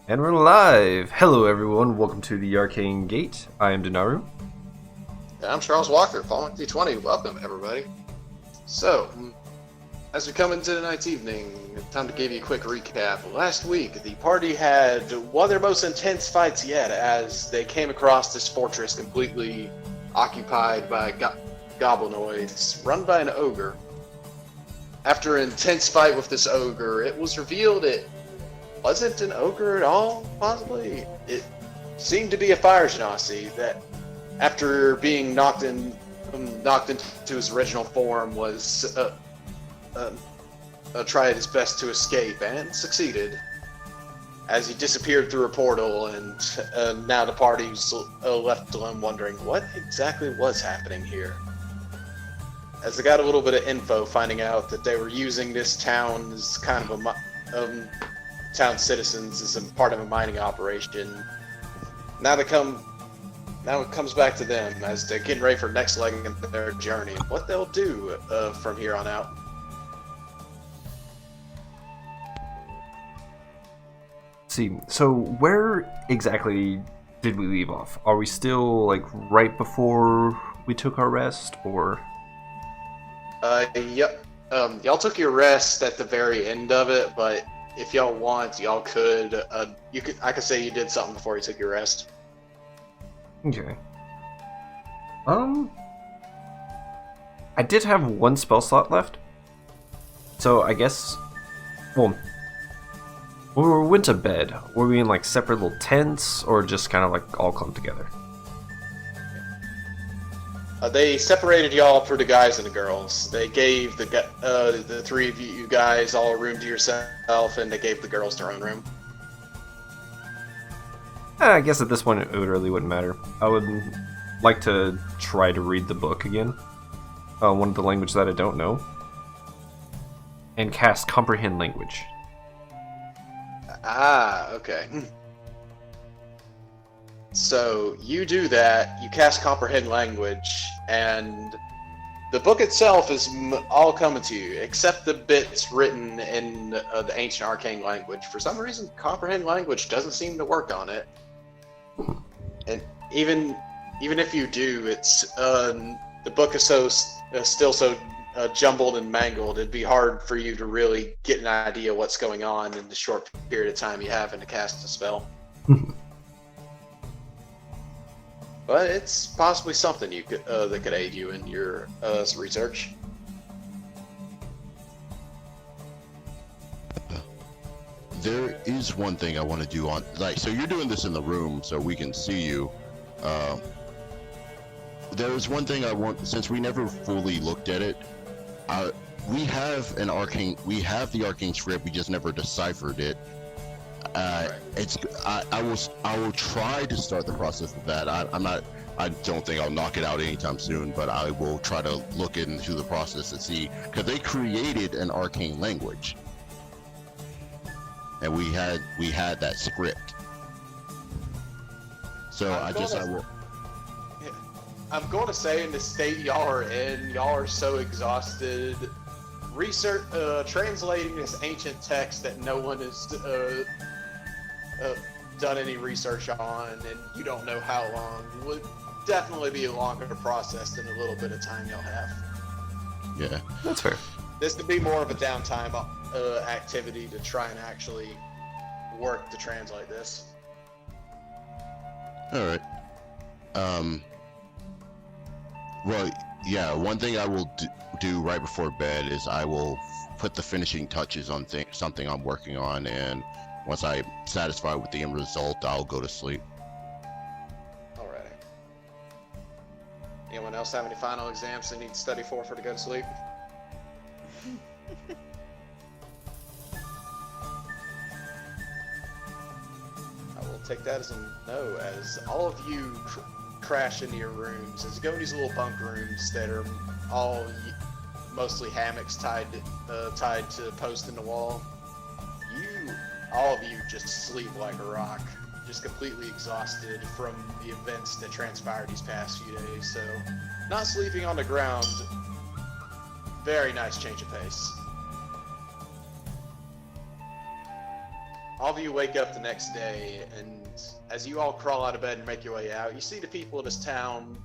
And we're live! Hello everyone, welcome to the Arcane Gate. I am Denaru. I'm Charles Walker, Fallen D20. Welcome, everybody. So, as we come into tonight's evening, time to give you a quick recap. Last week, the party had one of their most intense fights yet as they came across this fortress completely occupied by goblinoids, run by an ogre. After an intense fight with this ogre, it was revealed it wasn't an ogre at all, possibly. It seemed to be a fire genasi that, after being knocked into his original form, was tried his best to escape and succeeded, as he disappeared through a portal. And now the party's left alone, wondering what exactly was happening here. As they got a little bit of info, finding out that they were using this town as kind of a town citizens as a part of a mining operation. Now it comes back to them as they're getting ready for the next leg in their journey and what they'll do from here on out. See, so where exactly did we leave off? Are we still like right before we took our rest, or? Yep. Y'all took your rest at the very end of it, but if y'all want, y'all could. I could say you did something before you took your rest. Okay. I did have one spell slot left, so I guess. Well, when we went to bed, were we in like separate little tents, or just kind of like all clumped together? They separated y'all for the guys and the girls. They gave the three of you guys all a room to yourself, and they gave the girls their own room. I guess at this point it really wouldn't matter. I would like to try to read the book again, one of the language that I don't know, and cast Comprehend Language. Ah, okay. So you do that, you cast Comprehend Language, and the book itself is all coming to you, except the bits written in the ancient arcane language. For some reason, Comprehend Language doesn't seem to work on it. And even if you do, it's the book is still so jumbled and mangled. It'd be hard for you to really get an idea what's going on in the short period of time you have to cast a spell. But it's possibly something you could that could aid you in your research. There is one thing I want to do so you're doing this in the room so we can see you. There is one thing I want, since we never fully looked at it. We have the arcane script, we just never deciphered it. I will try to start the process of that. I don't think I'll knock it out anytime soon, but I will try to look into the process and see, because they created an arcane language, and we had that script. So I'm going to say, in the state y'all are in, y'all are so exhausted translating this ancient text that no one has done any research on, and you don't know how long, would definitely be a longer process than a little bit of time y'all have. Yeah, That's fair. This would be more of a downtime activity to try and actually work to translate this. all right. Well, yeah, one thing I will do right before bed is I will put the finishing touches on something I'm working on, and once I'm satisfied with the end result, I'll go to sleep. Alrighty. Anyone else have any final exams they need to study for to go to sleep? I will take that as a no, as all of you crash into your rooms. As you go in these little bunk rooms that are all mostly hammocks tied to posts in the wall, all of you just sleep like a rock, just completely exhausted from the events that transpired these past few days. So, not sleeping on the ground, very nice change of pace. all of you wake up the next day, and as you all crawl out of bed and make your way out, you see the people of this town.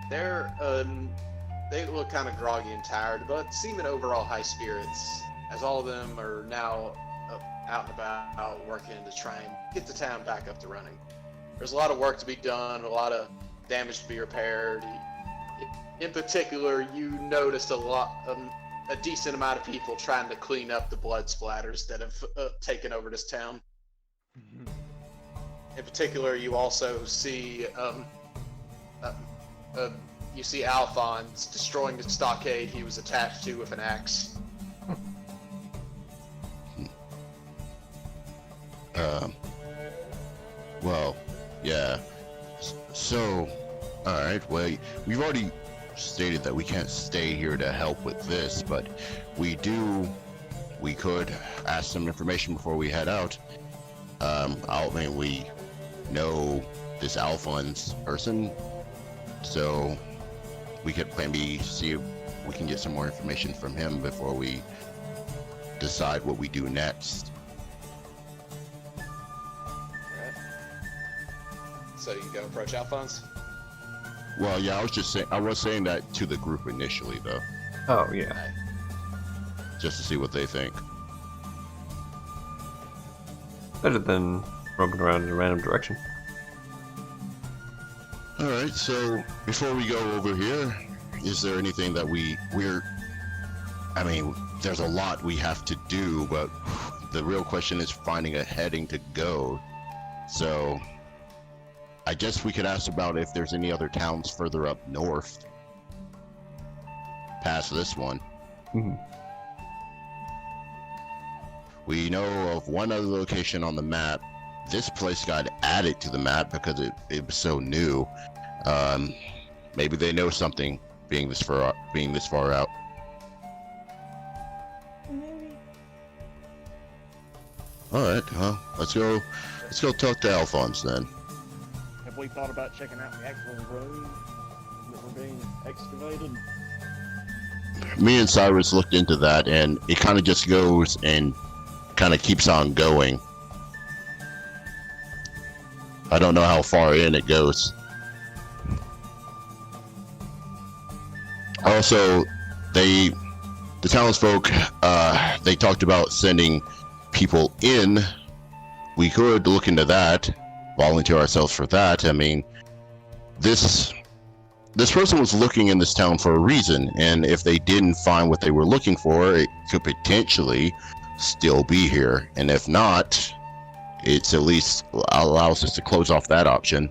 They look kind of groggy and tired, but seem in overall high spirits, as all of them are now out and about working to try and get the town back up to running. There's a lot of work to be done, a lot of damage to be repaired. In particular, you noticed a decent amount of people trying to clean up the blood splatters that have taken over this town. In particular, you also see Alphonse destroying the stockade he was attached to with an axe. Well, yeah. So, alright, well, we've already stated that we can't stay here to help with this, but we could ask some information before we head out. We know this Alphonse person, so we could maybe see if we can get some more information from him before we decide what we do next. So you go approach Alphonse? Well, yeah, I was saying that to the group initially, though, Oh, yeah. just to see what they think. Better than roaming around in a random direction. Alright, so before we go over here, is there anything that there's a lot we have to do, but the real question is finding a heading to go. So I guess we could ask about if there's any other towns further up north past this one. Mhm. We know of one other location on the map. This place got added to the map because it was so new. Maybe they know something being this far out. All right, let's go talk to Alphonse then. Have we thought about checking out the actual room that were being excavated? Me and Cyrus looked into that, and it kind of just goes and kind of keeps on going. I don't know how far in it goes. Also, the townsfolk, they talked about sending people in. We could look into that, volunteer ourselves for that. I mean, this person was looking in this town for a reason, and if they didn't find what they were looking for, it could potentially still be here. And if not, it's at least allows us to close off that option.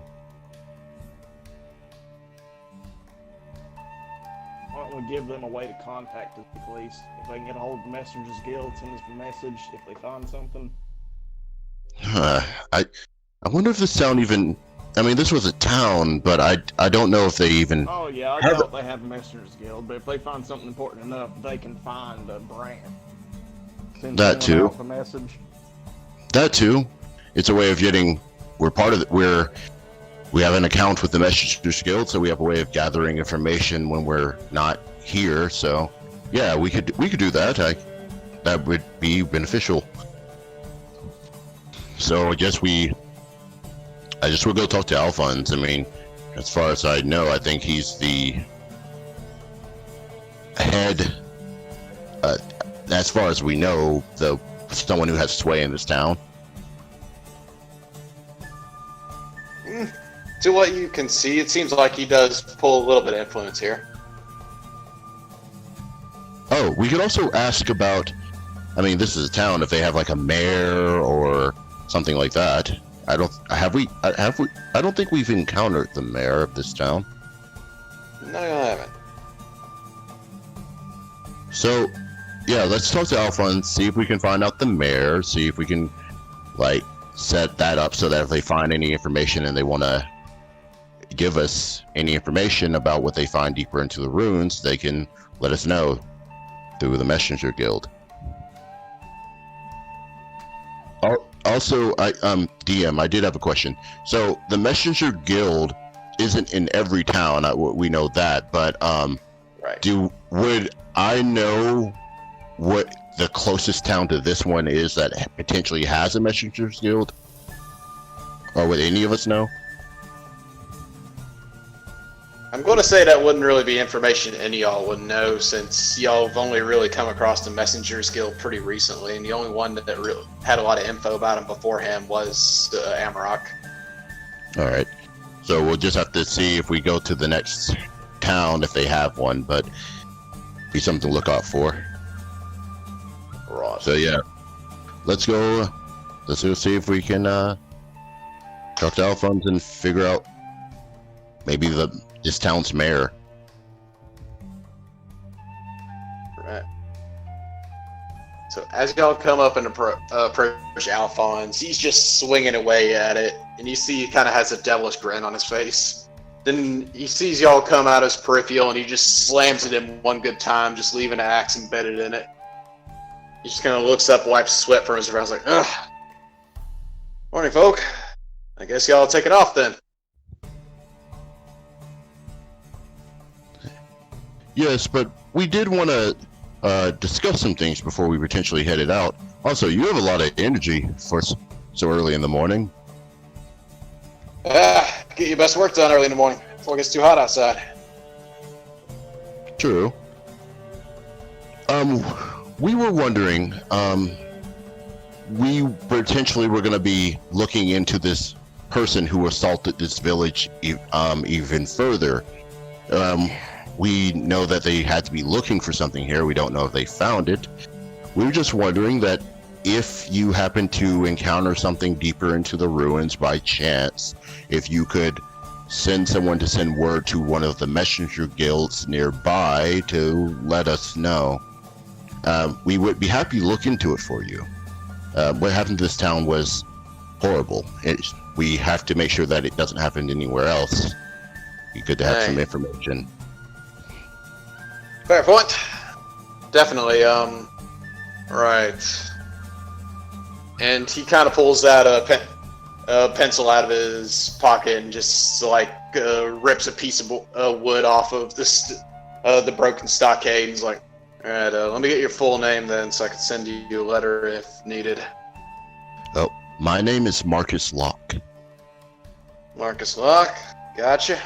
Why don't we give them a way to contact the police? If they can get a hold of the Messengers Guild, send us a message if they find something. I wonder if this town even... I mean, this was a town, but I don't know if they even... Oh yeah, I doubt they have a Messengers Guild, but if they find something important enough, they can find a brand. Send That too. A message. That too. It's a way of getting... We're part of it. We have an account with the Messengers Guild, so we have a way of gathering information when we're not here. So, yeah, we could do that. That would be beneficial. So I guess we'll go talk to Alphonse. I mean, as far as I know, I think he's the head. As far as we know, someone who has sway in this town. To what you can see, it seems like he does pull a little bit of influence here. Oh, we could also ask about... I mean, this is a town. If they have like a mayor or something like that. I don't think we've encountered the mayor of this town. No, you haven't. So, yeah, let's talk to Alphonse, see if we can find out the mayor, see if we can, set that up so that if they find any information and they want to give us any information about what they find deeper into the ruins, they can let us know through the Messenger Guild. Also, DM, I did have a question. So, the Messenger Guild isn't in every town, we know that, but, Right. would I know what the closest town to this one is that potentially has a Messengers Guild? Or would any of us know? I'm going to say that wouldn't really be information any of y'all would know, since y'all have only really come across the Messengers Guild pretty recently, and the only one that really had a lot of info about him beforehand was Amarok. Alright. So we'll just have to see if we go to the next town if they have one, but be something to look out for. Right. So yeah. Let's go see if we can talk to Alphonse and figure out maybe this town's mayor. Right. So as y'all come up and approach Alphonse, he's just swinging away at it, and you see he kind of has a devilish grin on his face. Then he sees y'all come out his peripheral, and he just slams it in one good time, just leaving an axe embedded in it. He just kind of looks up, wipes sweat from his brow, like, ugh. Morning, folk. I guess y'all take it off then. Yes, but we did want to discuss some things before we potentially headed out. Also, you have a lot of energy for so early in the morning. Get your best work done early in the morning before it gets too hot outside. True. We were wondering, we potentially were going to be looking into this person who assaulted this village even further. We know that they had to be looking for something here. We don't know if they found it. We were just wondering that if you happen to encounter something deeper into the ruins by chance, if you could send someone to send word to one of the messenger guilds nearby to let us know. We would be happy to look into it for you. What happened to this town was horrible. We have to make sure that it doesn't happen anywhere else. Be good to have some information. Fair point. Definitely, right. And he kind of pulls out a pencil out of his pocket and just, like, rips a piece of wood off of the broken stockade. And he's like, alright, let me get your full name then so I can send you a letter if needed. Oh, my name is Marcus Locke. Marcus Locke, gotcha.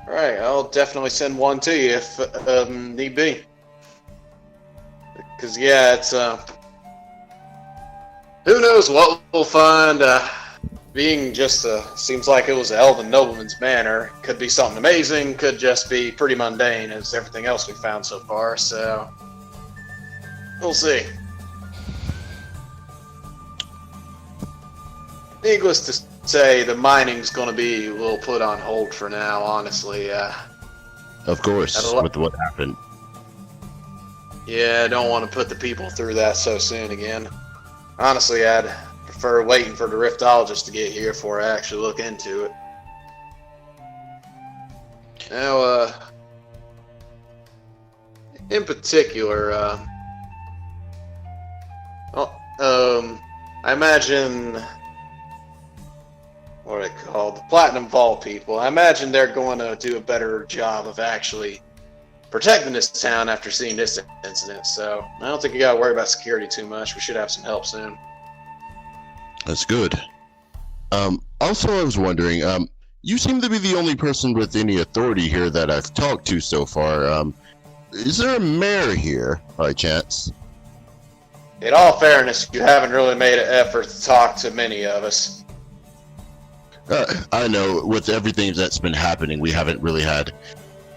Alright, I'll definitely send one to you if need be. Because, yeah, it's, who knows what we'll find. Being just, seems like it was an elven nobleman's manor. Could be something amazing, could just be pretty mundane as everything else we've found so far, so we'll see. Needless to say, the mining's going to be a little put on hold for now, honestly. Of course, with what happened. Yeah, I don't want to put the people through that so soon again. Honestly, I'd prefer waiting for the Riftologist to get here before I actually look into it. Now, in particular, I imagine, what are they called? The Platinum Vault people. I imagine they're going to do a better job of actually protecting this town after seeing this incident, so I don't think you gotta worry about security too much. We should have some help soon. That's good. Also, I was wondering, you seem to be the only person with any authority here that I've talked to so far. Is there a mayor here, by chance? In all fairness, you haven't really made an effort to talk to many of us. I know, with everything that's been happening, we haven't really had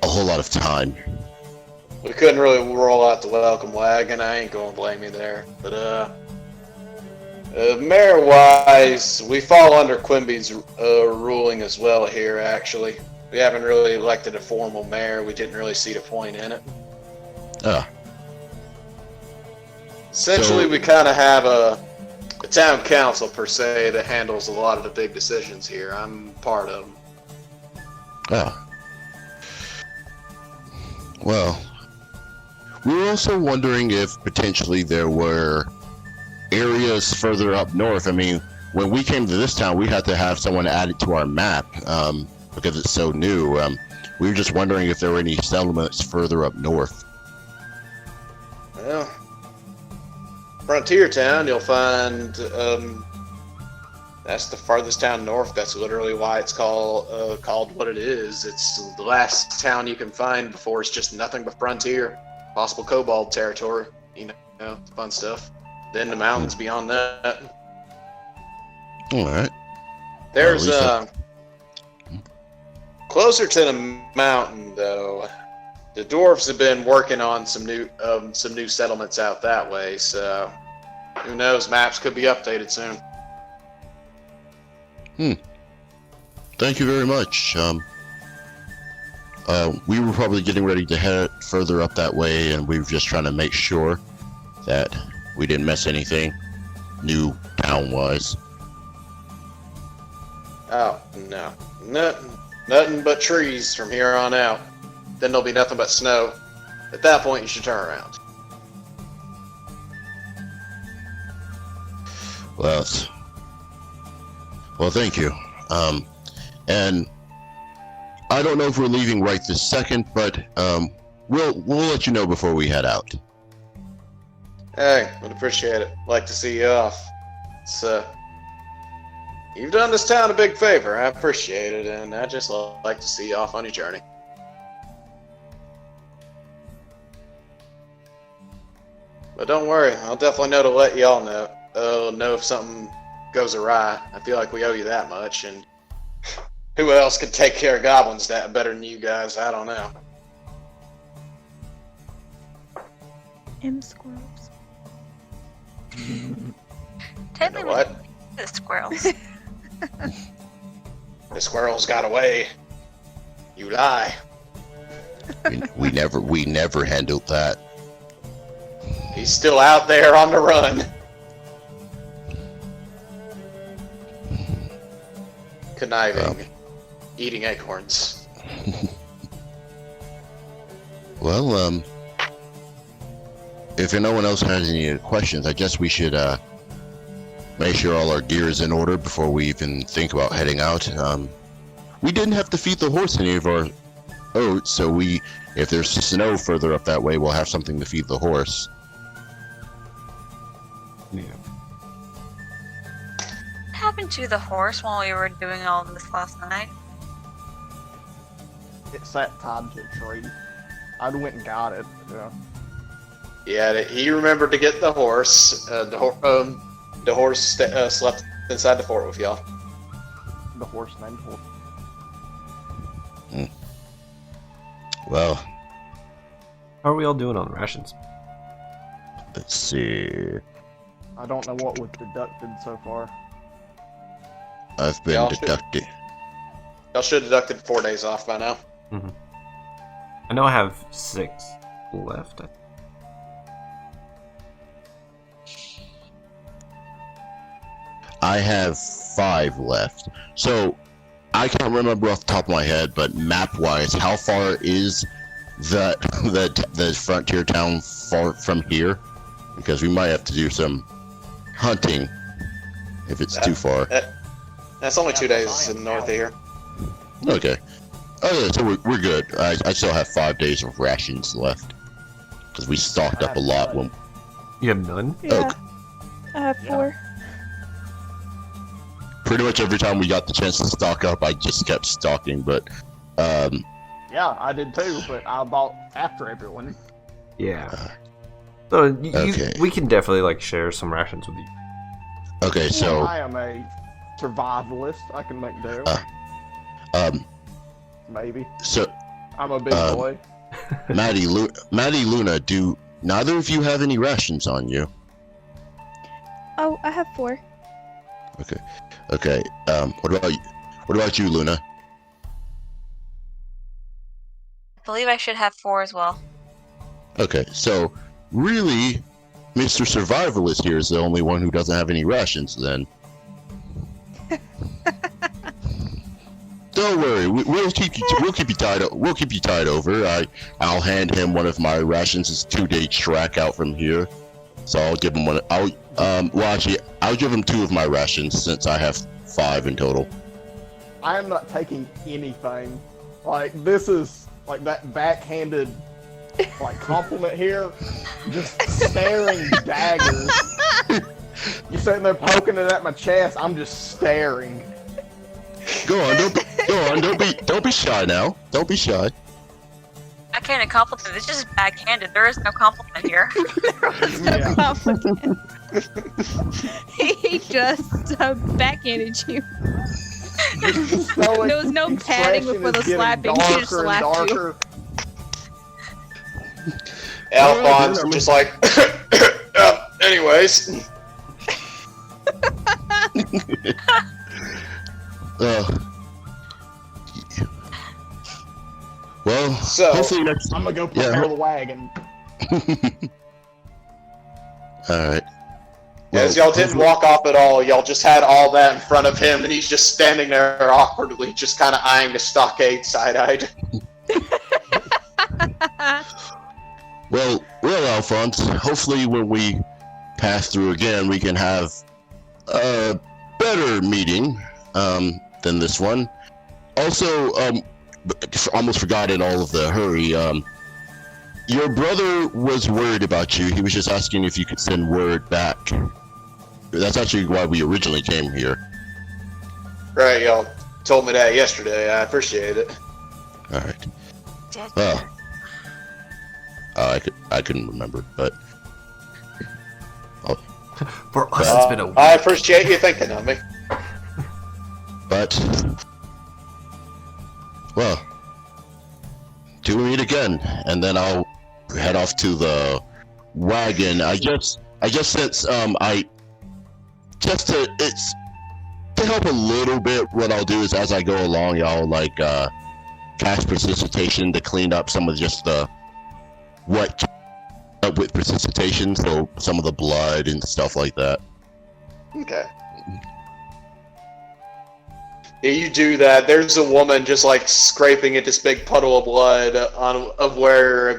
a whole lot of time. We couldn't really roll out the welcome wagon. I ain't gonna blame you there. But, mayor-wise, we fall under Quimby's ruling as well here, actually. We haven't really elected a formal mayor. We didn't really see the point in it. Essentially, we kind of have a town council, per se, that handles a lot of the big decisions here. I'm part of them. Well, we were also wondering if potentially there were areas further up north. I mean, when we came to this town, we had to have someone add it to our map because it's so new. We were just wondering if there were any settlements further up north. Well, Frontier Town, you'll find that's the farthest town north. That's literally why it's called what it is. It's the last town you can find before it's just nothing but frontier, possible kobold territory. You know, fun stuff. Then the mountains beyond that. All right. There's closer to the mountain though. The dwarves have been working on some new settlements out that way. So who knows? Maps could be updated soon. Thank you very much. We were probably getting ready to head further up that way, and we were just trying to make sure that we didn't miss anything new town-wise. Oh, no. Nothing but trees from here on out. Then there'll be nothing but snow. At that point, you should turn around. Well, thank you. And I don't know if we're leaving right this second, but we'll let you know before we head out. Hey, would appreciate it. Like to see you off. It's, you've done this town a big favor. I appreciate it, and I just like to see you off on your journey. But don't worry, I'll definitely know to let y'all know if something goes awry. I feel like we owe you that much, and who else could take care of goblins that better than you guys? I don't know. Squirrels. Technically, what? The squirrels. The squirrels got away. You lie. We never handled that. He's still out there on the run. Conniving, eating acorns. Well, if no one else has any questions, I guess we should make sure all our gear is in order before we even think about heading out. We didn't have to feed the horse any of our oats, so if there's snow further up that way, we'll have something to feed the horse. Yeah. What happened to the horse while we were doing all this last night? It sat tied to a tree. I went and got it. Yeah. Yeah, he remembered to get the horse. The horse slept inside the fort with y'all. The horse named horse. Well, How are we all doing on rations? let's see. I don't know what was deducted so far. I've been Y'all deducted. Y'all should have deducted 4 days off by now. I know I have 6 left. I have 5 left. So, I can't remember off the top of my head, but map-wise, how far is the frontier town far from here? Because we might have to do some hunting if it's too far. That's only 2 days in north of here. Okay. Oh, yeah, so we're good. I still have 5 days of rations left. Because we stocked up a lot when... You have none? Yeah. I have 4. Pretty much every time we got the chance to stock up, I just kept stocking, but... Yeah, I did too, but I bought after everyone. Yeah. So Okay. we can definitely share some rations with you. Okay, so... I am a survivalist. I can make do. Maybe. So, I'm a big boy. Maddie Luna, do neither of you have any rations on you? Oh, I have 4. Okay. What about you, Luna? I believe I should have 4 as well. Okay, so really, Mr. Survivalist here is the only one who doesn't have any rations. Then don't worry, we'll keep you tied over. I'll hand him one of my rations. It's 2 days track out from here, so I'll give him one. I'll give him 2 of my rations since I have 5 in total. I am not taking anything. This is that backhanded compliment here. Just staring daggers You're sitting there poking it at my chest. I'm just staring. Go on, don't be shy now. Don't be shy. I can't compliment. It's just backhanded. There is no compliment here. Yeah. Compliment. He just backhanded you. There was no padding before the slapping. He just slapped you. Alphonse just like, anyways. Well, So- hopefully next. I'm gonna go prepare the wagon. All right. As y'all didn't walk off at all, y'all just had all that in front of him, and he's just standing there awkwardly, just kind of eyeing the stockade side-eyed. Well, Alphonse. Hopefully, when we pass through again, we can have a better meeting than this one. Also, almost forgot in all of the hurry. Your brother was worried about you. He was just asking if you could send word back. That's actually why we originally came here. Right, y'all told me that yesterday. I appreciate it. All right. Well, I couldn't remember, but For us, it's been a week. I appreciate you thinking of me. but well, till we meet again, and then I'll head off to the wagon. I guess since it's to help a little bit. What I'll do is as I go along, y'all like cast precipitation to clean up some of just the what up with precipitation, so some of the blood and stuff like that. Okay. Yeah, you do that. There's a woman just like scraping at this big puddle of blood where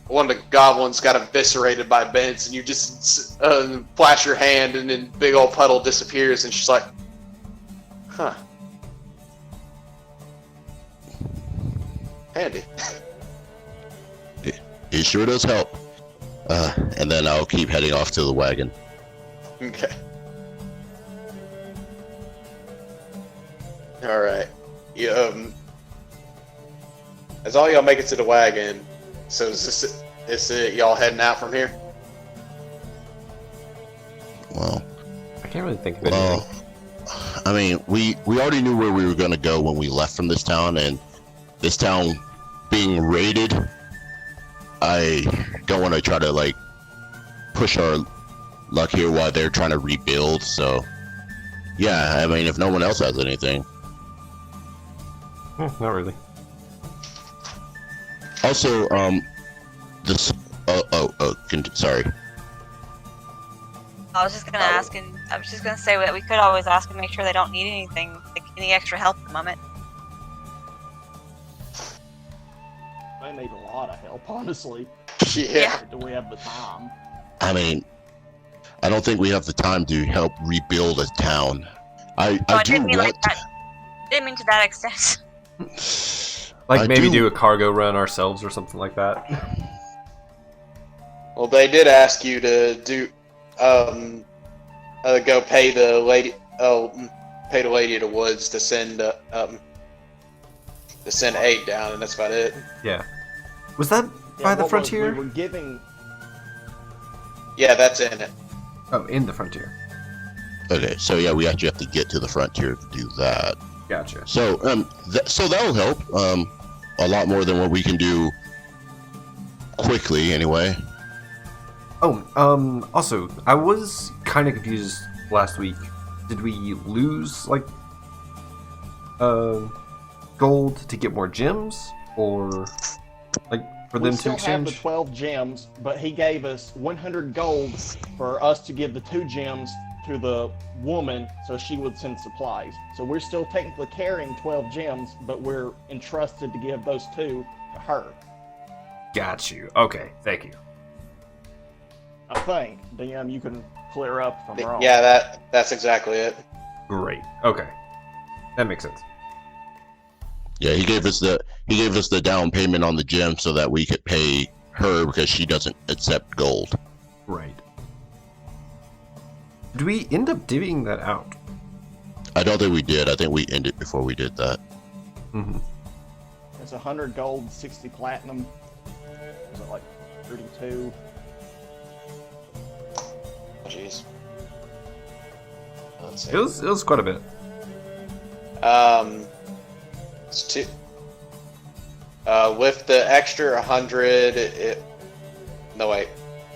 one of the goblins got eviscerated by Bence, and you just flash your hand, and then big old puddle disappears, and she's like, "Huh, handy." It sure does help. And then I'll keep heading off to the wagon. Okay. All right. As all y'all make it to the wagon, so is it y'all heading out from here? Well, I can't really think of anything. I mean, we already knew where we were going to go when we left from this town, and this town being raided, I don't want to try to like push our luck here while they're trying to rebuild. So, yeah, I mean, if no one else has anything. Not really. Also, this. Sorry. I was just gonna ask, and I was just gonna say that we could always ask and make sure they don't need anything, like any extra help at the moment. They need a lot of help, honestly. Yeah. Do we have the time? I mean, I don't think we have the time to help rebuild a town. I do didn't mean want. like that. Didn't mean to that extent. Like I maybe do- do a cargo run ourselves or something like that. Well, they did ask you to do, go pay the lady of the woods to send aid down, and that's about it. Yeah. Was that by the what frontier? We were giving. Yeah, that's in it. Oh, in the frontier. Okay, so yeah, we actually have to get to the frontier to do that. Gotcha. So so that'll help a lot more than what we can do quickly anyway. Oh, also, I was kind of confused last week. Did we lose, like, gold to get more gems? Or, like, for them to still have the exchange? 12 gems, but he gave us 100 gold for us to give the 2 gems to the woman so she would send supplies. So we're still technically carrying 12 gems, but we're entrusted to give those 2 to her. Got you. Okay, thank you. I think. DM, you can clear up if I'm wrong. Yeah, that's exactly it. Great. Okay. That makes sense. Yeah, he gave us the down payment on the gem so that we could pay her because she doesn't accept gold. Right. Did we end up divvying that out? I don't think we did. I think we ended before we did that. Mm-hmm. It's 100 gold, 60 platinum. Was it like 32? Jeez. Let's see. It was quite a bit. It's two. With the extra 100, no wait,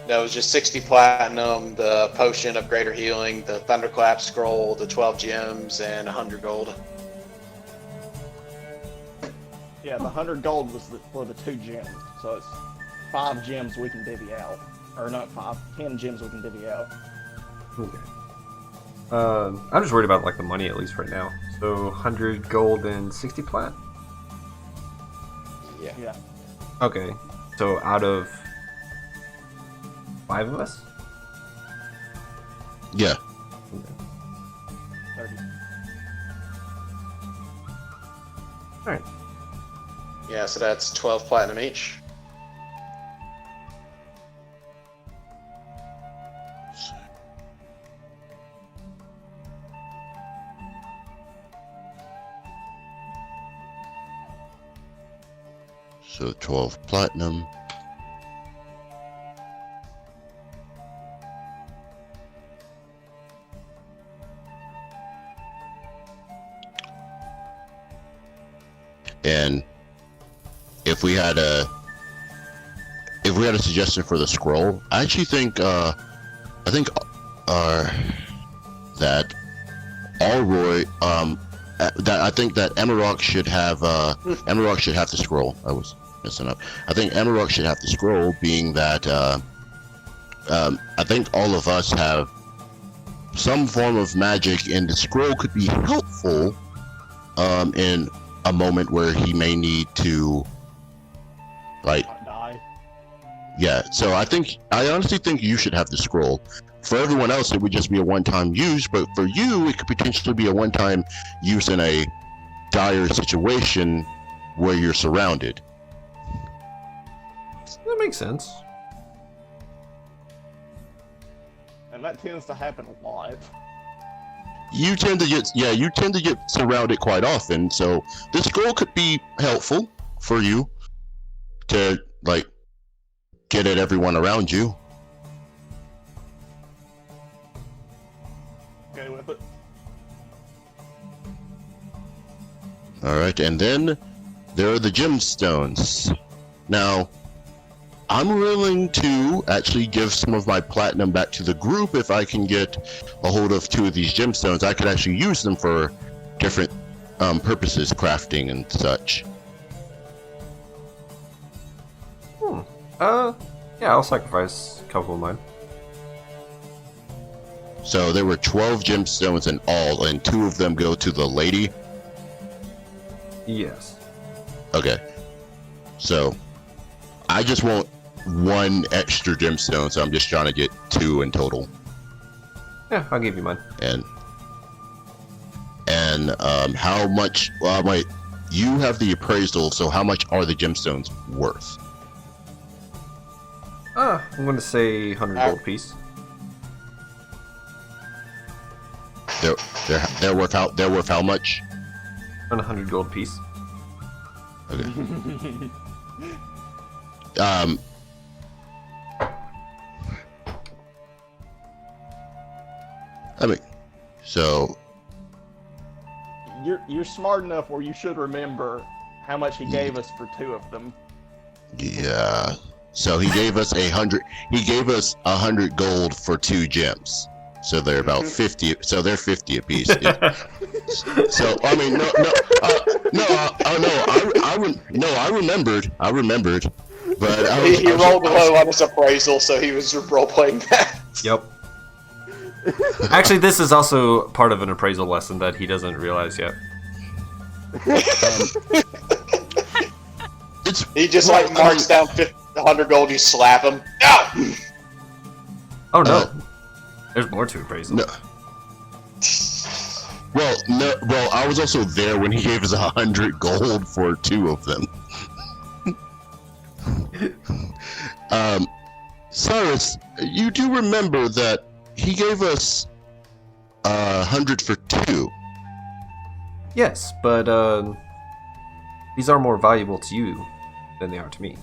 no, it was just 60 platinum, the potion of greater healing, the thunderclap scroll, the 12 gems, and 100 gold. Yeah, the 100 gold was for the 2 gems, so it's 5 gems we can divvy out. Or not 5, 10 gems we can divvy out. Okay. I'm just worried about like the money at least right now. So 100 gold and 60 plat. Yeah. Okay. So out of 5 of us. Yeah. 30. All right. Yeah, so that's 12 platinum each. So 12 platinum. And if we had a suggestion for the scroll, I actually think that Alroy that I think that Emerald should have Emerald should have the scroll. I was messing up. I think Emerald should have the scroll, being that I think all of us have some form of magic, and the scroll could be helpful in a moment where he may need to, like, Not die. yeah. So I honestly think you should have the scroll. For everyone else, it would just be a one-time use, but for you, it could potentially be a one-time use in a dire situation where you're surrounded. That makes sense. And that tends to happen a lot. You tend to get surrounded quite often, so this scroll could be helpful for you to, like, get at everyone around you. Okay with it. Alright, and then there are the gemstones. Now, I'm willing to actually give some of my platinum back to the group if I can get a hold of 2 of these gemstones. I could actually use them for different purposes, crafting and such. Yeah, I'll sacrifice a couple of mine. So there were 12 gemstones in all, and 2 of them go to the lady. Yes. Okay. So I just want 1 extra gemstone, so I'm just trying to get 2 in total. Yeah, I'll give you mine. And how much? Well, wait. You have the appraisal, so how much are the gemstones worth? I'm gonna say 100 gold piece. They're worth how much? 100 gold piece. Okay. I mean, so You're smart enough where you should remember how much he gave us for 2 of them. yeah. So he gave us 100. He gave us 100 gold for 2 gems. So they're about 50. So they're 50 apiece. So I mean, I remembered. But He rolled low on his appraisal, so he was role playing that. Yep. Actually, this is also part of an appraisal lesson that he doesn't realize yet. He just marks down 100 gold. You slap him. No. Oh no. There's more to appraisal. No. Well, I was also there when he gave us 100 gold for 2 of them. Cyrus, you do remember that he gave us 100 for 2. Yes, but these are more valuable to you than they are to me.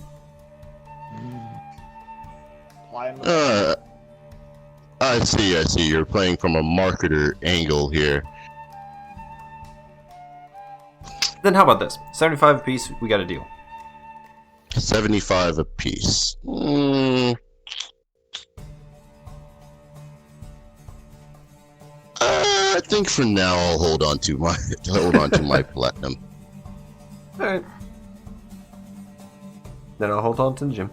I see. You're playing from a marketer angle here. Then how about this? 75 apiece, we got a deal. 75 apiece. I think for now I'll hold on to my platinum. Alright. Then I'll hold on to the gym.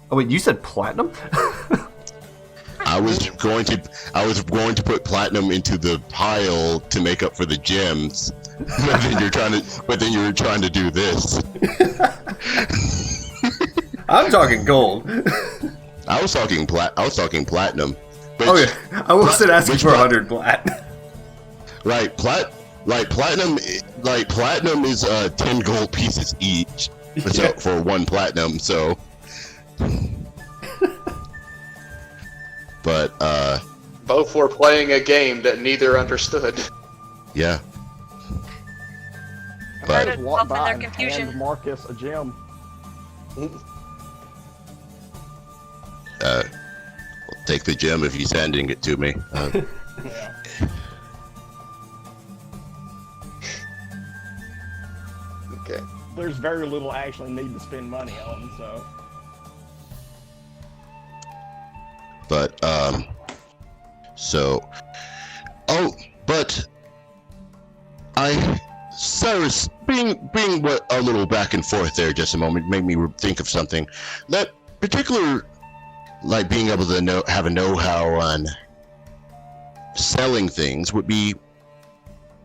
Oh wait, you said platinum? I was going to put platinum into the pile to make up for the gems. but then you were trying to do this. I'm talking gold. I was talking platinum. But Oh yeah, I wasn't asking for 100 plat. Right, platinum is 10 gold pieces each. So, for 1 platinum, so. But both were playing a game that neither understood. Yeah. I But just walked Both in by their and confusion. hand Marcus a gem. I'll take the gem if he's handing it to me. Yeah. Okay. There's very little I actually need to spend money on, so. But so, but Cyrus, being what a little back and forth there just a moment made me think of something. That particular, like being able to have a know-how on selling things would be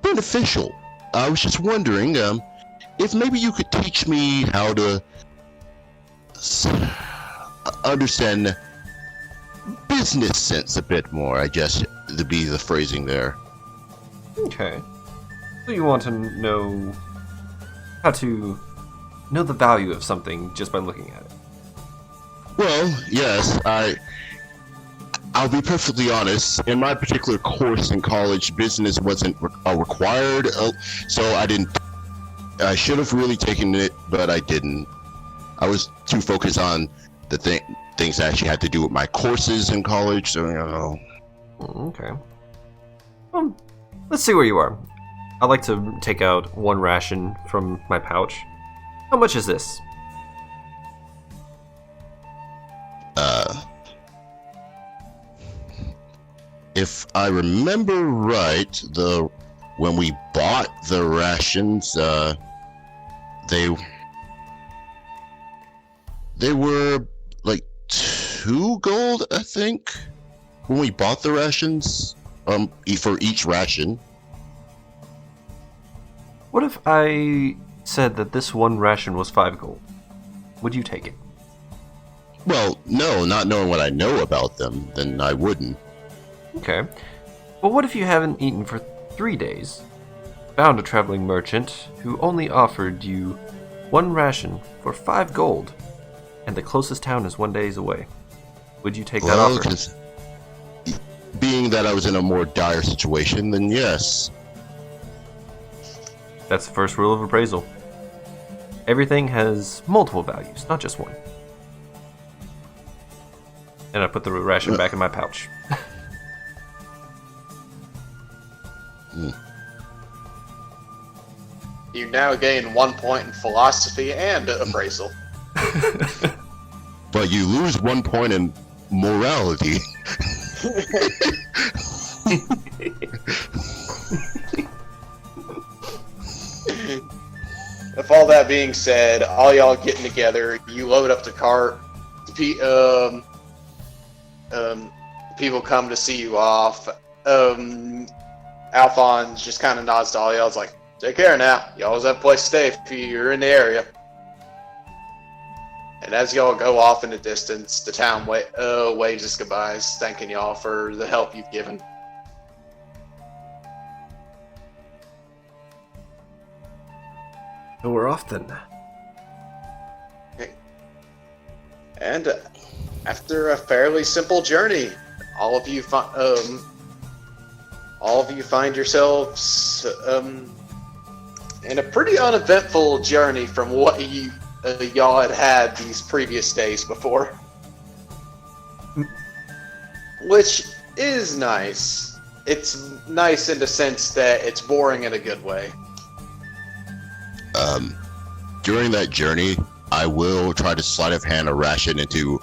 beneficial. I was just wondering, if maybe you could teach me how to understand business sense a bit more, I guess, to be the phrasing there. Okay. So you want to know how to know the value of something just by looking at it. Well, yes, I'll be perfectly honest. In my particular course in college, business wasn't required, so I should have really taken it, but I didn't. I was too focused on the things that actually had to do with my courses in college, so, you know. Okay. Let's see where you are. I'd like to take out 1 ration from my pouch. How much is this? If I remember right, when we bought the rations, they were like 2 gold, I think, when we bought the rations, for each ration. What if I said that this 1 ration was 5 gold? Would you take it? Well, no, not knowing what I know about them, then I wouldn't. Okay. But what if you haven't eaten for 3 days? Found a traveling merchant who only offered you 1 ration for 5 gold, and the closest town is 1 day away. Would you take that offer? Just being that I was in a more dire situation, then yes. That's the first rule of appraisal. Everything has multiple values, not just one. And I put the ration back in my pouch. You now gain 1 point in philosophy and appraisal. But you lose 1 point in morality. With all that being said, all y'all getting together, you load up the cart. People come to see you off. Alphonse just kind of nods to all y'all. It's like, take care now. You always have a place to stay if you're in the area. And as y'all go off in the distance, the town waves its goodbyes, thanking y'all for the help you've given. So we're off then. Okay. And after a fairly simple journey, all of you find yourselves in a pretty uneventful journey from what y'all had these previous days before, which is nice. It's nice in the sense that it's boring in a good way. During that journey, I will try to sleight of hand a ration into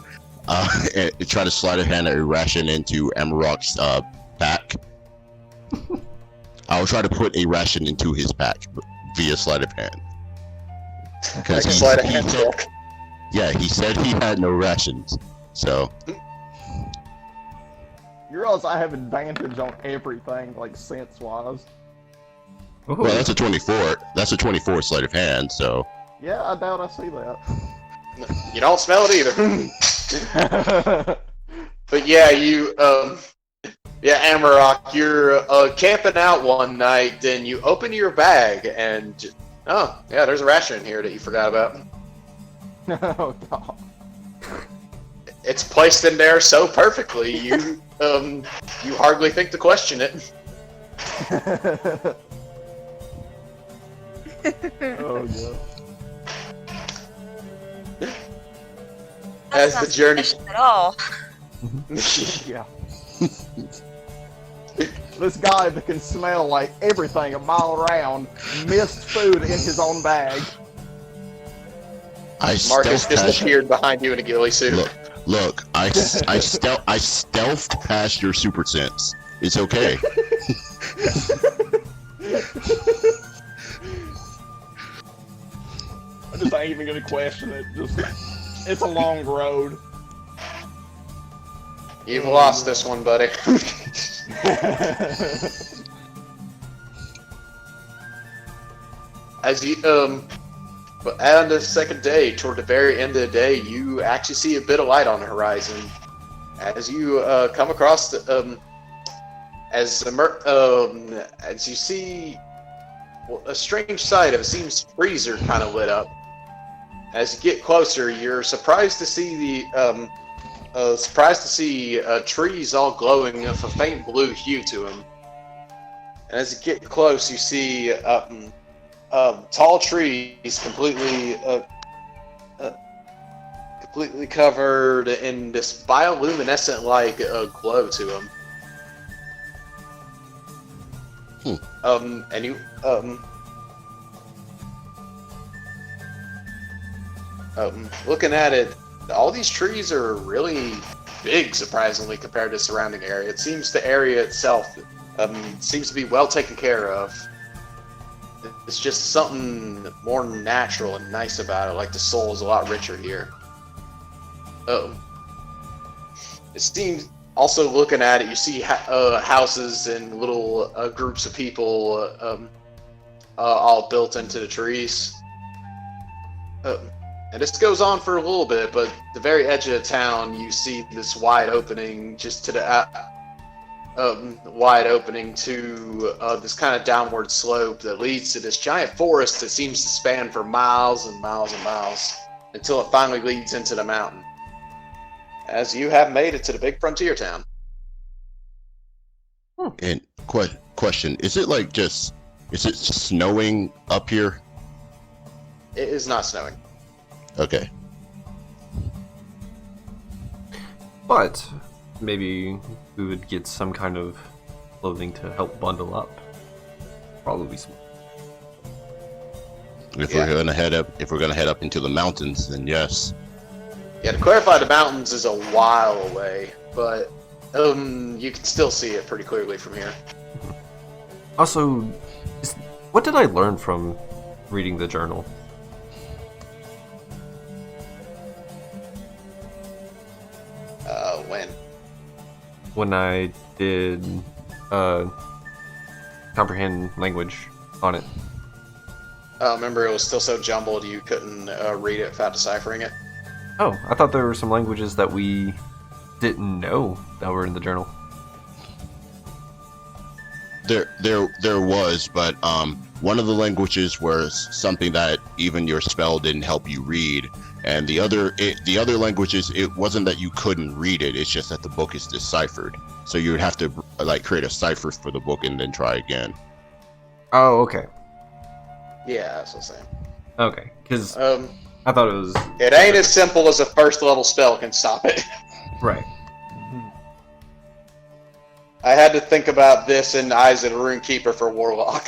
Amarok's pack. I'll try to put a ration into his pack via sleight of hand. Like a sleight of hand check. Yeah, he said he had no rations, so. You realize I have advantage on everything, like sense-wise. Ooh. Well, that's a 24. That's a 24 sleight of hand, so. Yeah, I doubt I see that. You don't smell it either. But yeah, Amarok, you're camping out one night, then you open your bag and, oh, yeah, there's a ration in here that you forgot about. Oh, God. It's placed in there so perfectly, you hardly think to question it. Oh, God. As the journey at all. Yeah. This guy that can smell like everything a mile around missed food in his own bag. Marcus just appeared behind you in a ghillie suit. Look, I stealthed past your super sense. It's okay. I just ain't even gonna question it. It's a long road. You've lost this one, buddy. As you but on the second day, toward the very end of the day, you actually see a bit of light on the horizon. As you come across as you see a strange sight of, it seems freezer kind of lit up. As you get closer, you're surprised to see trees all glowing with a faint blue hue to them. And as you get close, you see tall trees completely covered in this bioluminescent-like glow to them. And you looking at it, all these trees are really big, surprisingly, compared to the surrounding area. It seems the area itself seems to be well taken care of. It's just something more natural and nice about it, like the soul is a lot richer here. It seems, also looking at it, you see houses and little groups of people all built into the trees. And this goes on for a little bit, but the very edge of the town, you see this wide opening just to the this kind of downward slope that leads to this giant forest that seems to span for miles and miles and miles until it finally leads into the mountain. As you have made it to the big frontier town. And question: is it snowing up here? It is not snowing. Okay. But maybe we would get some kind of clothing to help bundle up. Probably some. If we're gonna head up into the mountains, then yes. Yeah, to clarify, the mountains is a while away, but you can still see it pretty clearly from here. Also, what did I learn from reading the journal? When I did comprehend language on it. Remember, it was still so jumbled you couldn't read it without deciphering it? Oh, I thought there were some languages that we didn't know that were in the journal. There was, but one of the languages was something that even your spell didn't help you read, And the other languages, it wasn't that you couldn't read it, it's just that the book is deciphered. So you would have to like create a cipher for the book and then try again. Oh, okay. Yeah, that's what I'm saying. Okay, because Um, I thought it was... it ain't as simple as a first level spell can stop it. Right. I had to think about this in Eyes of the Runekeeper for Warlock.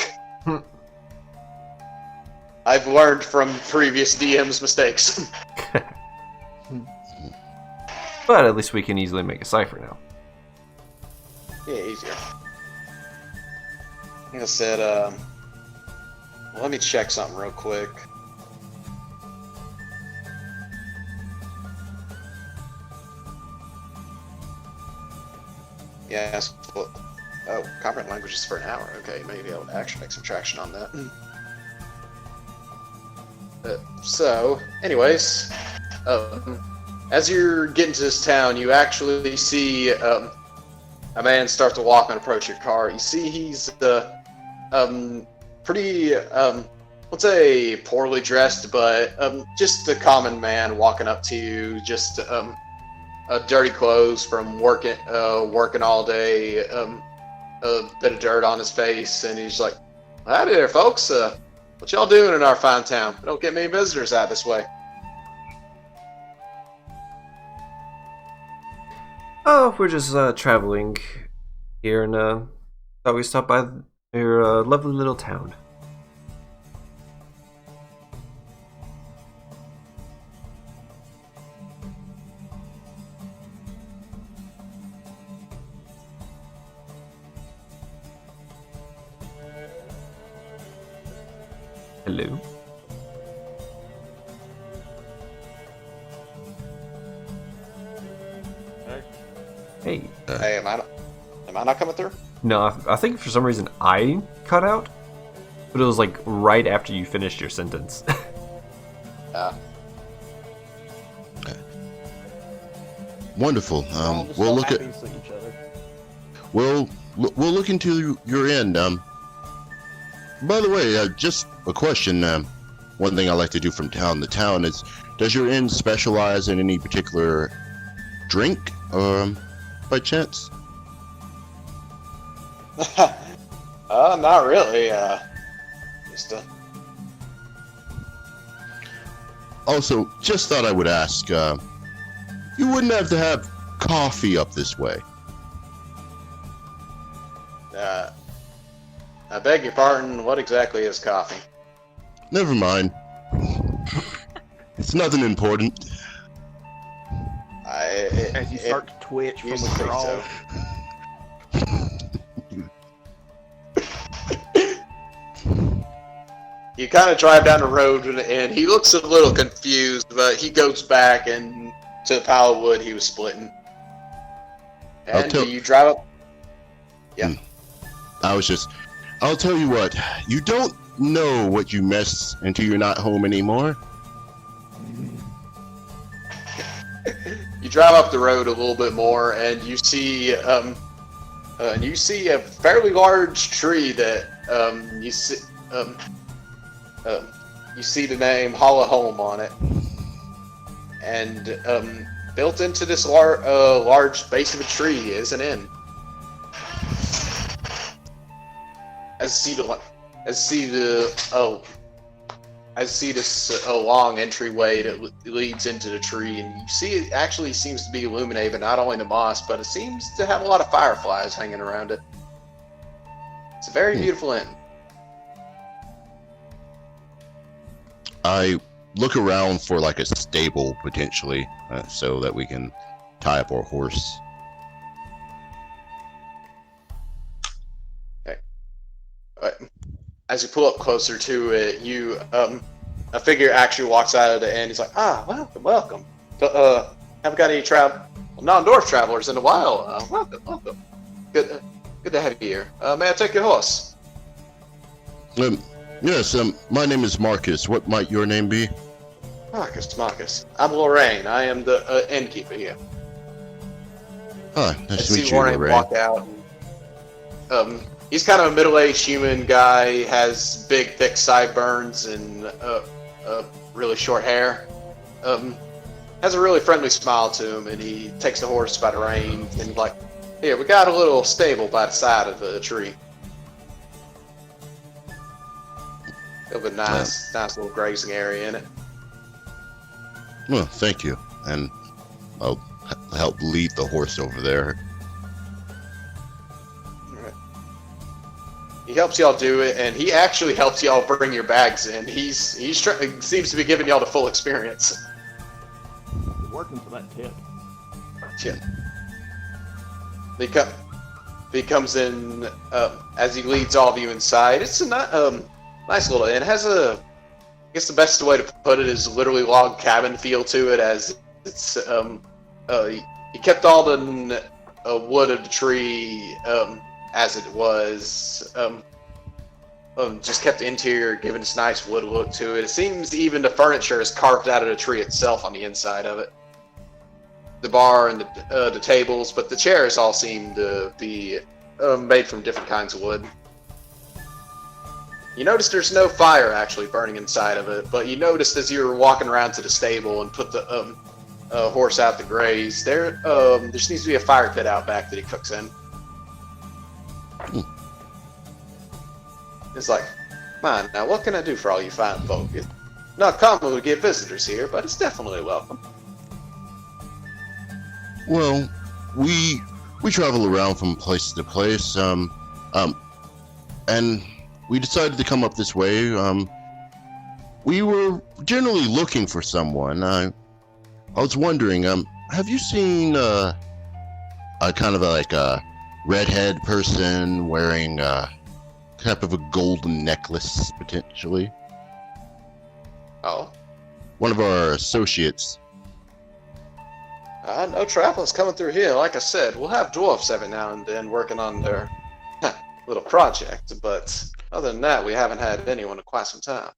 I've learned from previous DM's mistakes. But at least we can easily make a cipher now. Yeah, easier. Like I said, let me check something real quick. Yes. Well, oh, comprehend languages for an hour. Okay, maybe I'll actually make some traction on that. So, anyways, as you're getting to this town, you actually see a man start to walk and approach your car. You see he's pretty, let's say, poorly dressed, but just a common man walking up to you, just dirty clothes from working all day, a bit of dirt on his face, and he's like, "Howdy there, folks. What y'all doing in our fine town? We don't get many visitors out this way." Oh, we're just traveling here, and thought we'd stop by your lovely little town. Hello. Hey. Hey, am I not coming through? No, I think for some reason I cut out, but it was like right after you finished your sentence. Wonderful. We're We'll so look happy at to see each other. we'll look into your end. By the way, just a question. One thing I like to do from town to town is, does your inn specialize in any particular drink, by chance? Not really. Just Also, just thought I would ask. You wouldn't have to have coffee up this way. I beg your pardon. What exactly is coffee? Never mind. It's nothing important. As you start to twitch from used to think withdrawal. so. You kind of drive down the road, and he looks a little confused, but he goes back and to the pile of wood he was splitting. And you drive up. Yeah. I'll tell you what. You don't know what you miss until you're not home anymore. You drive up the road a little bit more, and you see a fairly large tree that you see the name Holla Home on it, and built into this large base of a tree is an inn. I see this long entryway that leads into the tree, and you see it actually seems to be illuminated, but not only the moss, but it seems to have a lot of fireflies hanging around it. It's a very beautiful inn. I look around for like a stable potentially, so that we can tie up our horse. As you pull up closer to it, a figure actually walks out of the inn. He's like, welcome. Haven't got any non-dwarf travelers in a while. Welcome. Good to have you here. May I take your horse? Yes, my name is Marcus. What might your name be? Marcus. I'm Lorraine. I am the innkeeper here. Hi, nice to meet see you, Lorraine Lorraine. walk out. He's kind of a middle-aged human guy, has big, thick sideburns and really short hair. has a really friendly smile to him, and he takes the horse by the reins and like, here, we got a little stable by the side of the tree. It'll be nice little grazing area in it. Well, thank you, and I'll help lead the horse over there. Alright. He helps y'all do it, and he actually helps y'all bring your bags in. He seems to be giving y'all the full experience. You're working for that tip. Yeah. He comes in as he leads all of you inside. It's a nice little inn. It has I guess the best way to put it is literally log cabin feel to it, as it's he kept all the wood of the tree as it was. Just kept the interior, giving this nice wood look to it. It seems even the furniture is carved out of the tree itself on the inside of it. The bar and the tables, but the chairs all seem to be made from different kinds of wood. You notice there's no fire actually burning inside of it, but you noticed as you were walking around to the stable and put the horse out to graze, there seems to be a fire pit out back that he cooks in. It's like, man, now what can I do for all you fine folk? It's not common to get visitors here, but it's definitely welcome. Well, we travel around from place to place, and we decided to come up this way. We were generally looking for someone. I was wondering, have you seen a kind of like a redhead person wearing type of a golden necklace, potentially? Oh. One of our associates. No travelers coming through here. Like I said, we'll have dwarfs every now and then working on their little project, but other than that, we haven't had anyone in quite some time.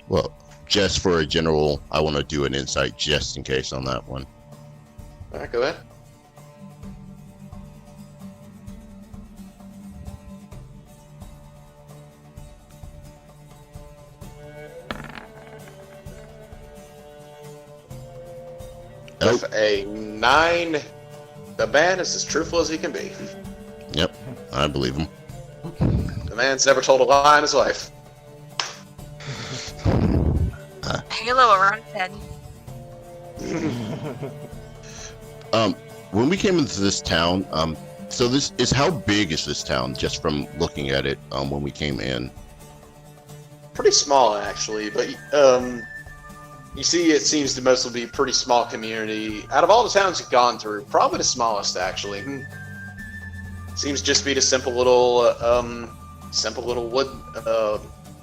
Well, just for a general, I want to do an insight just in case on that one. Alright, go ahead. With a 9, the man is as truthful as he can be. Yep, I believe him. The man's never told a lie in his life. Halo around his head. When we came into this town, so this is, how big is this town, just from looking at it, when we came in? Pretty small, actually, but you see, it seems to mostly be a pretty small community. Out of all the towns you've gone through, probably the smallest, actually. Seems just to be the simple little wood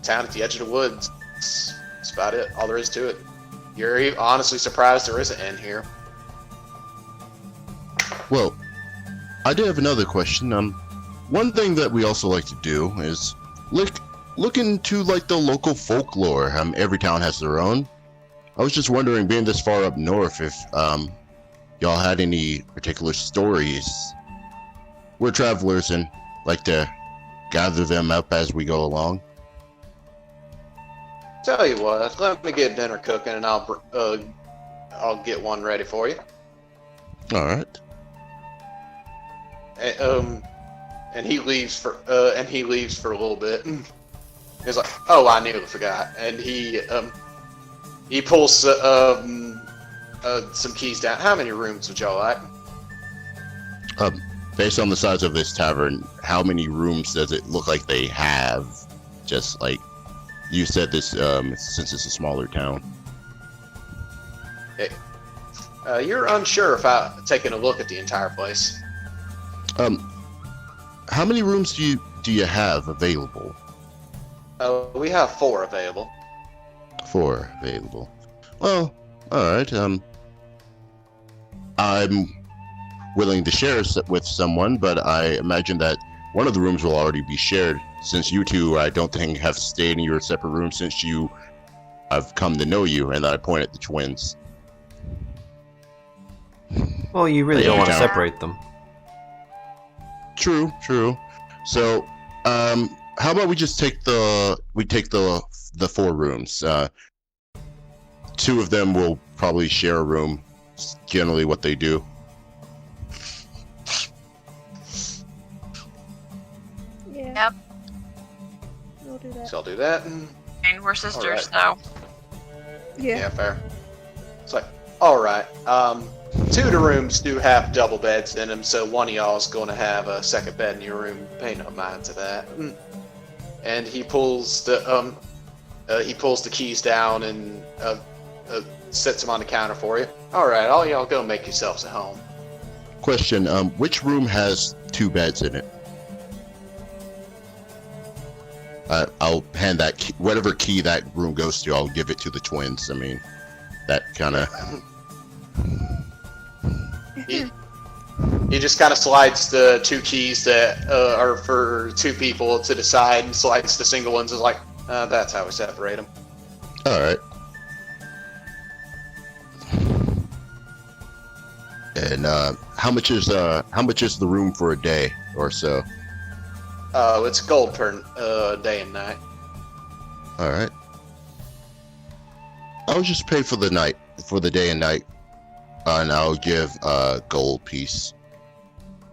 town at the edge of the woods. That's about it. All there is to it. You're honestly surprised there is an inn here. Well, I did have another question. One thing that we also like to do is look into like the local folklore. Every town has their own. I was just wondering, being this far up north, if y'all had any particular stories. We're travelers and like to gather them up as we go along. Tell you what, let me get dinner cooking, and I'll get one ready for you. All right. And he leaves for a little bit. He's like, "Oh, I nearly forgot," and he pulls some keys down. How many rooms would y'all like? Based on the size of this tavern, how many rooms does it look like they have? Just like you said, this since it's a smaller town. Okay. You're unsure about taking a look at the entire place. How many rooms do you have available? We have 4 available. 4 available. Well, all right. I'm willing to share with someone, but I imagine that one of the rooms will already be shared, since you two, I don't think, have stayed in your separate rooms since I've come to know you, and I point at the twins. Well, you really don't want to separate them. True. So, how about we just take the 4 rooms? two of them will probably share a room. It's generally what they do. Yeah. Yep. We'll do that. So I'll do that. I mean, we're sisters, Alright. so. Yeah. Fair. It's like, alright. Two of the rooms do have double beds in them, so one of y'all is going to have a second bed in your room. Pay no mind to that. And he pulls the keys down and sets them on the counter for you. Alright, all y'all go make yourselves at home. Question, which room has two beds in it? I'll hand that key, whatever key that room goes to, I'll give it to the twins. I mean, that kind of... He just kind of slides the two keys that are for two people to the side and slides the single ones. Is like, that's how we separate them. Alright. And how much is the room for a day or so? It's gold per day and night. Alright. I'll just pay for the night, for the day and night. And I'll give a gold piece.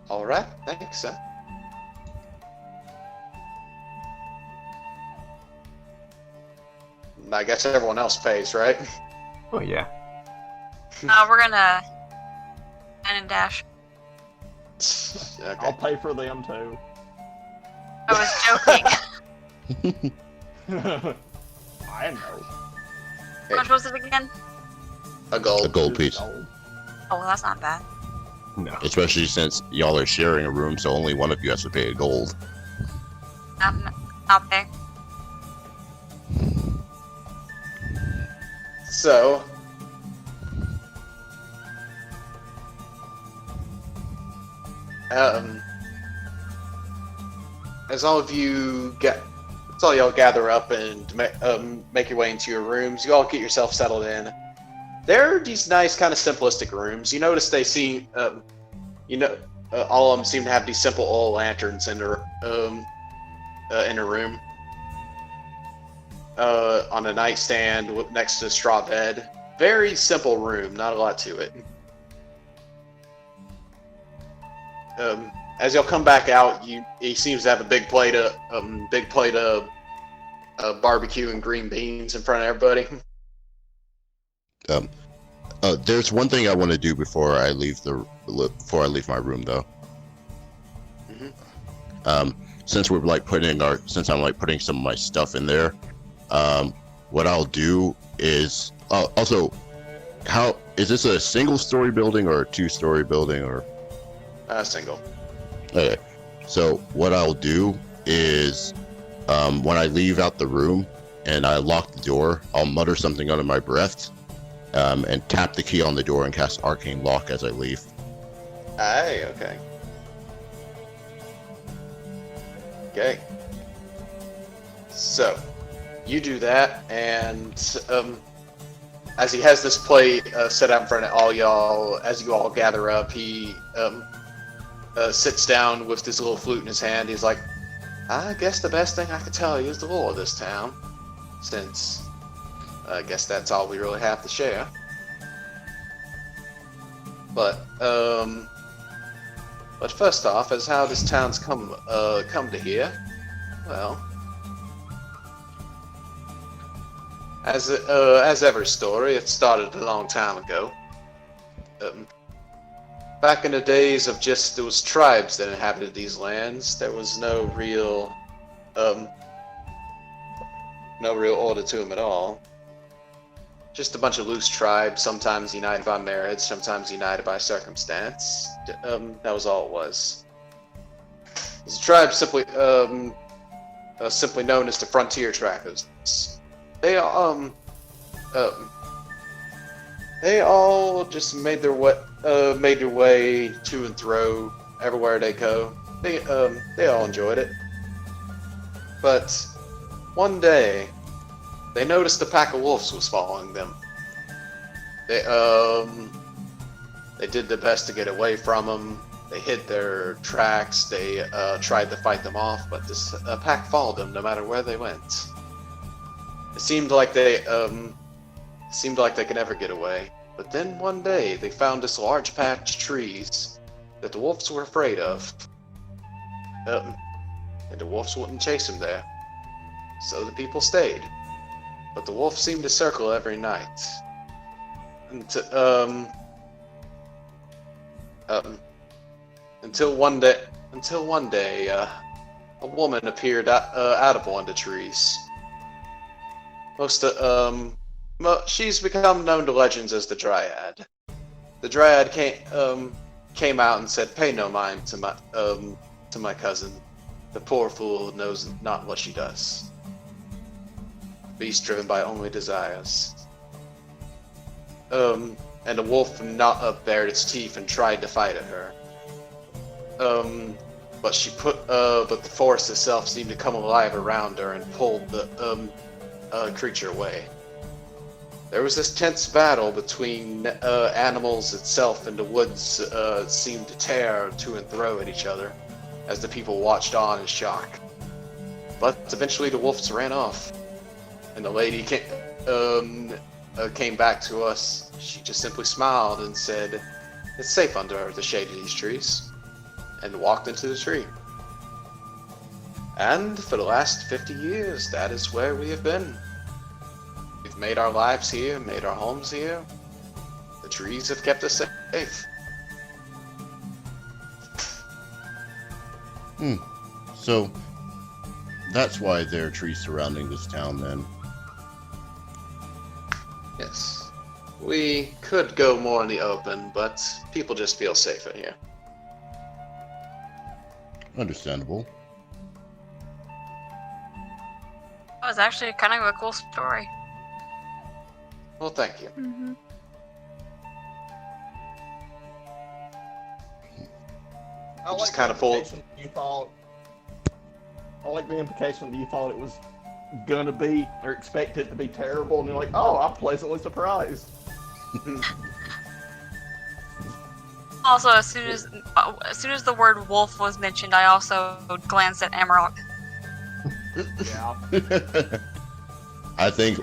Alright, thanks, sir. I guess everyone else pays, right? Oh yeah. We're gonna. And dash. Okay. I'll pay for them too. I was joking. I know. How much was it again? A gold. A gold piece. Gold. Oh, well, that's not bad. No. Especially since y'all are sharing a room, so only one of you has to pay a gold. I'll pay. So, as all of you as all y'all gather up and make your way into your rooms, you all get yourself settled in. They're these nice, kind of simplistic rooms. You notice they seem, all of them seem to have these simple oil lanterns in their room. On a nightstand next to a straw bed. Very simple room, not a lot to it. As y'all come back out, he seems to have a big plate of barbecue and green beans in front of everybody. There's one thing I want to do before I leave my room, though. Mm-hmm. Since I'm putting some of my stuff in there, what I'll do is also, how is this a single-story building or a two-story building or? Single. Okay, so what I'll do is, when I leave out the room and I lock the door, I'll mutter something under my breath, and tap the key on the door and cast Arcane Lock as I leave. Aye, okay. Okay. So, you do that, and as he has this plate set out in front of all y'all, as you all gather up, he sits down with this little flute in his hand. He's like, I guess the best thing I could tell you is the lore of this town, since I guess that's all we really have to share. But first off, as how this town's come to here, well, as every story, it started a long time ago. Back in the days of just those tribes that inhabited these lands, there was no real order to them at all. Just a bunch of loose tribes, sometimes united by marriage, sometimes united by circumstance. That was all it was. It was a tribe simply known as the Frontier Trackers. They all just made their way to and fro everywhere they go. They all enjoyed it. But one day, they noticed a pack of wolves was following them. They did their best to get away from them. They hid their tracks. They tried to fight them off, but this pack followed them no matter where they went. It seemed like they seemed like they could never get away. But then one day, they found this large patch of trees that the wolves were afraid of. And the wolves wouldn't chase them there. So the people stayed. But the wolf seemed to circle every night. Until one day, a woman appeared out of one of the trees. She's become known to legends as the Dryad. The Dryad came out and said, "Pay no mind to my cousin. The poor fool knows not what she does. Beast driven by only desires." And the wolf bared its teeth and tried to fight at her. But the forest itself seemed to come alive around her and pulled the creature away. There was this tense battle between animals itself, and the woods seemed to tear to and fro at each other as the people watched on in shock. But eventually the wolves ran off, and the lady came back to us. She just simply smiled and said, "It's safe under the shade of these trees," and walked into the tree. And for the last 50 years, that is where we have been. We've made our lives here, made our homes here. The trees have kept us safe. So, that's why there are trees surrounding this town, then. Yes. We could go more in the open, but people just feel safer here. Understandable. That was actually kind of a cool story. Well, thank you. Mm-hmm. I Just like kinda the pulled- implication that you thought. I like the implication that you thought it was gonna be or expect it to be terrible, and you're like, "Oh, I'm pleasantly surprised." Also, as soon as the word wolf was mentioned, I also glanced at Amarok. Yeah. I think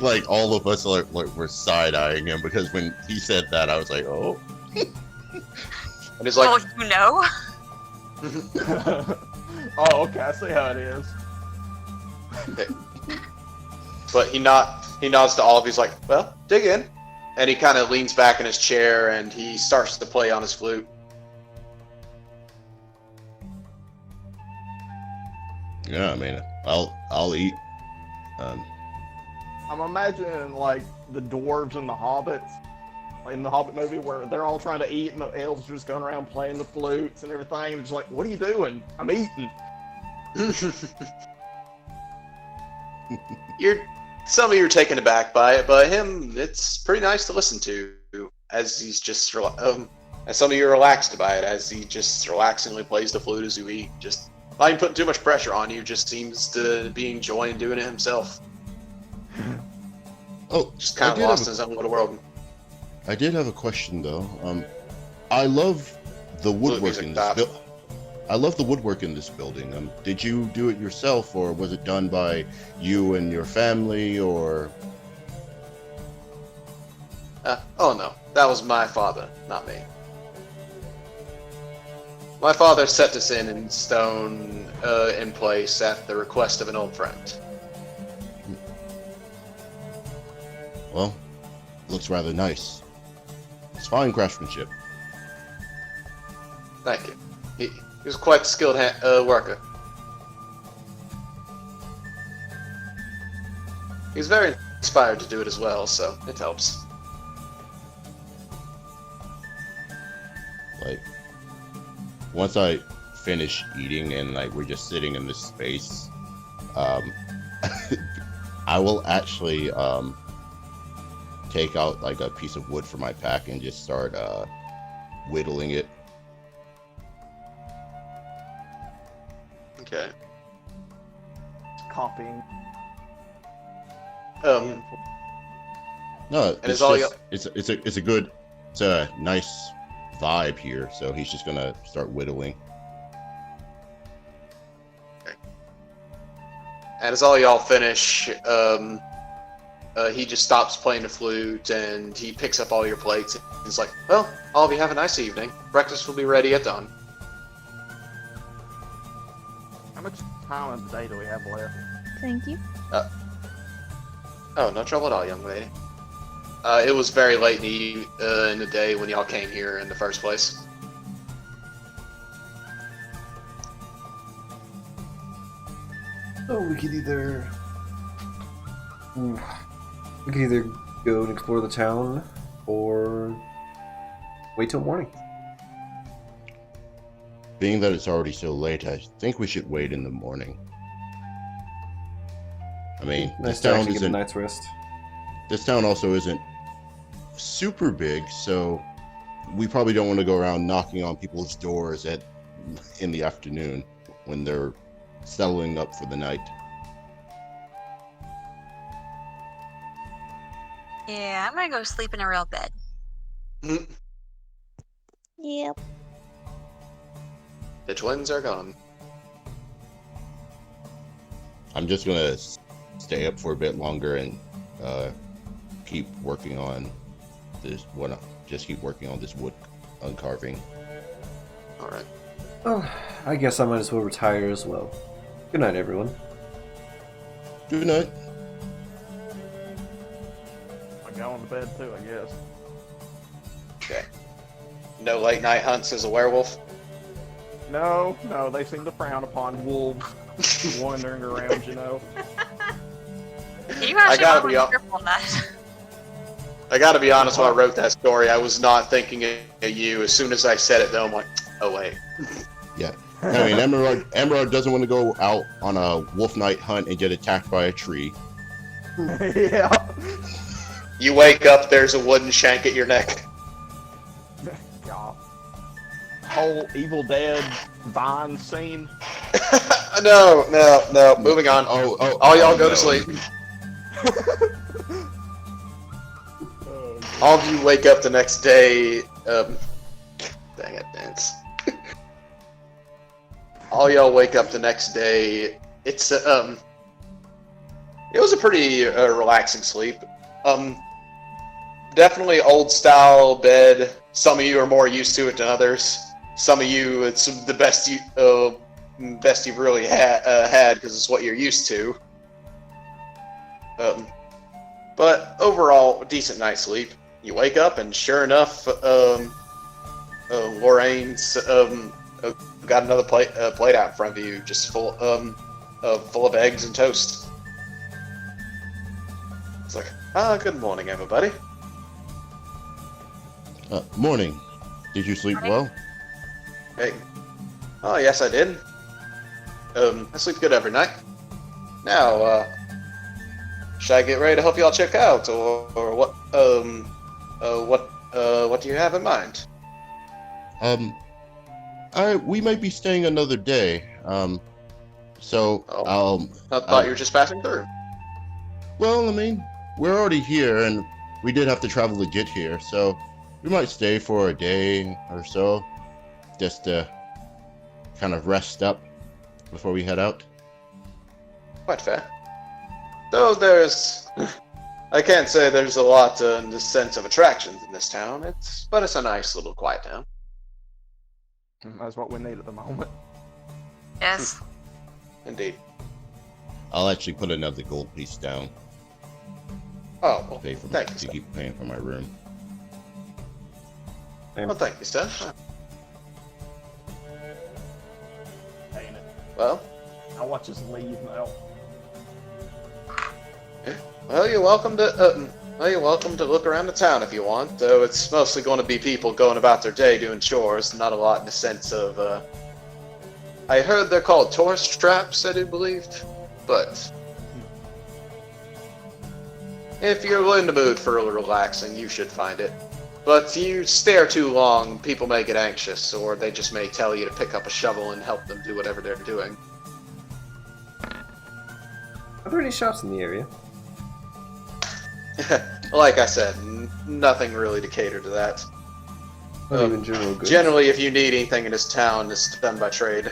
like all of us were side-eyeing him, because when he said that, I was like, "Oh." And he's like, Oh, you know? Oh, okay. I see how it is. but he nods to all of you. He's like, "Well, dig in." And he kind of leans back in his chair and he starts to play on his flute. Yeah, I mean, I'll eat. I'm imagining like the dwarves and the hobbits, like in the Hobbit movie, where they're all trying to eat and the elves are just going around playing the flutes and everything. And it's like, "What are you doing?" "I'm eating." Some of you are taken aback by it, but him, it's pretty nice to listen to. As he's just, and some of you are relaxed by it, as he just relaxingly plays the flute as you eat. Just not even putting too much pressure on you. Just seems to be enjoying doing it himself. Oh, Just kind of lost in his own little world. I did have a question though. I love the woodwork in this building. I love the woodwork in this building. Did you do it yourself, or was it done by you and your family, or? Oh no, that was my father, not me. My father set this in stone, in place at the request of an old friend. Well, looks rather nice. It's fine craftsmanship. Thank you. He was quite a skilled worker. He's very inspired to do it as well, so it helps. Like, once I finish eating and like we're just sitting in this space, I will actually take out like a piece of wood from my pack and just start whittling it. Okay. Copying. No, it's all it's a nice vibe here. So he's just gonna start whittling. And as all y'all finish he just stops playing the flute and he picks up all your plates. And he's like, "Well, all of you have a nice evening. Breakfast will be ready at dawn." How much time of the day do we have left? Thank you. Oh, no trouble at all, young lady. It was very late in the day when y'all came here in the first place. So we could either go and explore the town or wait till morning. Being that it's already so late, I think we should wait in the morning. I mean, Nice to actually get a night's rest. This town also isn't super big, so we probably don't want to go around knocking on people's doors in the afternoon when they're settling up for the night. Yeah, I'm gonna go sleep in a real bed. Yep. The twins are gone. I'm just gonna stay up for a bit longer and keep working on this. Just keep working on this wood uncarving. All right. Well, I guess I might as well retire as well. Good night, everyone. Good night. I go on to bed too, I guess. Okay. No late night hunts as a werewolf. No, they seem to frown upon wolves wandering around, you know. You actually gotta want be to hon- be careful on that. I gotta be honest, when I wrote that story, I was not thinking of you. As soon as I said it, though, I'm like, oh wait. Yeah. I mean, Emerald doesn't want to go out on a wolf night hunt and get attacked by a tree. Yeah. You wake up, there's a wooden shank at your neck. God. Whole Evil Dead Vine scene. No. Moving on. All y'all go to sleep. All of you wake up the next day. Dang it, Vince. All y'all wake up the next day. It's it was a pretty relaxing sleep. Definitely old style bed. Some of you are more used to it than others. Some of you, it's the best you've really had because it's what you're used to. But overall, a decent night's sleep. You wake up and sure enough, Lorraine's got another plate out in front of you, just full of eggs and toast. It's like, good morning, everybody. Morning. Did you sleep well? Hey. Oh, yes, I did. I sleep good every night. Now, should I get ready to help y'all check out, or what? What do you have in mind? We might be staying another day. So I thought you were just passing through. Well, I mean, we're already here, and we did have to travel to get here, so we might stay for a day or so, just to kind of rest up before we head out. Quite fair. Though I can't say there's a lot in the sense of attractions in this town. But it's a nice little quiet town. That's what we need at the moment. Yes. Indeed. I'll actually put another gold piece down. Oh, well, Pay for thank you, to sir. keep paying for my room. Well, thank you, sir. Ain't it? Well, I'll watch us leave now. you're welcome to look around the town if you want. Though it's mostly going to be people going about their day doing chores, not a lot in the sense of. I heard they're called tourist traps, I do believe, but if you're in the mood for a little relaxing, you should find it. But if you stare too long, people may get anxious, or they just may tell you to pick up a shovel and help them do whatever they're doing. Are there any shops in the area? Like I said, nothing really to cater to that. Not even general goods? Generally, if you need anything in this town, it's done by trade.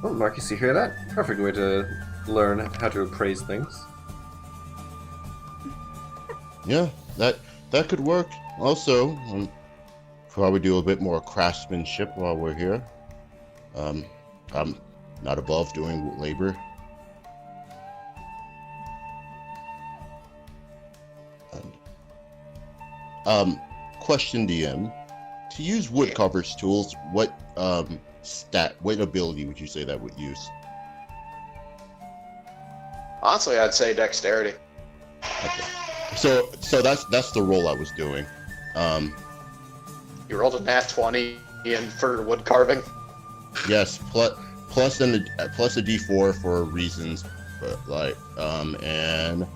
Oh, Marcus, you hear that? Perfect way to learn how to appraise things. Yeah, that could work. Also, probably do a bit more craftsmanship while we're here. I'm not above doing labor. Question DM. To use woodcopper's tools, what ability would you say that would use? Honestly, I'd say dexterity. Okay. So that's the roll I was doing. You rolled a nat 20 in for wood carving. Yes, plus a D4 for reasons, but like and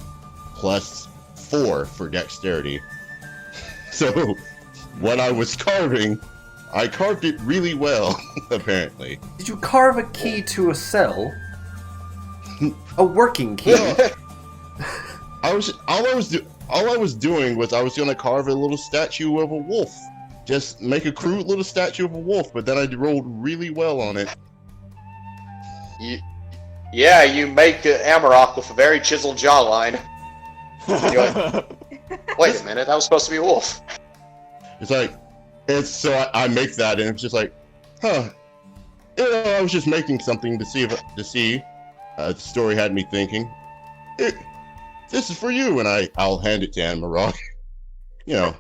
plus 4 for dexterity. So what I was carving, I carved it really well, apparently. Did you carve a key to a cell? A working key? All I was doing was I was gonna carve a little statue of a wolf. Just make a crude little statue of a wolf, but then I rolled really well on it. Yeah, you make Amarok with a very chiseled jawline. You're like, wait a minute, that was supposed to be a wolf. So I make that, and it's just like, huh. I was just making something to see. The story had me thinking, this is for you, and I'll hand it to Amarok. You know.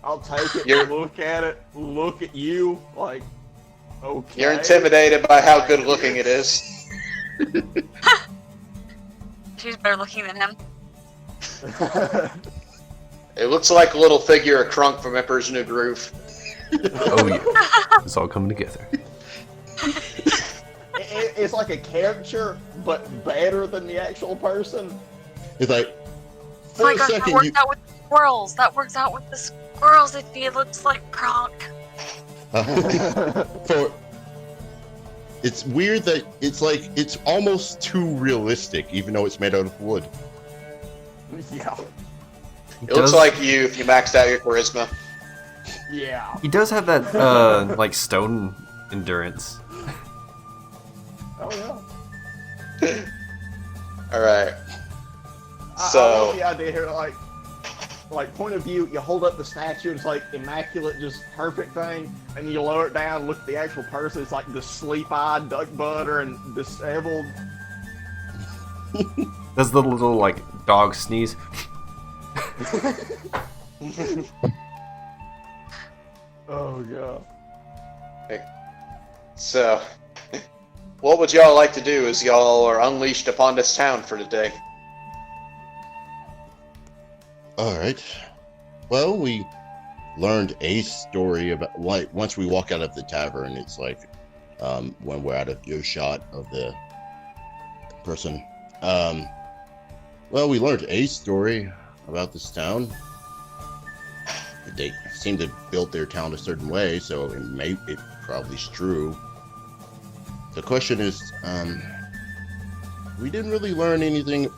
I'll take it, look at it, look at you, like, okay. You're intimidated by how good looking it is. She's better looking than him. It looks like a little figure of Krunk from Emperor's New Groove. Oh yeah, it's all coming together. It's like a caricature, but better than the actual person. It's like, Oh my gosh, that works out with the squirrels. That works out with the squirrels if he looks like Kronk. It's weird that it's almost too realistic, even though it's made out of wood. Yeah. It looks like you if you maxed out your charisma. Yeah. He does have that, like, stone endurance. Oh yeah. Alright. I So... love the idea here, like point of view, you hold up the statue, it's like immaculate, just perfect thing, and you lower it down, look at the actual person, it's like the sleep-eyed duck butter and disabled. Does the little, like, dog sneeze? Oh god. So, what would y'all like to do as y'all are unleashed upon this town for today? Alright. Well, we learned a story about, like, once we walk out of the tavern, it's like, when we're out of earshot of the person. Well, we learned a story about this town. They seem to build their town a certain way, so it probably is true. The question is, we didn't really learn anything.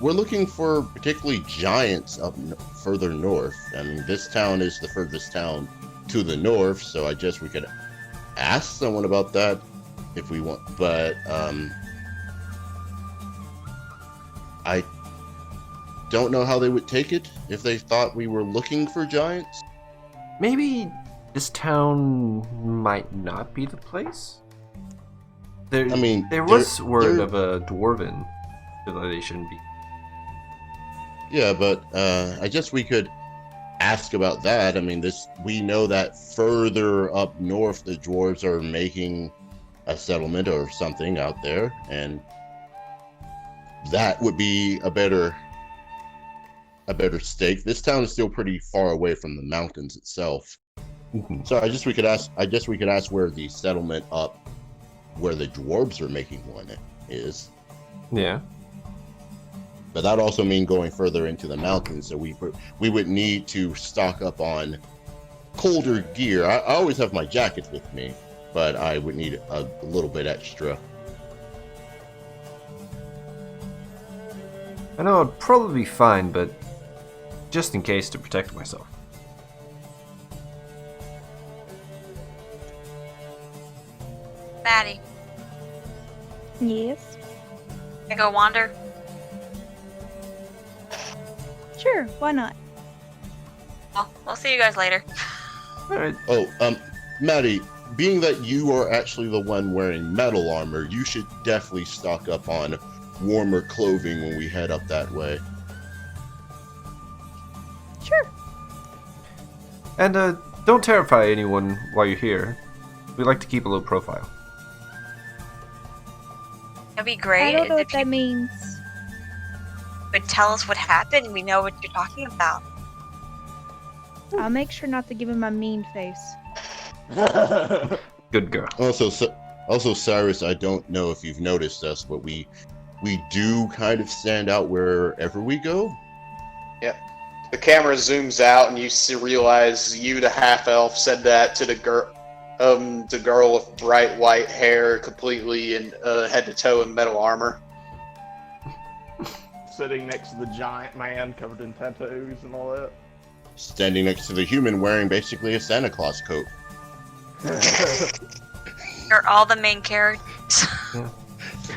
We're looking for particularly giants up further north. I mean, this town is the furthest town to the north, so I guess we could ask someone about that if we want. But I don't know how they would take it if they thought we were looking for giants. Maybe this town might not be the place? There was word of a dwarven civilization. Yeah, but I guess we could ask about that. I mean, we know that further up north, the dwarves are making a settlement or something out there, and that would be a better stake. This town is still pretty far away from the mountains itself. Mm-hmm. So I guess we could ask where the settlement up where the dwarves are making one is. Yeah. But that also means going further into the mountains, so we would need to stock up on colder gear. I always have my jackets with me, but I would need a little bit extra. I know I'd probably be fine, but just in case to protect myself. Maddie, Yes. can I go wander? Sure, why not? Well, we'll see you guys later. Alright. Oh, Maddie, being that you are actually the one wearing metal armor, you should definitely stock up on warmer clothing when we head up that way. Sure. And don't terrify anyone while you're here. We like to keep a low profile. That'd be great I don't know if what that means. you would tell us what happened and we know what you're talking about. I'll make sure not to give him my mean face. Good girl. Also, Cyrus, I don't know if you've noticed us, but we do kind of stand out wherever we go. The camera zooms out, and you realize you, the half elf, said that to the girl with bright white hair, completely in head to toe in metal armor. Sitting next to the giant man covered in tattoos and all that. Standing next to the human wearing basically a Santa Claus coat. You're all the main characters. Yeah.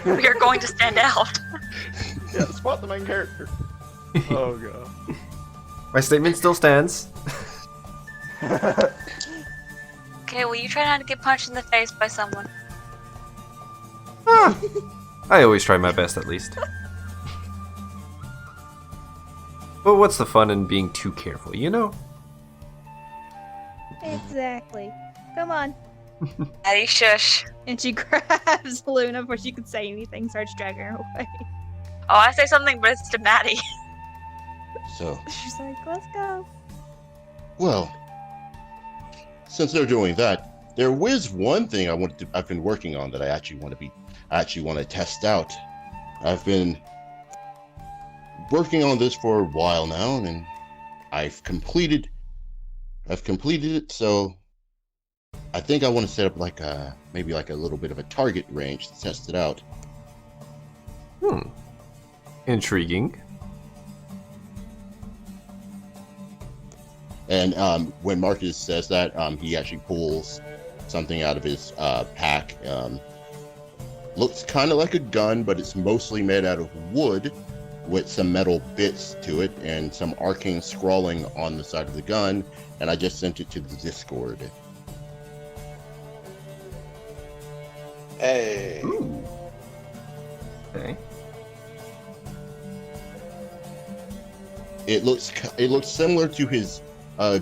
We are going to stand out. Yeah, spot the main character. Oh god. My statement still stands. Okay, well, you try not to get punched in the face by someone. I always try my best, at least. But what's the fun in being too careful, you know? Exactly. Come on. Maddie, shush. And she grabs Luna before she can say anything, starts dragging her away. Oh, I say something, but it's to Maddie. So, She's like, let's go. well, since they're doing that, there was one thing I've been working on that I actually want to test out. I've been working on this for a while now, and I've completed it, so I think I want to set up maybe a little bit of a target range to test it out. Intriguing. And when Marcus says that, he actually pulls something out of his pack. Looks kind of like a gun, but it's mostly made out of wood with some metal bits to it and some arcane scrawling on the side of the gun. And I just sent it to the Discord. Hey. Ooh. Okay. It looks similar to his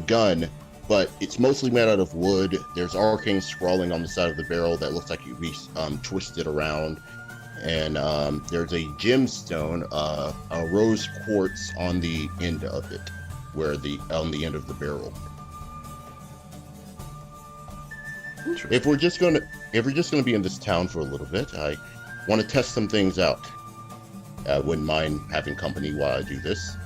gun, but it's mostly made out of wood. There's arcane scrawling on the side of the barrel that looks like it be twisted around, and there's a gemstone, a rose quartz on the end of it, on the end of the barrel. Interesting. If we're just gonna be in this town for a little bit, I want to test some things out. I wouldn't mind having company while I do this.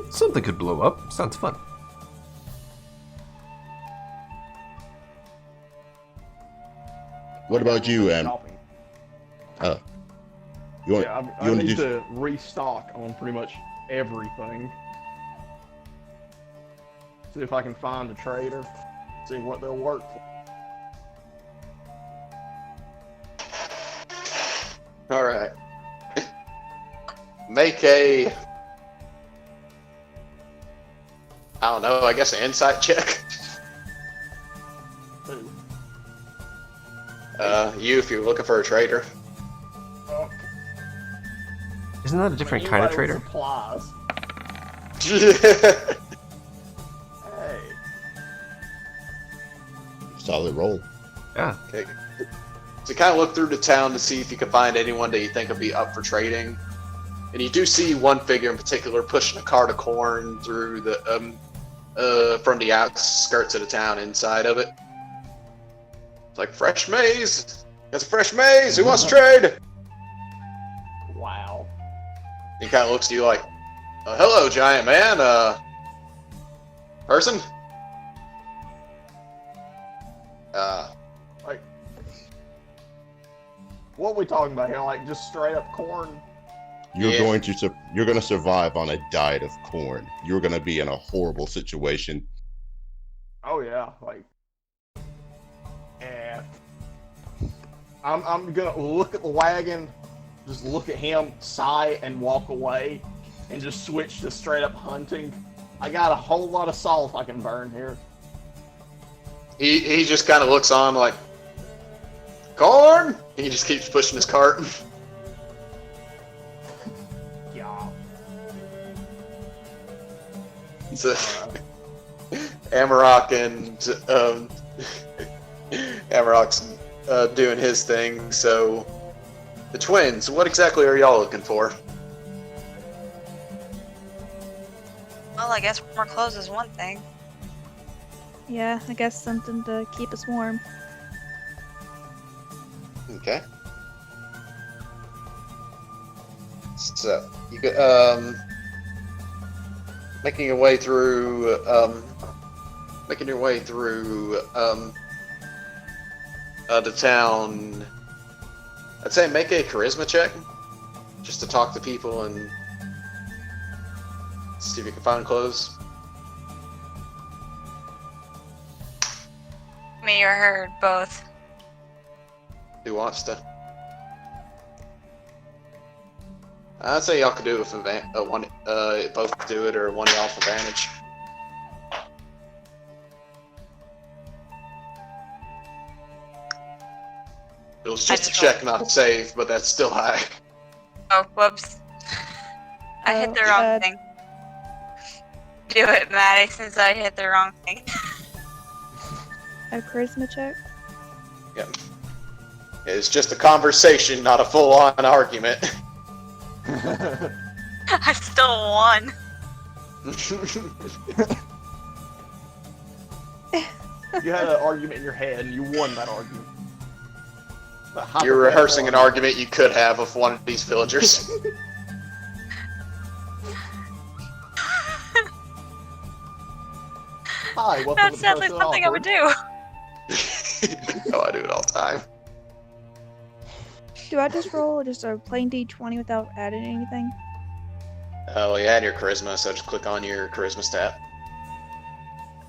Something could blow up. Sounds fun. What about you, Em? Shopping. You want? Yeah, you I want need to do? to restock on pretty much everything. See if I can find a trader. See what they'll work for. All right. Make a, I don't know, I guess an insight check. Ooh. You, if you're looking for a trader. Oh, Isn't that a different kind of trader? Supplies. Hey. Solid roll. Yeah. Okay. So kind of look through the town to see if you can find anyone that you think would be up for trading. And you do see one figure in particular pushing a cart of corn through the from the outskirts of the town inside of it. It's like, fresh maize! That's a fresh maize! Who wants to trade? Wow. He kind of looks to you like, hello, giant man. Person? Like, what are we talking about here? Like, just straight up corn? You're Yeah. going to survive on a diet of corn. You're going to be in a horrible situation. Oh yeah, like, and I'm gonna look at the wagon, just look at him, sigh, and walk away, and just switch to straight up hunting. I got a whole lot of salt I can burn here. He just kind of looks on like, corn. He just keeps pushing his cart. Yeah. So, Amarok and Amarok's doing his thing. So, the twins, what exactly are y'all looking for? Well, I guess more clothes is one thing. Yeah, I guess something to keep us warm. Okay. So you go, making your way through the town. I'd say make a charisma check, just to talk to people and see if you can find clothes. Me or her, both. Who wants to? I'd say y'all could do it with both do it, or one of y'all with advantage. It was just a check, not a save, but that's still high. Oh, whoops. I hit the wrong thing. Do it, Maddie, since I hit the wrong thing. A charisma check? Yep. It's just a conversation, not a full-on argument. I still won. You had an argument in your head, and you won that argument. You're rehearsing an argument you could have with one of these villagers. Hi, welcome That's to sadly Person something I would do. Oh, I do it all the time. Do I just roll just a plain D20 without adding anything? Well, you had your charisma, so just click on your charisma stat.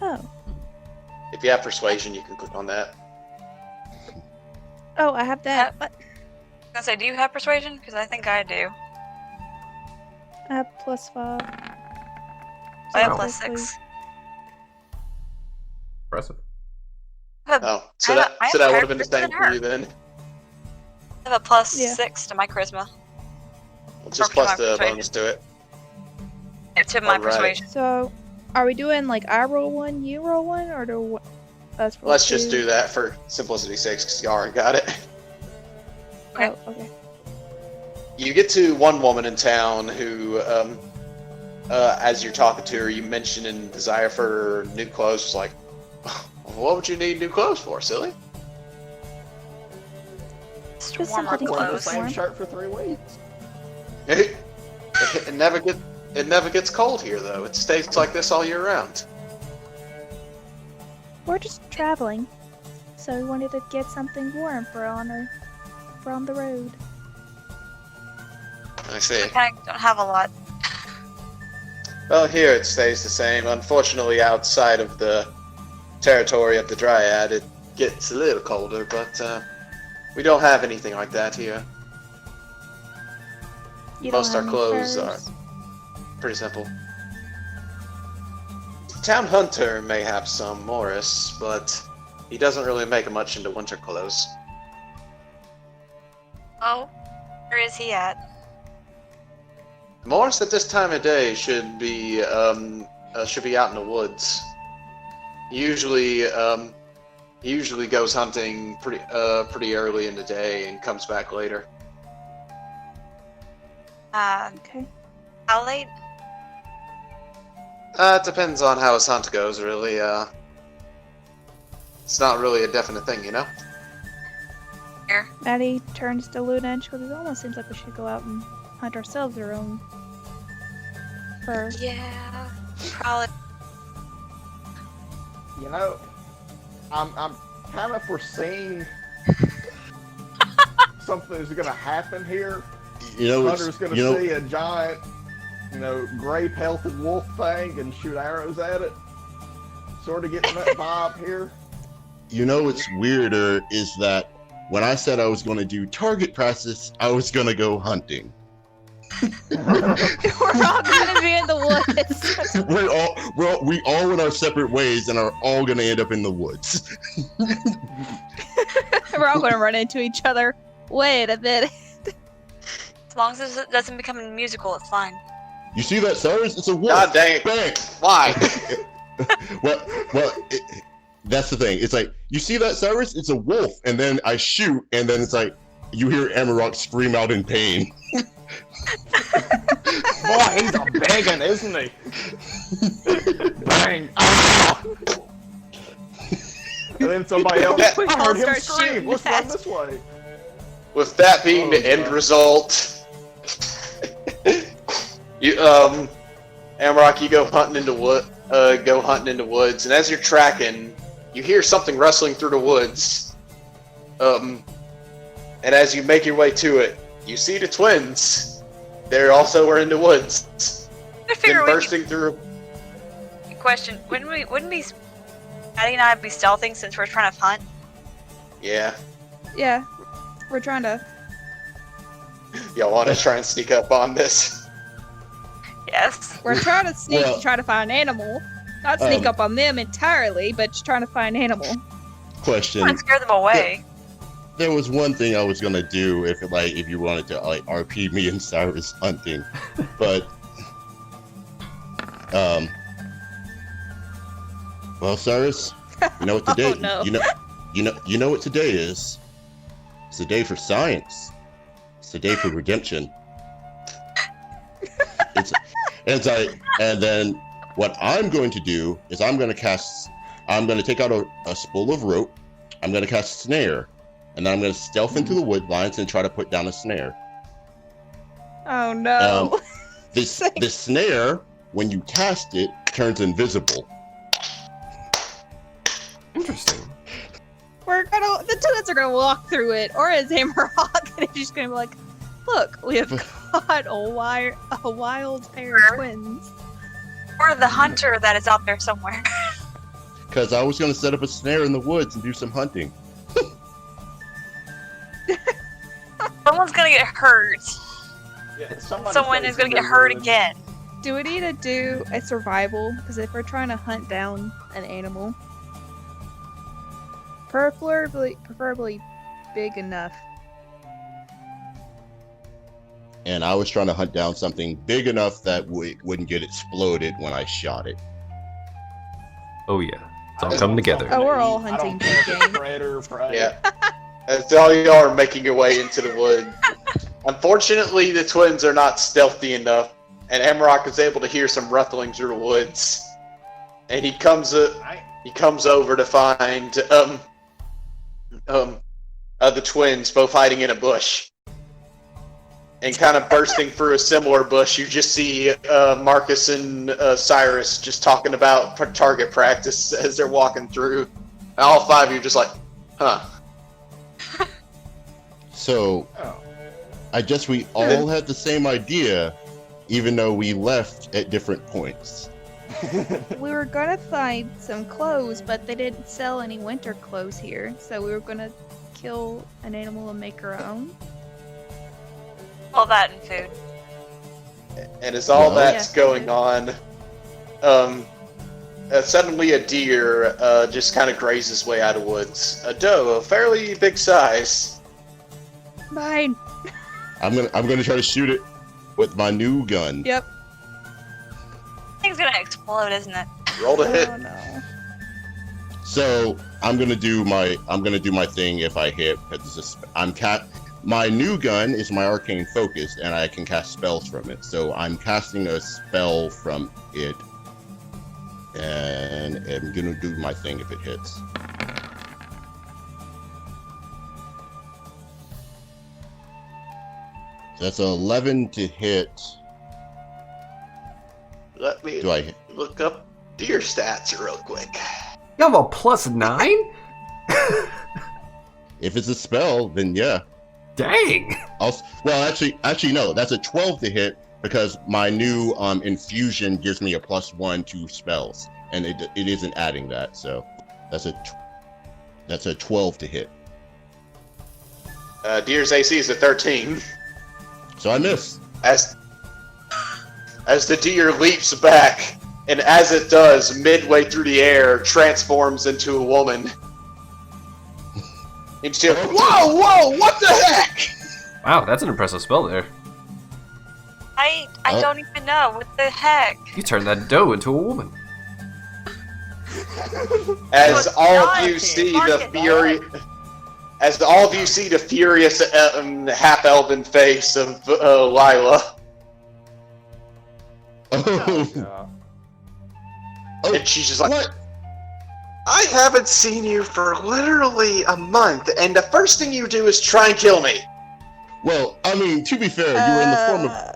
Oh. If you have persuasion, you can click on that. Oh, I have that. What? I was gonna say, do you have persuasion? Because I think I do. I have +5. I have So +6. hopefully- Impressive. Oh, so I that have would higher have been the charisma same than for her. you then. I have a +6 Yeah. to my charisma. Well, just Or to plus my the persuasion. bonus to it. To my Alright. persuasion. So, are we doing like I roll 1, you roll 1, or do us roll Let's 2? just do that for simplicity's sake, because you already got it. Oh, okay. You get to one woman in town who, as you're talking to her, you mention a desire for new clothes. She's like, what would you need new clothes for, silly? Just Just warmer something to Wear the clothes. same warm. shirt for 3 weeks. It never gets cold here, though. It stays like this all year round. We're just traveling, so we wanted to get something warm for on the road. I see. I kind of don't have a lot. Well, here it stays the same. Unfortunately, outside of the territory of the Dryad, it gets a little colder, but we don't have anything like that here. You don't Most have our any clothes furs? are pretty simple. Town Hunter may have some Morris, but he doesn't really make much into winter clothes. Oh, where is he at? Morris at this time of day should be out in the woods. He usually goes hunting pretty early in the day and comes back later. Okay. How late? It depends on how his hunt goes, really. It's not really a definite thing, you know? Here. Maddie turns to Luna and she goes, it almost seems like we should go out and hunt ourselves our own fur. Yeah, probably. You know, I'm kind of foreseeing something is going to happen here. You know, Hunter's going to see a giant, gray pelted wolf thing and shoot arrows at it. Sort of getting that vibe here. you know what's weirder is that when I said I was going to do target practice, I was going to go hunting. We're all gonna be in the woods. we all went our separate ways and are all going to end up in the woods. We're all gonna run into each other. Wait a minute. As long as it doesn't become a musical, it's fine. You see that, Cyrus? It's a wolf. God dang it. Bang. Why? That's the thing. It's like, you see that, Cyrus? It's a wolf. And then I shoot, and then it's like, you hear Amarok scream out in pain. Boy, he's a begging, isn't he? Bang! Ah! And then somebody else, We I heard him start scream. shooting Let's run at- this way. With that being the end God. result, you Amarok, you go hunting into woods, and as you're tracking, you hear something rustling through the woods. And as you make your way to it, you see the twins. They're also in the woods. I figure Been we bursting through. question, wouldn't we Maddie and I be stealthing since we're trying to hunt? Yeah, Yeah, we're trying to. y'all want to try and sneak up on this? Yes. We're trying to sneak Well- to try to find an animal. Not sneak Um, up on them entirely, but just trying to find an animal. Question. Trying to scare them away. There was one thing I was going to do if you wanted to RP me and Cyrus hunting. But well, Cyrus, you know what today Oh, no. you know what today is? It's a day for science. It's a day for redemption. And then what I'm going to do is I'm going to take out a spool of rope. I'm going to cast a snare, and then I'm going to stealth into the wood lines and try to put down a snare. Oh no. This snare, when you cast it, turns invisible. Interesting. The twins are gonna walk through it, or is Hammerhawk, and it's just gonna be like, look, we have caught a wild pair of twins. Or the hunter that is out there somewhere. Because I was going to set up a snare in the woods and do some hunting. Someone's gonna get hurt. Yeah, Someone is gonna get hurt again. Do we need to do a survival? Because if we're trying to hunt down an animal, preferably big enough. And I was trying to hunt down something big enough that wouldn't get exploded when I shot it. Oh yeah, it's all coming together. Oh, we're all I don't hunting care if big it's game. predator or prey. Yeah. As all y'all are making your way into the wood. Unfortunately, the twins are not stealthy enough, and Amarok is able to hear some rustling through the woods. And he comes over to find the twins both hiding in a bush. And kind of bursting through a similar bush, you just see Marcus and Cyrus just talking about target practice as they're walking through. And all five of you are just like, huh. So, I guess we all had the same idea, even though we left at different points. We were gonna find some clothes, but they didn't sell any winter clothes here, so we were gonna kill an animal and make our own. All that and food. And as all Well- that's Yeah. going on, suddenly a deer just kind of grazes his way out of woods. A doe, a fairly big size. Mine. I'm gonna try to shoot it with my new gun. Yep. Thing's gonna explode, isn't it? Roll to hit. Oh no. So I'm gonna do my thing if I hit, because my new gun is my arcane focus, and I can cast spells from it. So I'm casting a spell from it, and I'm gonna do my thing if it hits. So that's 11 to hit. Let me Do I? look up deer stats real quick. You have a +9? If it's a spell, then yeah. Dang! Actually, no. That's a 12 to hit because my new infusion gives me a +1 to spells, and it isn't adding that. So that's a 12 to hit. Deer's AC is a 13. So I missed. As the deer leaps back, and as it does, midway through the air, transforms into a woman. And she's like, whoa, what the heck? Wow, that's an impressive spell there. I don't even know. What the heck? You turned that doe into a woman. As Look, all God, of you see mark the it, fury, as all of you see the furious half-elven face of Lila, Oh, and she's just like, what? I haven't seen you for literally a month, and the first thing you do is try and kill me. Well, I mean, to be fair,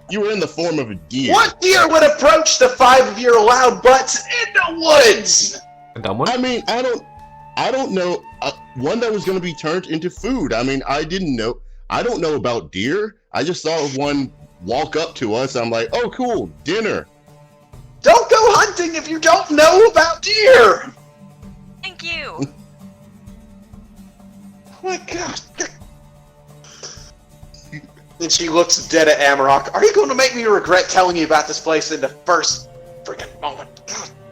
you were in the form of a deer. What deer would approach the 5 of your loud butts in the woods? A dumb one? I mean, I don't know. One that was going to be turned into food. I mean, I don't know about deer. I just saw one walk up to us. I'm like, oh, cool, dinner. Don't go hunting if you don't know about deer! Thank you. Oh my god. Then she looks dead at Amarok. Are you going to make me regret telling you about this place in the first freaking moment?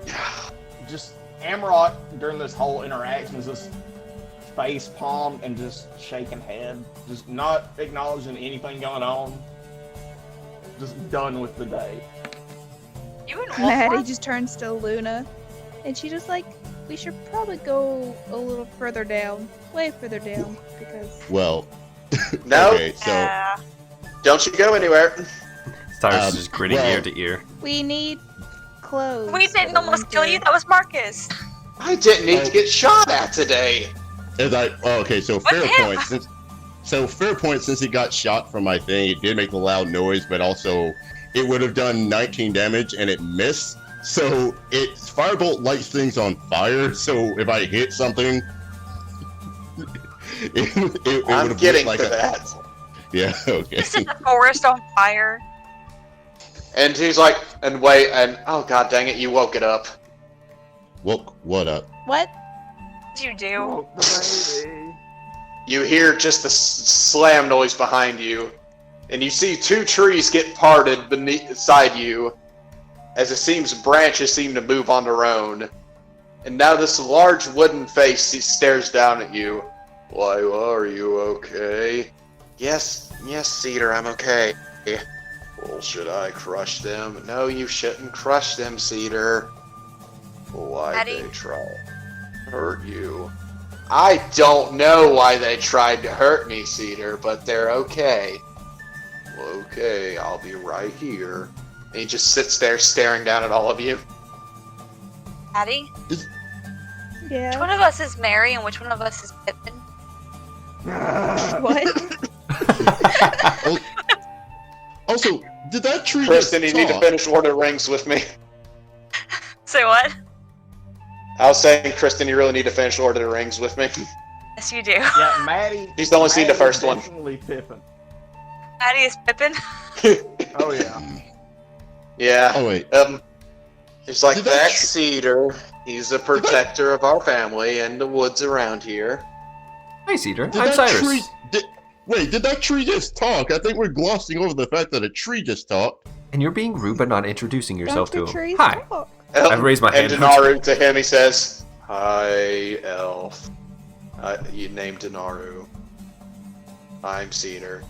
God. Just Amarok during this whole interaction is just face palm and just shaking head, just not acknowledging anything going on. Just done with the day. You and Maddie Wolf? just turns to Luna, and she just like, we should probably go a little further down, way further down, because Well, No, okay, so don't you go anywhere. Cyrus is just grinning well- ear to ear. we need clothes. We for didn't the almost kill winter. you. That was Marcus. I didn't need to get shot at today. okay, so What fair him? point. Since he got shot from my thing, it did make a loud noise, but also it would have done 19 damage and it missed. So firebolt lights things on fire. So if I hit something, it I'm would have getting like to that. Yeah. Okay. Just in the forest on fire. And he's like, and wait, and oh god dang it, you woke it up. What up? What? What do you do? You hear just the slam noise behind you, and you see 2 trees get parted beside you, as it seems branches seem to move on their own. And now this large wooden face stares down at you. Why, are you okay? Yes, Cedar, I'm okay. Well, should I crush them? No, you shouldn't crush them, Cedar. Why'd Daddy? they try to hurt you? I don't know why they tried to hurt me, Cedar, but they're okay. Well, okay, I'll be right here. And he just sits there staring down at all of you. Patty? Which Yeah. one of us is Mary and which one of us is Pippin? What? Also, did that tree Kristen, you just need to talk? finish Lord of the Rings with me. Say what? I was saying, Kristen, you really need to finish Lord of the Rings with me. Yes, you do. Yeah, Maddie. She's only seen the Maddie first is one. Definitely Pippin. Patty is Pippin. Oh yeah. Yeah. Oh wait. It's like Did that that Cedar. He's a protector of our family and the woods around here. Hi, Cedar. Did I'm that Cyrus. tree? Did that tree just talk? I think we're glossing over the fact that a tree just talked. And you're being rude by not introducing yourself Don't to the him. trees Hi. talk? I raised my hand. And Denaru to him, he says, "Hi, elf. You named Denaru. I'm Cedar."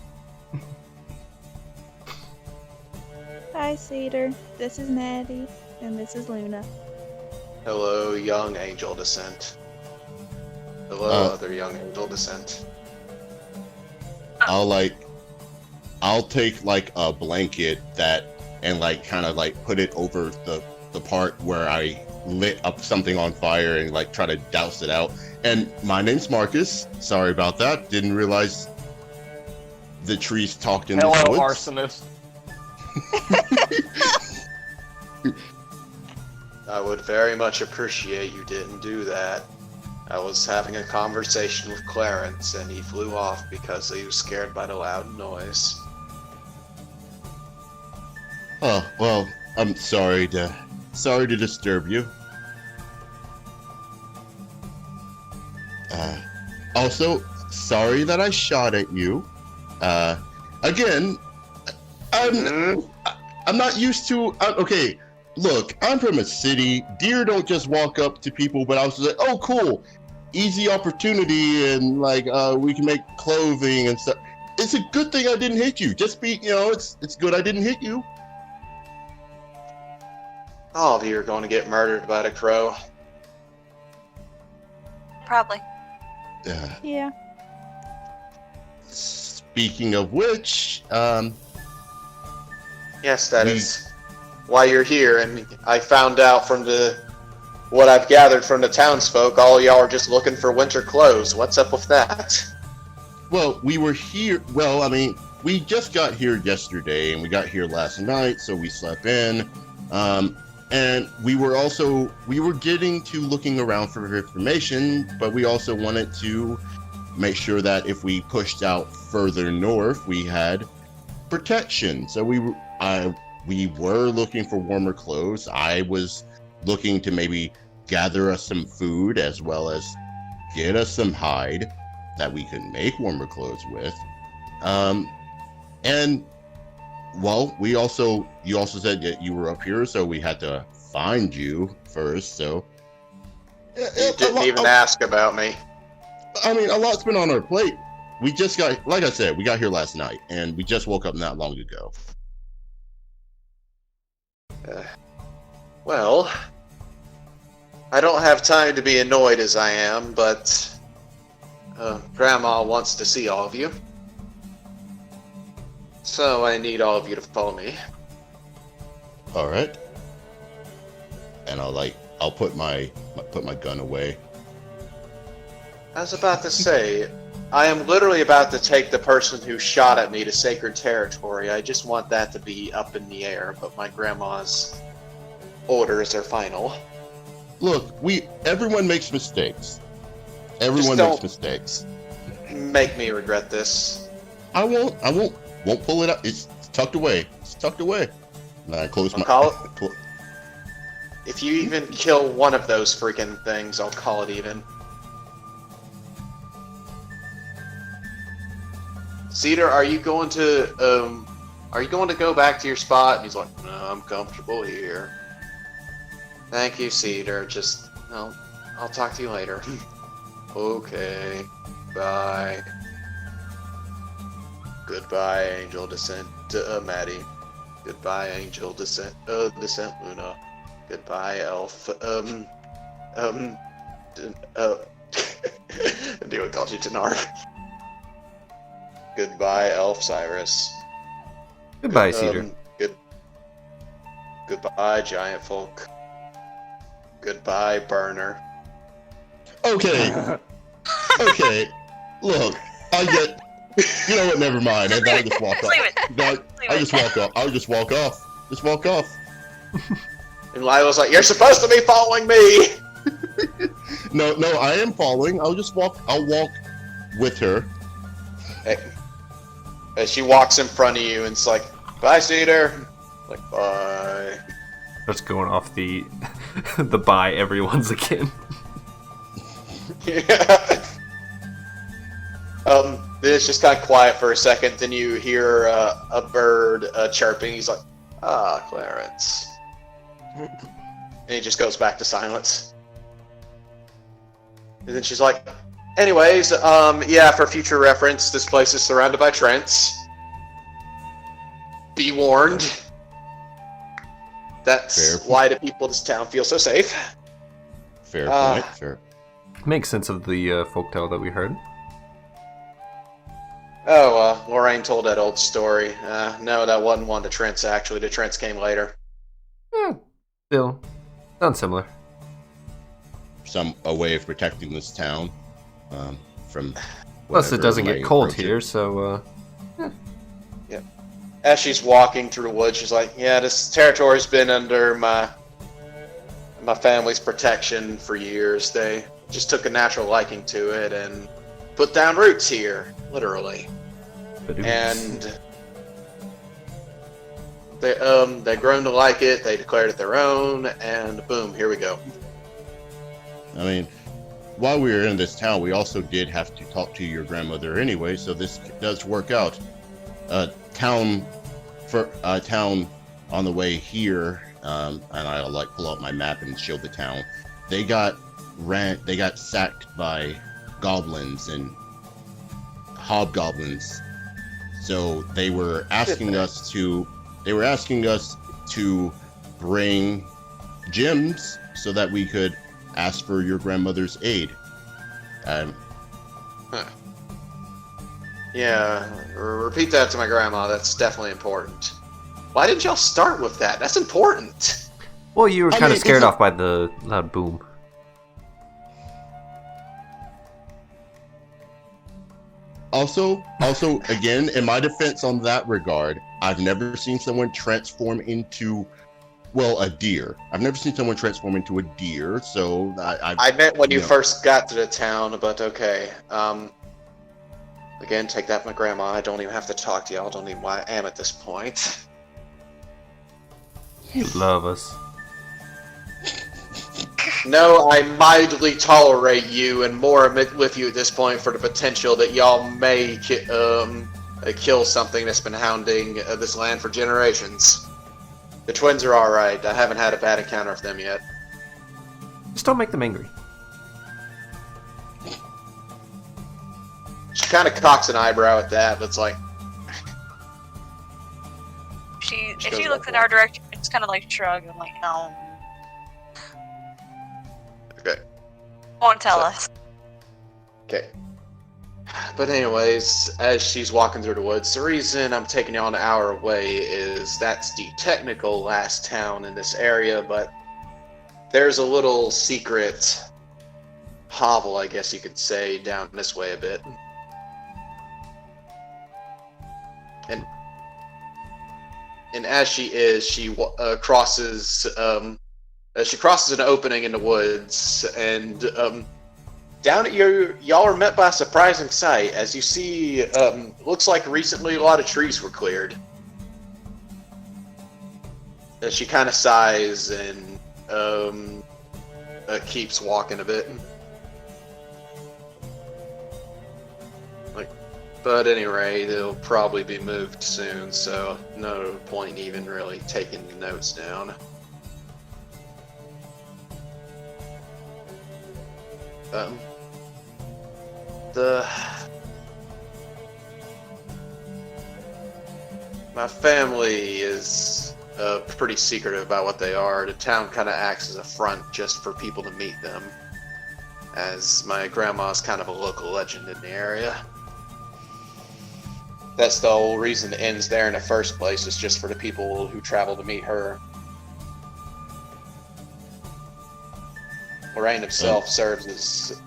Hi, Cedar. This is Maddie, and this is Luna. Hello, young angel descent. Hello, other young angel descent. I'll take like a blanket and like kind of like put it over the part where I lit up something on fire and like try to douse it out. And my name's Marcus. Sorry about that. Didn't realize the trees talked in the Hello, woods. arsonist. I would very much appreciate you didn't do that. I was having a conversation with Clarence and he flew off because he was scared by the loud noise. Oh well, I'm sorry to disturb you. Also, sorry that I shot at you. Again, I'm not used to. Okay, look, I'm from a city. Deer don't just walk up to people, but I was just like, oh, cool, easy opportunity, and like we can make clothing and stuff. It's a good thing I didn't hit you. Just be, it's good I didn't hit you. All of you are going to get murdered by the crow. Probably. Yeah. Speaking of which, Yes, that is why you're here, and I found out from what I've gathered from the townsfolk, all y'all are just looking for winter clothes. What's up with that? well, we were here. Well, I mean, we just got here yesterday, and we got here last night, so we slept in. And we were getting to looking around for information, but we also wanted to make sure that if we pushed out further north, we had protection. So we were looking for warmer clothes. I was looking to maybe gather us some food as well as get us some hide that we could make warmer clothes with. And well, you also said that you were up here, so we had to find you first. So You didn't even ask about me. I mean, a lot's been on our plate. We just got, like I said, we got here last night, and we just woke up not long ago. Well, I don't have time to be annoyed as I am, but Grandma wants to see all of you. So I need all of you to follow me. All right. And I'll put my gun away. I was about to say, I am literally about to take the person who shot at me to sacred territory. I just want that to be up in the air, but my grandma's orders are final. Look, everyone makes mistakes. Everyone makes mistakes. Make me regret this. I won't pull it up. It's tucked away. And I close If you even kill one of those freaking things, I'll call it even. Cedar, are you going to go back to your spot? And he's like, no, I'm comfortable here. Thank you, Cedar. I'll talk to you later. Okay. Bye. Goodbye, Angel Descent, Maddie. Goodbye, Angel Descent Luna. Goodbye, Elf. Deal called you Tanar. Goodbye, Elf Cyrus. Goodbye, Cedar. Goodbye, Giant Folk. Goodbye, Burner. Okay. Okay. Look, I get. You know what? Never mind. I just walk off. I just walk off. I'll just walk off. Just walk off. And Lila's like, "You're supposed to be following me." No, I am following. I'll just walk. I'll walk with her. As she walks in front of you, and it's like, "Bye, Cedar." Like, bye. That's going off the the bye everyone's again. Yeah. Then it's just kind of quiet for a second. Then you hear a bird chirping. He's like, Clarence. And he just goes back to silence. And then she's like, anyways, yeah, for future reference, this place is surrounded by Trents. Be warned. That's why the people of this town feel so safe. Fair point, fair. Makes sense of the folktale that we heard. Oh, Lorraine told that old story. No, that wasn't one to Trents, actually. The Trents came later. Still, sounds similar. A way of protecting this town from. Plus, it doesn't get cold approach here, so. Yeah. As she's walking through the woods, she's like, "Yeah, this territory's been under my family's protection for years. They just took a natural liking to it and put down roots here, literally. And they grown to like it. They declared it their own, and boom, here we go." I mean, while we were in this town, we also did have to talk to your grandmother anyway, so this does work out. Town on the way here, and I'll like pull out my map and show the town. They got sacked by goblins and hobgoblins. So they were asking us to bring gems so that we could ask for your grandmother's aid. Yeah, repeat that to my grandma. That's definitely important. Why didn't y'all start with that? That's important. Well, you were kind of scared off by the loud boom. Also, again, in my defense on that regard, I've never seen someone transform into, well, a deer. I've never seen someone transform into a deer, so I meant when you first got to the town, but okay. Again, take that from my grandma. I don't even have to talk to y'all. I don't even know why I am at this point. You love us. No, I mildly tolerate you and more with you at this point for the potential that y'all may kill something that's been hounding this land for generations. The twins are alright. I haven't had a bad encounter with them yet. Just don't make them angry. She kind of cocks an eyebrow at that, but it's like... If she looks in our direction, it's kind of like shrug and like, no. Okay. Won't tell us. Okay. But anyways, as she's walking through the woods, the reason I'm taking y'all an hour away is that's the technical last town in this area, but there's a little secret hovel, I guess you could say, down this way a bit. And as she crosses an opening in the woods, and down at y'all are met by a surprising sight. As you see, looks like recently a lot of trees were cleared. As she kind of sighs and keeps walking a bit. But anyway, they'll probably be moved soon, so no point even really taking the notes down. My family is pretty secretive about what they are. The town kind of acts as a front just for people to meet them, as my grandma's kind of a local legend in the area. That's the whole reason the inn's there in the first place, is just for the people who travel to meet her. Lorraine himself serves as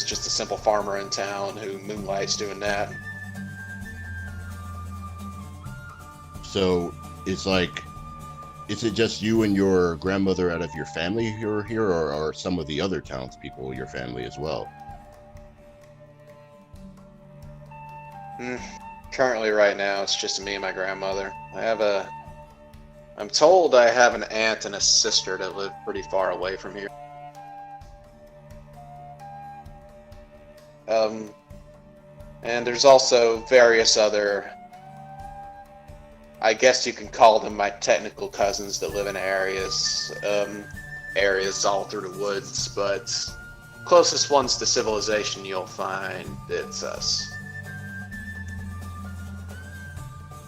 just a simple farmer in town who moonlights doing that. So it's like, is it just you and your grandmother out of your family who are here, or are some of the other townspeople your family as well? Currently, right now, it's just me and my grandmother. I'm told I have an aunt and a sister that live pretty far away from here. And there's also various other, I guess you can call them my technical cousins that live in areas all through the woods, but closest ones to civilization you'll find, it's us.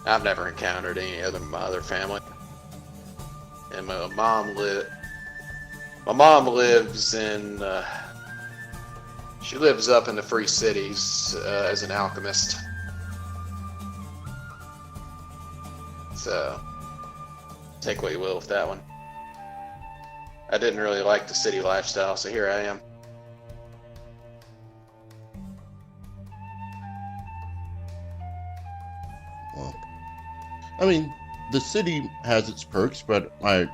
I've never encountered any other my other family. And my mom lives in she lives up in the Free Cities as an alchemist. So take what you will with that one. I didn't really like the city lifestyle, so here I am. Well, I mean, the city has its perks, but I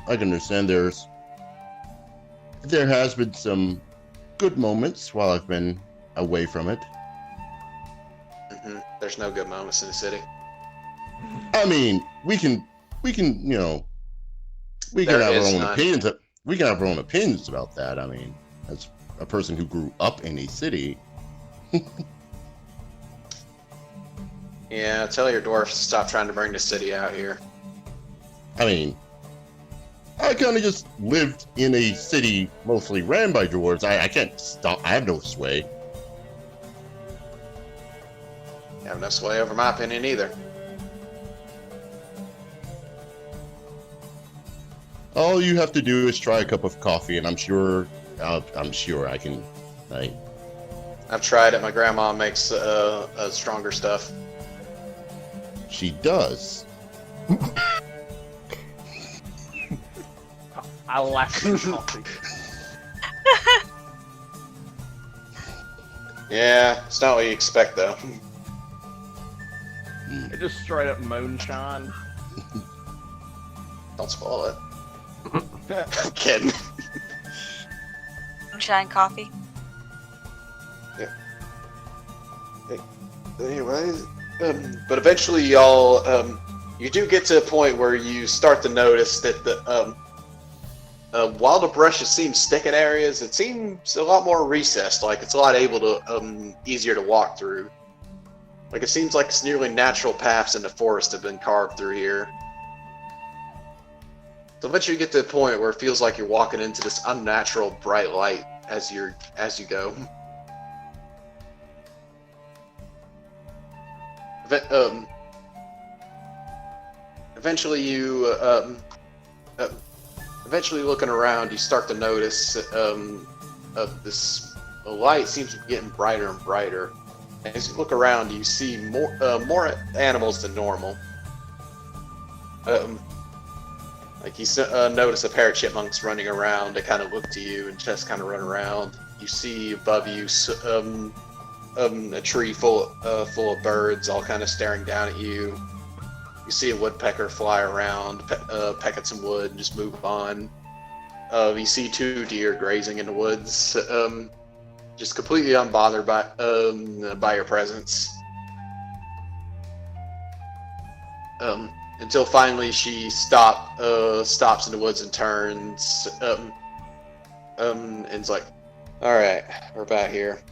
can understand there has been some good moments while I've been away from it. There's no good moments in the city. I mean, we can have our own opinions. we can have our own opinions about that. I mean, as a person who grew up in a city. Yeah, tell your dwarf to stop trying to bring the city out here. I mean, I kind of just lived in a city mostly ran by dwarves. I can't stop. I have no sway. You have no sway over my opinion either. All you have to do is try a cup of coffee, and I'm sure I can. I've tried it. My grandma makes stronger stuff. She does. I lack in coffee. Yeah, it's not what you expect though. It just straight up moonshine. Don't spoil it. I'm kidding. Moonshine coffee. Anyways, but eventually y'all, you do get to a point where you start to notice that while the brushes seem stick in areas, it seems a lot more recessed. Like it's a lot easier to walk through. Like it seems like it's nearly natural paths in the forest have been carved through here. So eventually you get to a point where it feels like you're walking into this unnatural bright light as you go. Eventually you looking around, you start to notice this light seems to be getting brighter and brighter. And as you look around, you see more animals than normal. Like you notice a pair of chipmunks running around. They kind of look to you and just kind of run around. You see above you a tree full of birds, all kind of staring down at you. You see a woodpecker fly around, peck at some wood, and just move on. You see 2 deer grazing in the woods, just completely unbothered by your presence. Until finally she stops in the woods and turns, and it's like, "All right, we're back here.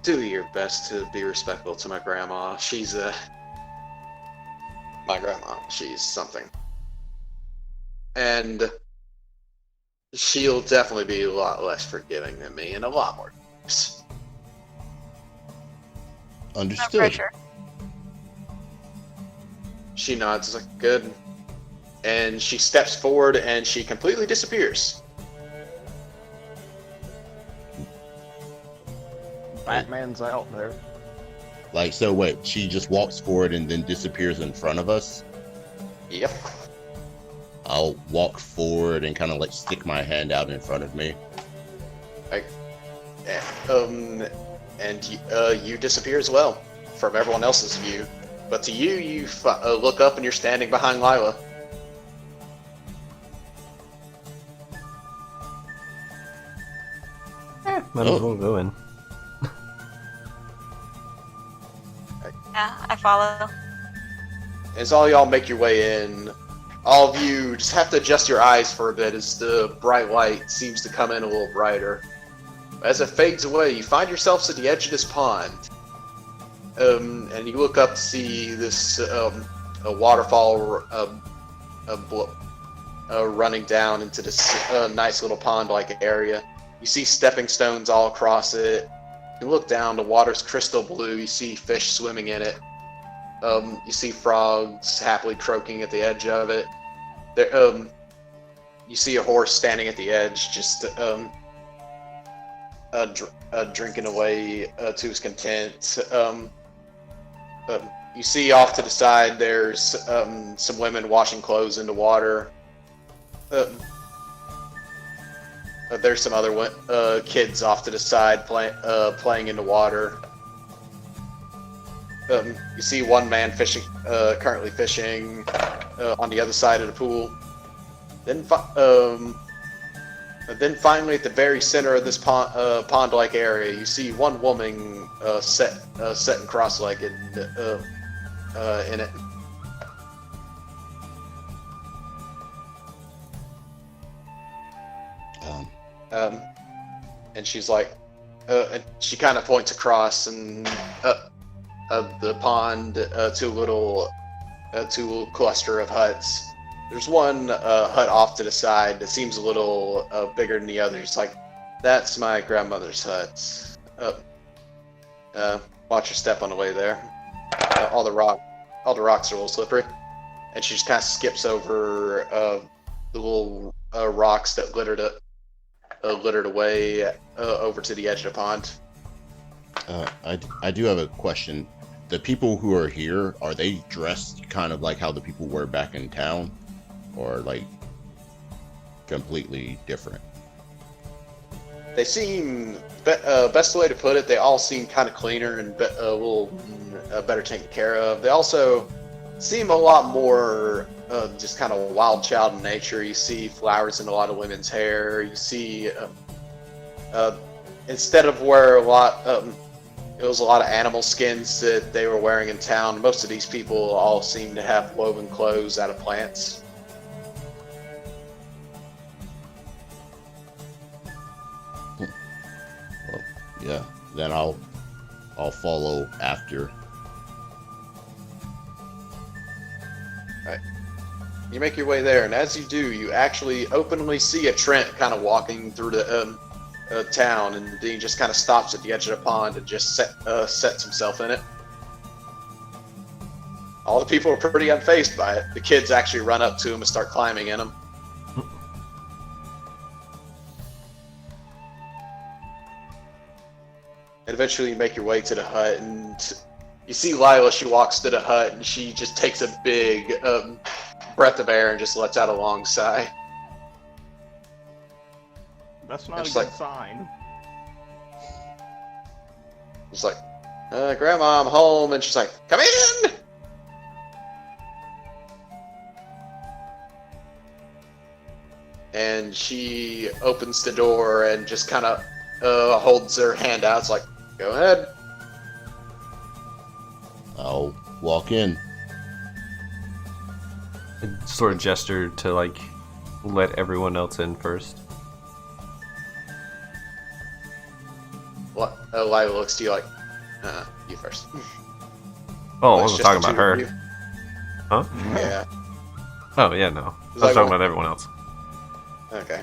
Do your best to be respectful to my grandma. She's my grandma. She's something. And she'll definitely be a lot less forgiving than me and a lot more nice." No Understood. pressure. She nods like, "Good." And she steps forward and she completely disappears. Batman's out there. Like, so wait, she just walks forward and then disappears in front of us? Yep. I'll walk forward and kind of like stick my hand out in front of me. And you disappear as well from everyone else's view. But to you, you look up and you're standing behind Lila. Might as well go in. Yeah, I follow. As all y'all make your way in, all of you just have to adjust your eyes for a bit as the bright light seems to come in a little brighter. As it fades away, you find yourselves at the edge of this pond. And you look up to see this a waterfall running down into this nice little pond-like area. You see stepping stones all across it. You look down, the water's crystal blue. You see fish swimming in it. You see frogs happily croaking at the edge of it. There, you see a horse standing at the edge, just drinking away to his content. You see off to the side, there's some women washing clothes in the water. There's some other kids off to the side playing in the water. You see one man fishing, currently fishing on the other side of the pool. Then finally, at the very center of this pond-like area, you see one woman set and cross-legged in it. And she's like, and she kind of points across and the pond to a little cluster of huts. There's one hut off to the side that seems a little bigger than the others. Like, that's my grandmother's hut. Watch your step on the way there. All the rocks are a little slippery. And she just kind of skips over the little rocks that littered away over to the edge of the pond. I do have a question. The people who are here, are they dressed kind of like how the people were back in town, or like completely different? They seem, best way to put it, they all seem kind of cleaner and a little better taken care of. They also seem a lot more just kind of wild child in nature. You see flowers in a lot of women's hair. You see, instead of where it was a lot of animal skins that they were wearing in town, most of these people all seem to have woven clothes out of plants. Well, yeah, then I'll follow after. Right. You make your way there, and as you do, you actually openly see a Trent kind of walking through the town, and then he just kind of stops at the edge of the pond and just sets himself in it. All the people are pretty unfazed by it. The kids actually run up to him and start climbing in him. And eventually you make your way to the hut, and you see Lila. She walks to the hut, and she just takes a big breath of air and just lets out a long sigh. That's not a It's good like- sign. It's like, Grandma, I'm home. And she's like, come in! And she opens the door and just kind of holds her hand out. It's like, go ahead. I'll walk in. I sort of gesture to like let everyone else in first. Lila looks to you like, you first. Oh, I It's wasn't just talking the about two of her. you. Huh? Yeah. Oh yeah, no. I was Like talking what? about everyone else. Okay.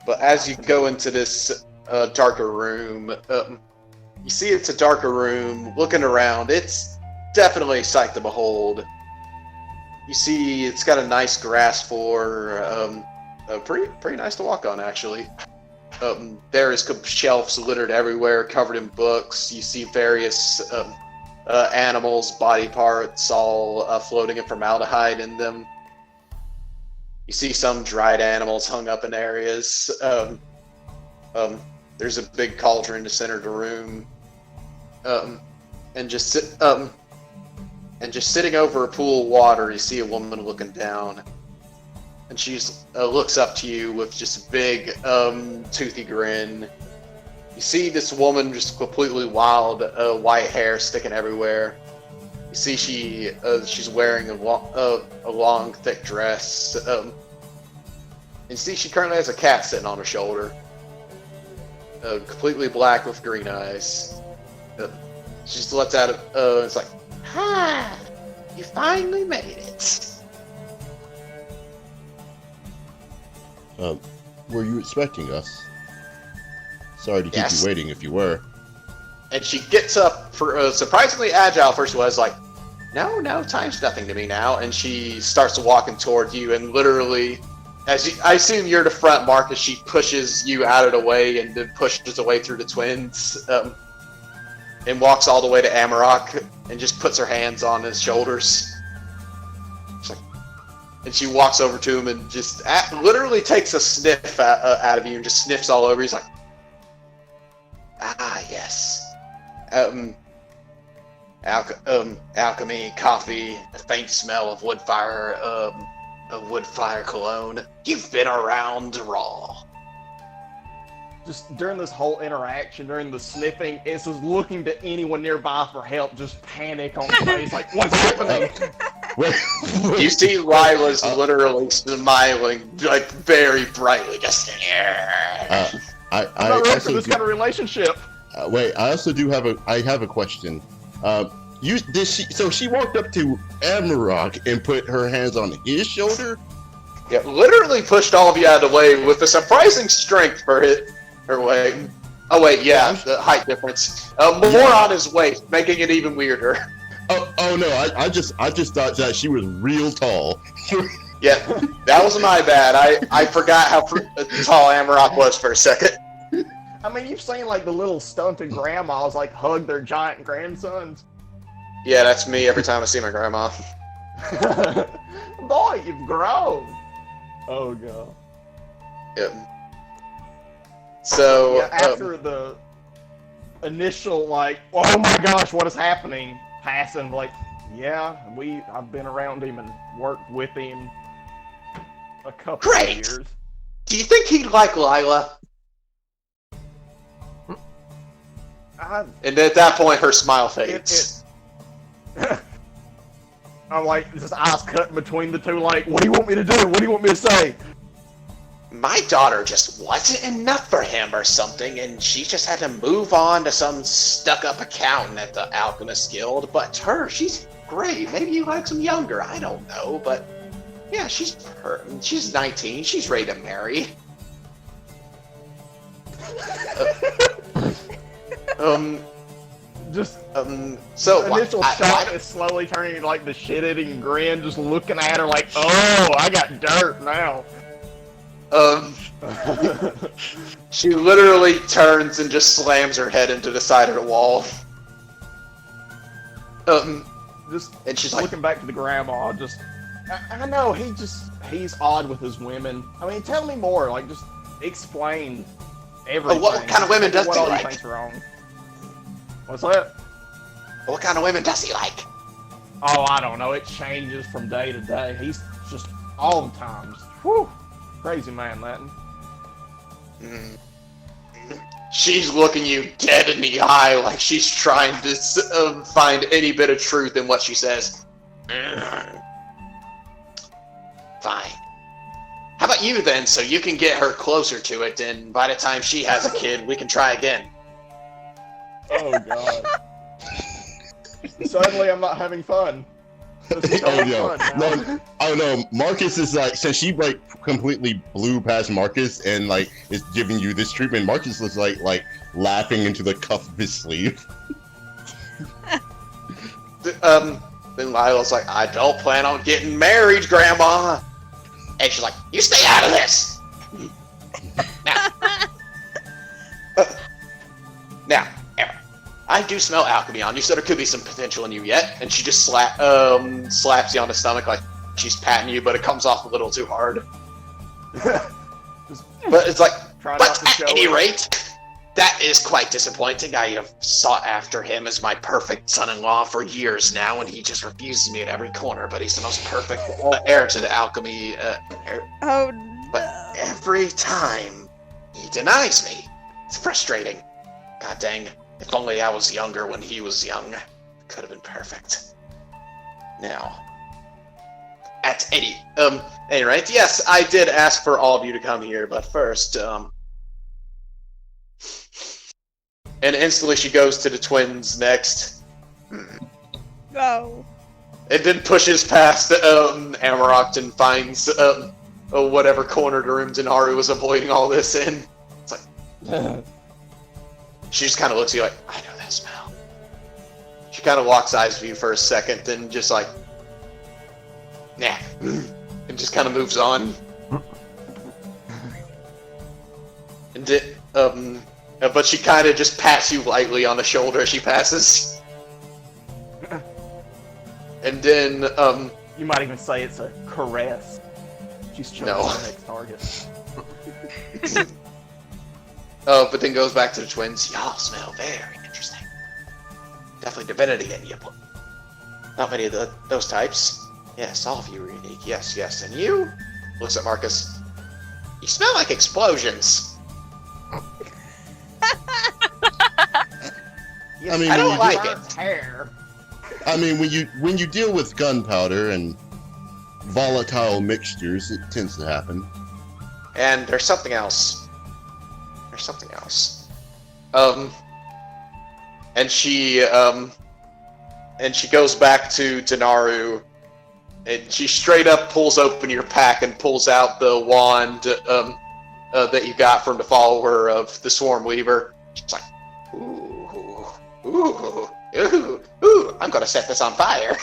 But as you go into this darker room, you see it's a darker room. Looking around, it's definitely a sight to behold. You see it's got a nice grass floor, pretty nice to walk on, actually. There is shelves littered everywhere, covered in books. You see various animals' body parts all floating in formaldehyde in them. You see some dried animals hung up in areas. There's a big cauldron in the center of the room, and just sitting over a pool of water, you see a woman looking down, and she looks up to you with just a big toothy grin. You see this woman just completely wild, white hair sticking everywhere. You see she's wearing a long, thick dress. And you see she currently has a cat sitting on her shoulder. Completely black with green eyes. She just lets out it's like, hi, you finally made it. Were you expecting us? Sorry to keep Yes. you waiting if you were. And she gets up, for surprisingly agile first was like, no, time's nothing to me now. And she starts walking toward you, and literally, I assume you're the front, Marcus, she pushes you out of the way and then pushes away through the twins, and walks all the way to Amarok and just puts her hands on his shoulders. And she walks over to him and just literally takes a sniff out of you and just sniffs all over. He's like, ah, yes. Alchemy, coffee, a faint smell of wood fire cologne. You've been around raw. Just during this whole interaction, during the sniffing, it's just looking to anyone nearby for help, just panic on the face, like, what's happening? Wait, You see Lila's literally smiling, like, very brightly, just... I I'm not ready for also this kind of relationship. wait. I also do have a question. So she walked up to Amarok and put her hands on his shoulder. Yeah, literally pushed all of you out of the way with a surprising strength for her weight. Oh wait, yeah, the height difference. More on his waist, making it even weirder. Oh no! I just thought that she was real tall. Yeah, that was my bad. I forgot how tall Amarok was for a second. I mean, you've seen like the little stunted grandmas like hug their giant grandsons. Yeah, that's me every time I see my grandma. Boy, you've grown. Oh god. Yeah. So Yeah, after the initial like, oh my gosh, what is happening? Passing like, yeah, I've been around him and worked with him a couple of Great. years. Do you think he'd like Lila? And at that point, her smile fades. I'm like, just eyes cut between the two, like, what do you want me to do? What do you want me to say? My daughter just wasn't enough for him or something, and she just had to move on to some stuck-up accountant at the Alchemist Guild. But she's great. Maybe you like some younger. I don't know, but yeah, she's 19. She's ready to marry. So Initial shock is slowly turning into like the shit-eating grin, just looking at her like, oh, I got dirt now. She literally turns and just slams her head into the side of the wall. And she's like, looking back to the grandma, just, I know, he's odd with his women. I mean, tell me more, like, just explain everything. what kind of women does what he all like? You think's wrong. What's that? What kind of women does he like? Oh, I don't know, it changes from day to day. He's just, all the times. Whew. Crazy man, Latin. She's looking you dead in the eye like she's trying to find any bit of truth in what she says. Fine. How about you then, so you can get her closer to it, and by the time she has a kid, we can try again. Oh, God. Suddenly I'm not having fun. No, Marcus is like, since she like completely blew past Marcus and like is giving you this treatment, Marcus was like laughing into the cuff of his sleeve. Then Lila's like, I don't plan on getting married, Grandma. And she's like, you stay out of this. Now, Aaron, I do smell alchemy on you, so there could be some potential in you yet. And she just slaps you on the stomach like she's patting you, but it comes off a little too hard. But it's like, but at any rate, that is quite disappointing. I have sought after him as my perfect son-in-law for years now, and he just refuses me at every corner. But he's the most perfect heir to the alchemy. But every time he denies me, it's frustrating. God dang! If only I was younger when he was young, it could have been perfect. Now, at any rate, yes, I did ask for all of you to come here, but first, and instantly she goes to the twins next. Oh. And then pushes past Amarok and finds whatever corner of the room Denaru was avoiding all this in. It's like she just kind of looks at you like, I know that smell. She kind of locks eyes with you for a second, then just like, nah, and just kind of moves on. And but she kind of just pats you lightly on the shoulder as she passes. And then, you might even say it's a caress. She's chosen the next target. But then goes back to the twins. Y'all smell very interesting. Definitely divinity in you. Not many of those types. Yes, all of you are unique. Yes, yes. And you? Looks at Marcus. You smell like explosions. I mean, I don't like it. Hair. I mean, when you deal with gunpowder and volatile mixtures, it tends to happen. And there's something else. And she goes back to Naru, and she straight up pulls open your pack and pulls out the wand that you got from the follower of the Swarm Weaver. She's like, ooh, I'm gonna set this on fire.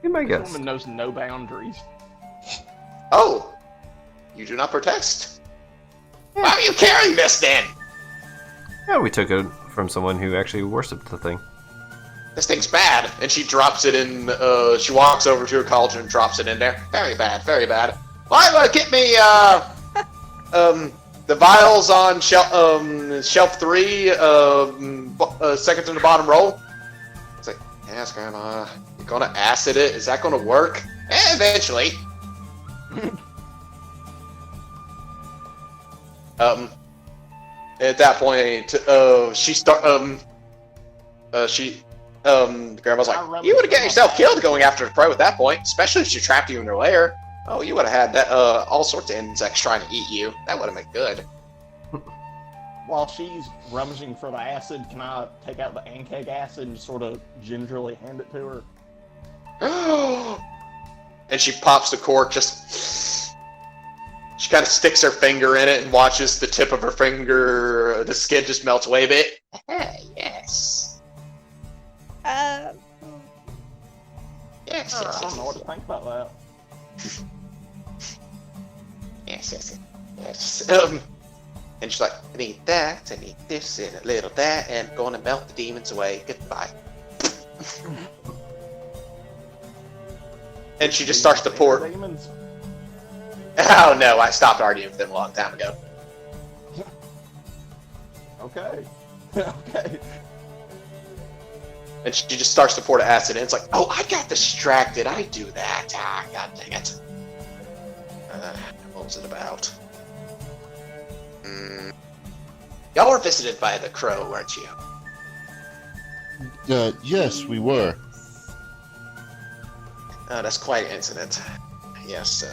You might This guess. woman knows no boundaries. Oh, you do not protest? Why are you carrying this then? Yeah, we took it from someone who actually worshipped the thing. This thing's bad. And she drops it in, she walks over to her cauldron and drops it in there. Very bad, very bad. Lila, get me, the vials on shelf 3, second to the bottom row. It's like, yes, Grandma, you're gonna acid it? Is that gonna work? Eventually. At that point, Grandma's like, you would have got yourself killed going after the crow at that point, especially if she trapped you in her lair. Oh, you would have had that, all sorts of insects trying to eat you. That would have been good. While she's rummaging for the acid, can I take out the ankeg acid and sort of gingerly hand it to her? And she pops the cork, she kind of sticks her finger in it and watches the tip of her finger, the skin just melts away a bit. Yes. Yes, I don't know what to think about that. Yes. And she's like, I need that, I need this, and a little that, and I'm gonna melt the demons away. Goodbye. And she just starts to pour. Demons? Oh no, I stopped arguing with them a long time ago. Okay. Okay. And she just starts to pour the acid in. It's like, oh, I got distracted. I do that. Ah, god dang it. What was it about? Y'all were visited by the crow, weren't you? Yes, we were. Oh, that's quite an incident. Yes,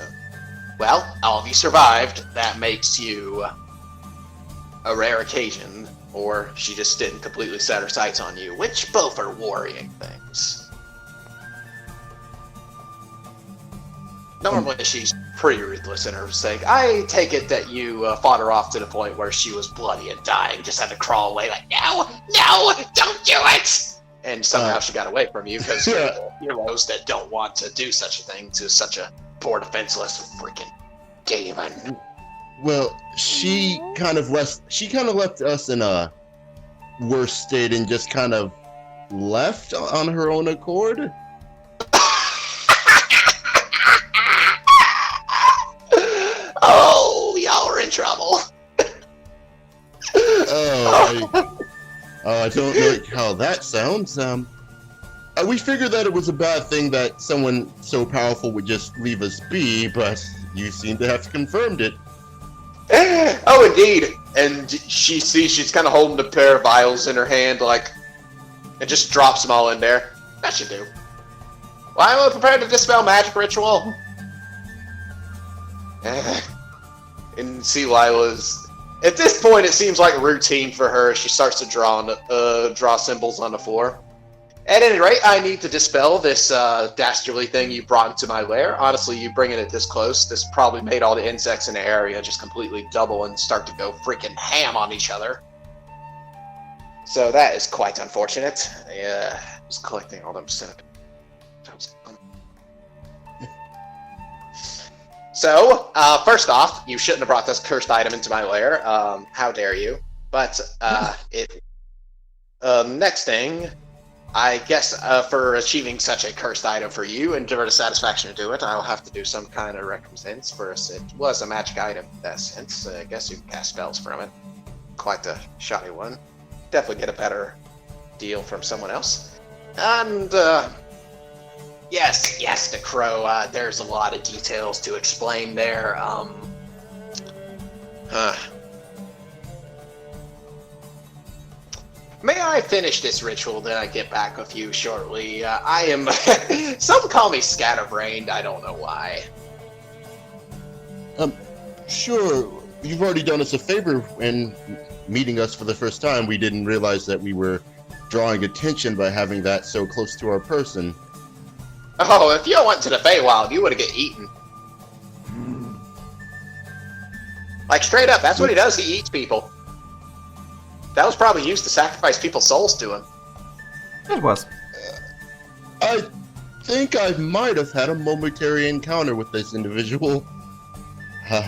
well, all of you survived. That makes you a rare occasion, or she just didn't completely set her sights on you, which both are worrying things. Normally, she's pretty ruthless in her sake. I take it that you fought her off to the point where she was bloody and dying, just had to crawl away like, no, don't do it! And somehow she got away from you because you're heroes that don't want to do such a thing to such a poor, defenseless freaking demon. Well, she kind of left us in a worse state and just kind of left on her own accord. Oh, y'all are in trouble. I don't know how that sounds. We figured that it was a bad thing that someone so powerful would just leave us be, but you seem to have confirmed it. Oh, indeed. And she sees she's kind of holding a pair of vials in her hand, like, and just drops them all in there. That should do. Well, I'm prepared to dispel magic ritual. And see Lila's. At this point, it seems like routine for her. She starts to draw symbols on the floor. At any rate, I need to dispel this dastardly thing you brought into my lair. Honestly, you bringing it this close, this probably made all the insects in the area just completely double and start to go freaking ham on each other. So that is quite unfortunate. Yeah, just collecting all them centipedes. So, first off, you shouldn't have brought this cursed item into my lair. How dare you? But, next thing, I guess, for achieving such a cursed item for you and for the satisfaction to do it, I'll have to do some kind of recompense for us. It was a magic item in that sense. I guess you can cast spells from it. Quite a shoddy one. Definitely get a better deal from someone else. And, Yes, the crow. There's a lot of details to explain there. May I finish this ritual, then I get back with you shortly. I am... Some call me scatterbrained, I don't know why. Sure. You've already done us a favor in meeting us for the first time. We didn't realize that we were drawing attention by having that so close to our person. Oh, if you went to the Feywild, you would have get eaten. Like, straight up, that's what he does. He eats people. That was probably used to sacrifice people's souls to him. It was. I think I might have had a momentary encounter with this individual.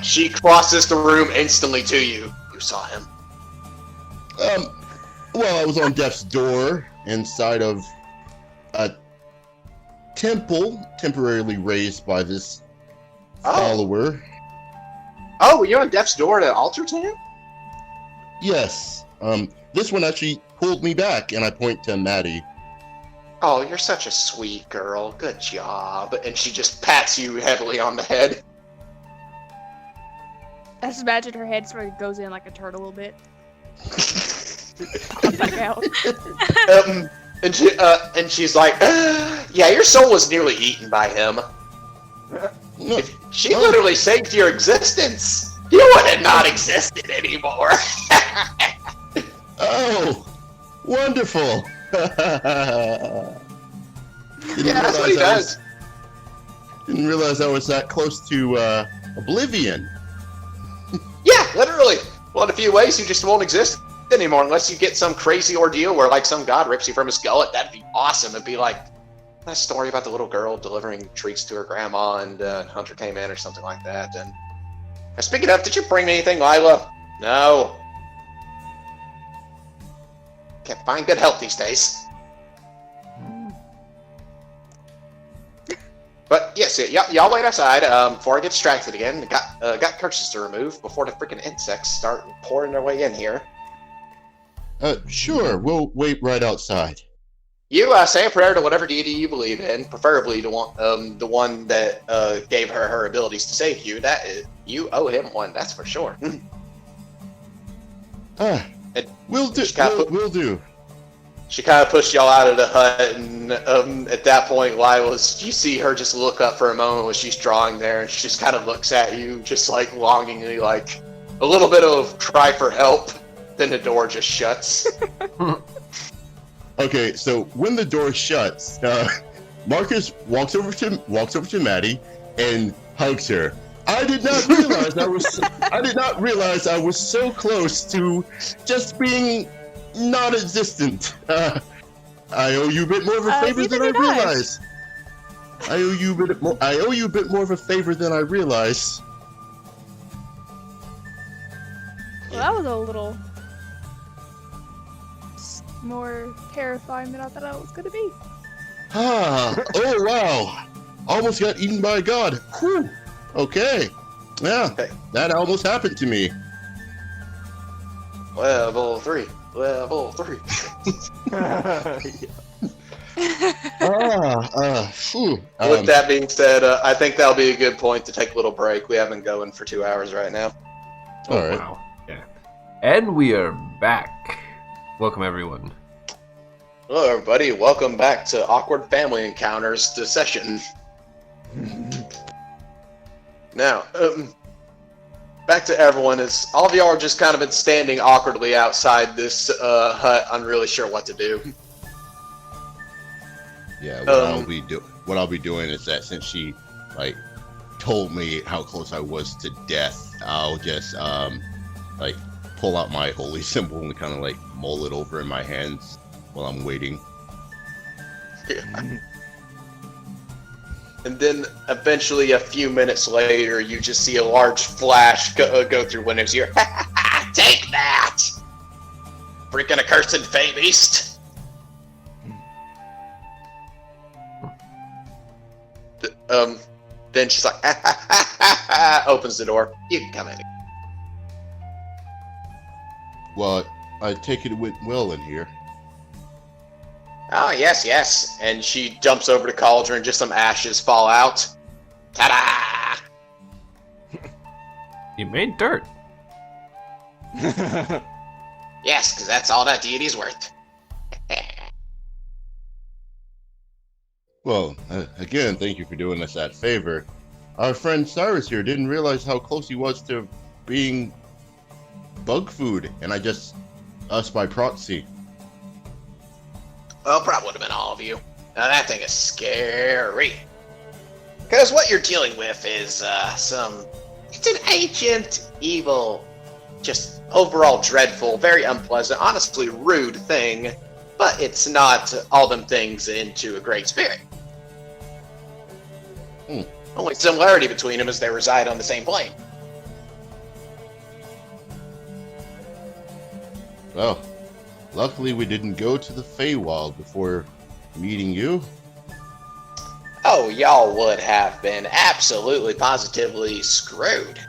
She crosses the room instantly to you. You saw him. Well, I was on death's door inside of a temple temporarily raised by this follower. Oh, were you on death's door at an altar to him? Yes. This one actually pulled me back, and I point to Maddie. Oh, you're such a sweet girl. Good job. And she just pats you heavily on the head. I just imagine her head sort of goes in like a turd a little bit. Back out. And she's like, yeah, your soul was nearly eaten by him. She literally saved your existence. You would have not existed anymore. Oh, wonderful. Yeah, that's what he does. Didn't realize I was that close to oblivion. Yeah, literally. Well, in a few ways, you just won't exist anymore unless you get some crazy ordeal where, like, some god rips you from his gullet. That'd be awesome. It'd be like that story about the little girl delivering treats to her grandma and Hunter came in or something like that. And speaking of, did you bring me anything, Lila? No. Can't find good help these days. But yes, y'all wait outside before I get distracted again. Got curses to remove before the freaking insects start pouring their way in here. Sure, we'll wait right outside. You say a prayer to whatever deity you believe in, preferably the one that gave her abilities to save you. That is, you owe him one, that's for sure. We'll do. We'll do. She kind of pushed y'all out of the hut, and at that point, you see her just look up for a moment when she's drawing there, and she just kind of looks at you, just like longingly, like a little bit of cry for help. Then the door just shuts. Okay, so when the door shuts, Marcus walks over to Maddie and hugs her. I did not realize I was so close to just being non-existent. I owe you a bit more of a favor than I realized. I owe you a bit more of a favor than I realized. Well, that was a little more terrifying than I thought it was going to be. Oh wow. Almost got eaten by a god. Whew. Okay. Yeah, Okay. that almost happened to me. Level 3. Phew. With that being said, I think that'll be a good point to take a little break. We have been going for 2 hours right now. All right. Wow. Yeah. And we are back. Welcome, everyone. Hello, everybody. Welcome back to Awkward Family Encounters, the session. Now, back to everyone. As all of y'all are just kind of been standing awkwardly outside this hut, I'm really sure what to do. Yeah, what I'll be doing is that since she told me how close I was to death, I'll just pull out my holy symbol and kind of mull it over in my hands while I'm waiting. Yeah. And then eventually, a few minutes later, you just see a large flash go through windows here. Take that! Freaking accursed Fey Beast! Then she's like, opens the door. You can come in. Well, I take it went well in here. Oh, yes, yes. And she jumps over to Cauldron, just some ashes fall out. Ta-da! You made dirt. Yes, because that's all that deity's worth. Well, again, thank you for doing us that favor. Our friend Cyrus here didn't realize how close he was to being bug food, and us by proxy. Well, probably would have been all of you. Now that thing is scary. Because what you're dealing with is it's an ancient, evil, just overall dreadful, very unpleasant, honestly rude thing, but it's not all them things into a great spirit. Only similarity between them is they reside on the same plane. Well, luckily we didn't go to the Feywild before meeting you. Oh, y'all would have been absolutely positively screwed.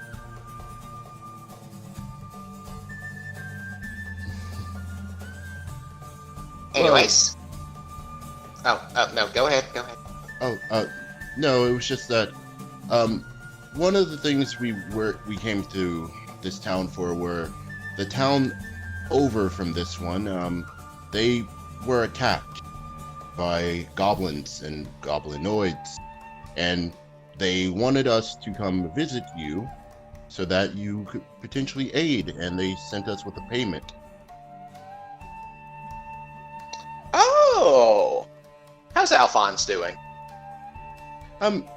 Anyways. Oh, no, go ahead. No, it was just that, one of the things we came to this town for were the town over from this one, they were attacked by goblins and goblinoids, and they wanted us to come visit you so that you could potentially aid, and they sent us with a payment. Oh! How's Alphonse doing?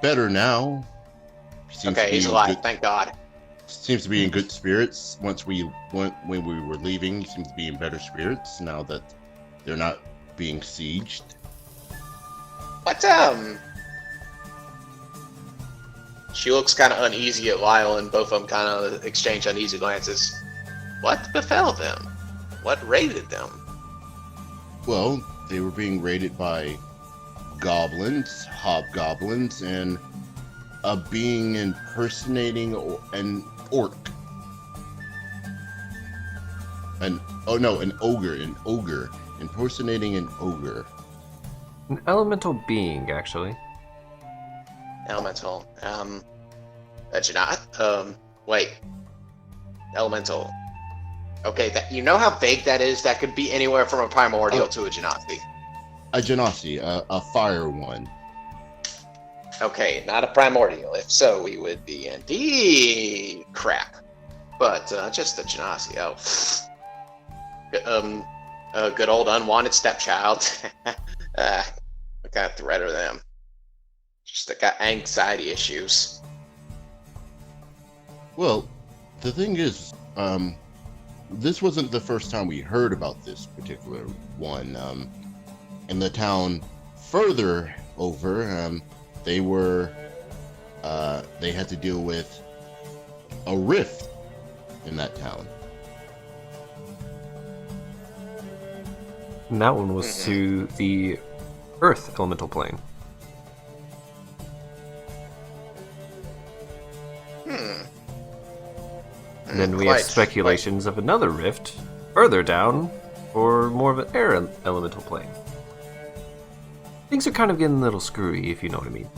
Better now. Okay, he's alive, thank God. Seems to be in good spirits. When we were leaving, he seems to be in better spirits now that they're not being sieged. What, She looks kind of uneasy at Lyle, and both of them kind of exchange uneasy glances. What befell them? What raided them? Well, they were being raided by goblins, hobgoblins, and a being impersonating an orc. An ogre impersonating an ogre. An elemental being, actually. Elemental. That you're not. Wait. Elemental. Okay, that you know how vague that is? That could be anywhere from a primordial to a genasi. A genasi, a fire one. Okay, not a primordial. If so, we would be in deep crap. But just a genasi. A good old unwanted stepchild. What kind of threat are them? Just got anxiety issues. Well, the thing is, this wasn't the first time we heard about this particular one. In the town further over, they had to deal with a rift in that town. And that one was to the Earth elemental plane. And then we have speculations of another rift further down, or more of an air elemental plane. Things are kind of getting a little screwy, if you know what I mean.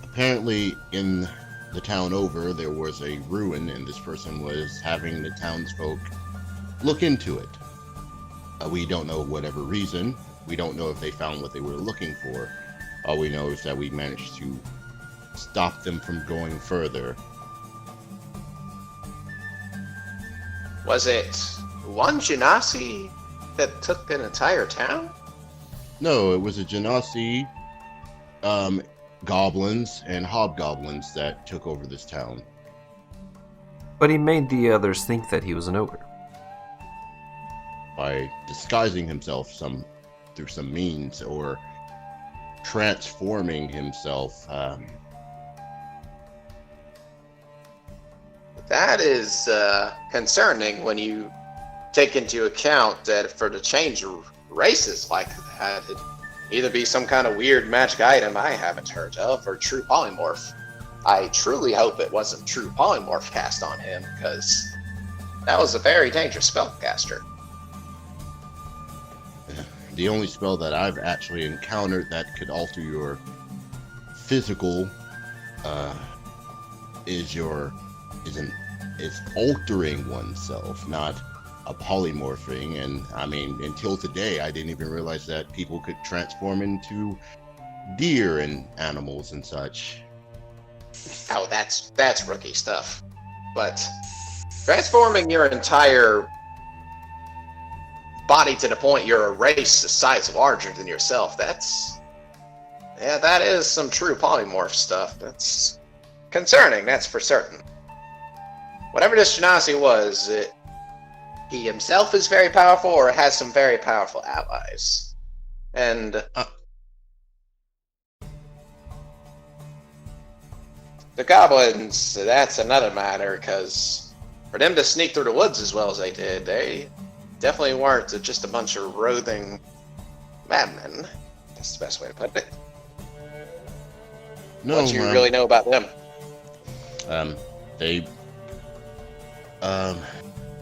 Apparently, in the town over, there was a ruin, and this person was having the townsfolk look into it. We don't know whatever reason. We don't know if they found what they were looking for. All we know is that we managed to stop them from going further. Was it one genasi that took an entire town? No, it was a genasi, goblins and hobgoblins that took over this town. But he made the others think that he was an ogre. By disguising himself through some means, or transforming himself. That is concerning when you take into account that for to change races like that, it'd either be some kind of weird magic item I haven't heard of, or true polymorph. I truly hope it wasn't true polymorph cast on him, because that was a very dangerous spellcaster. The only spell that I've actually encountered that could alter your physical is altering oneself, not a polymorphing, and I mean, until today, I didn't even realize that people could transform into deer and animals and such. Oh, that's rookie stuff. But transforming your entire body to the point you're a race the size larger than yourself, that is some true polymorph stuff. That's concerning, that's for certain. Whatever this Genasi was, he himself is very powerful or has some very powerful allies. And the goblins, that's another matter, because for them to sneak through the woods as well as they did, they definitely weren't just a bunch of roving madmen. That's the best way to put it. No, What do you really know about them?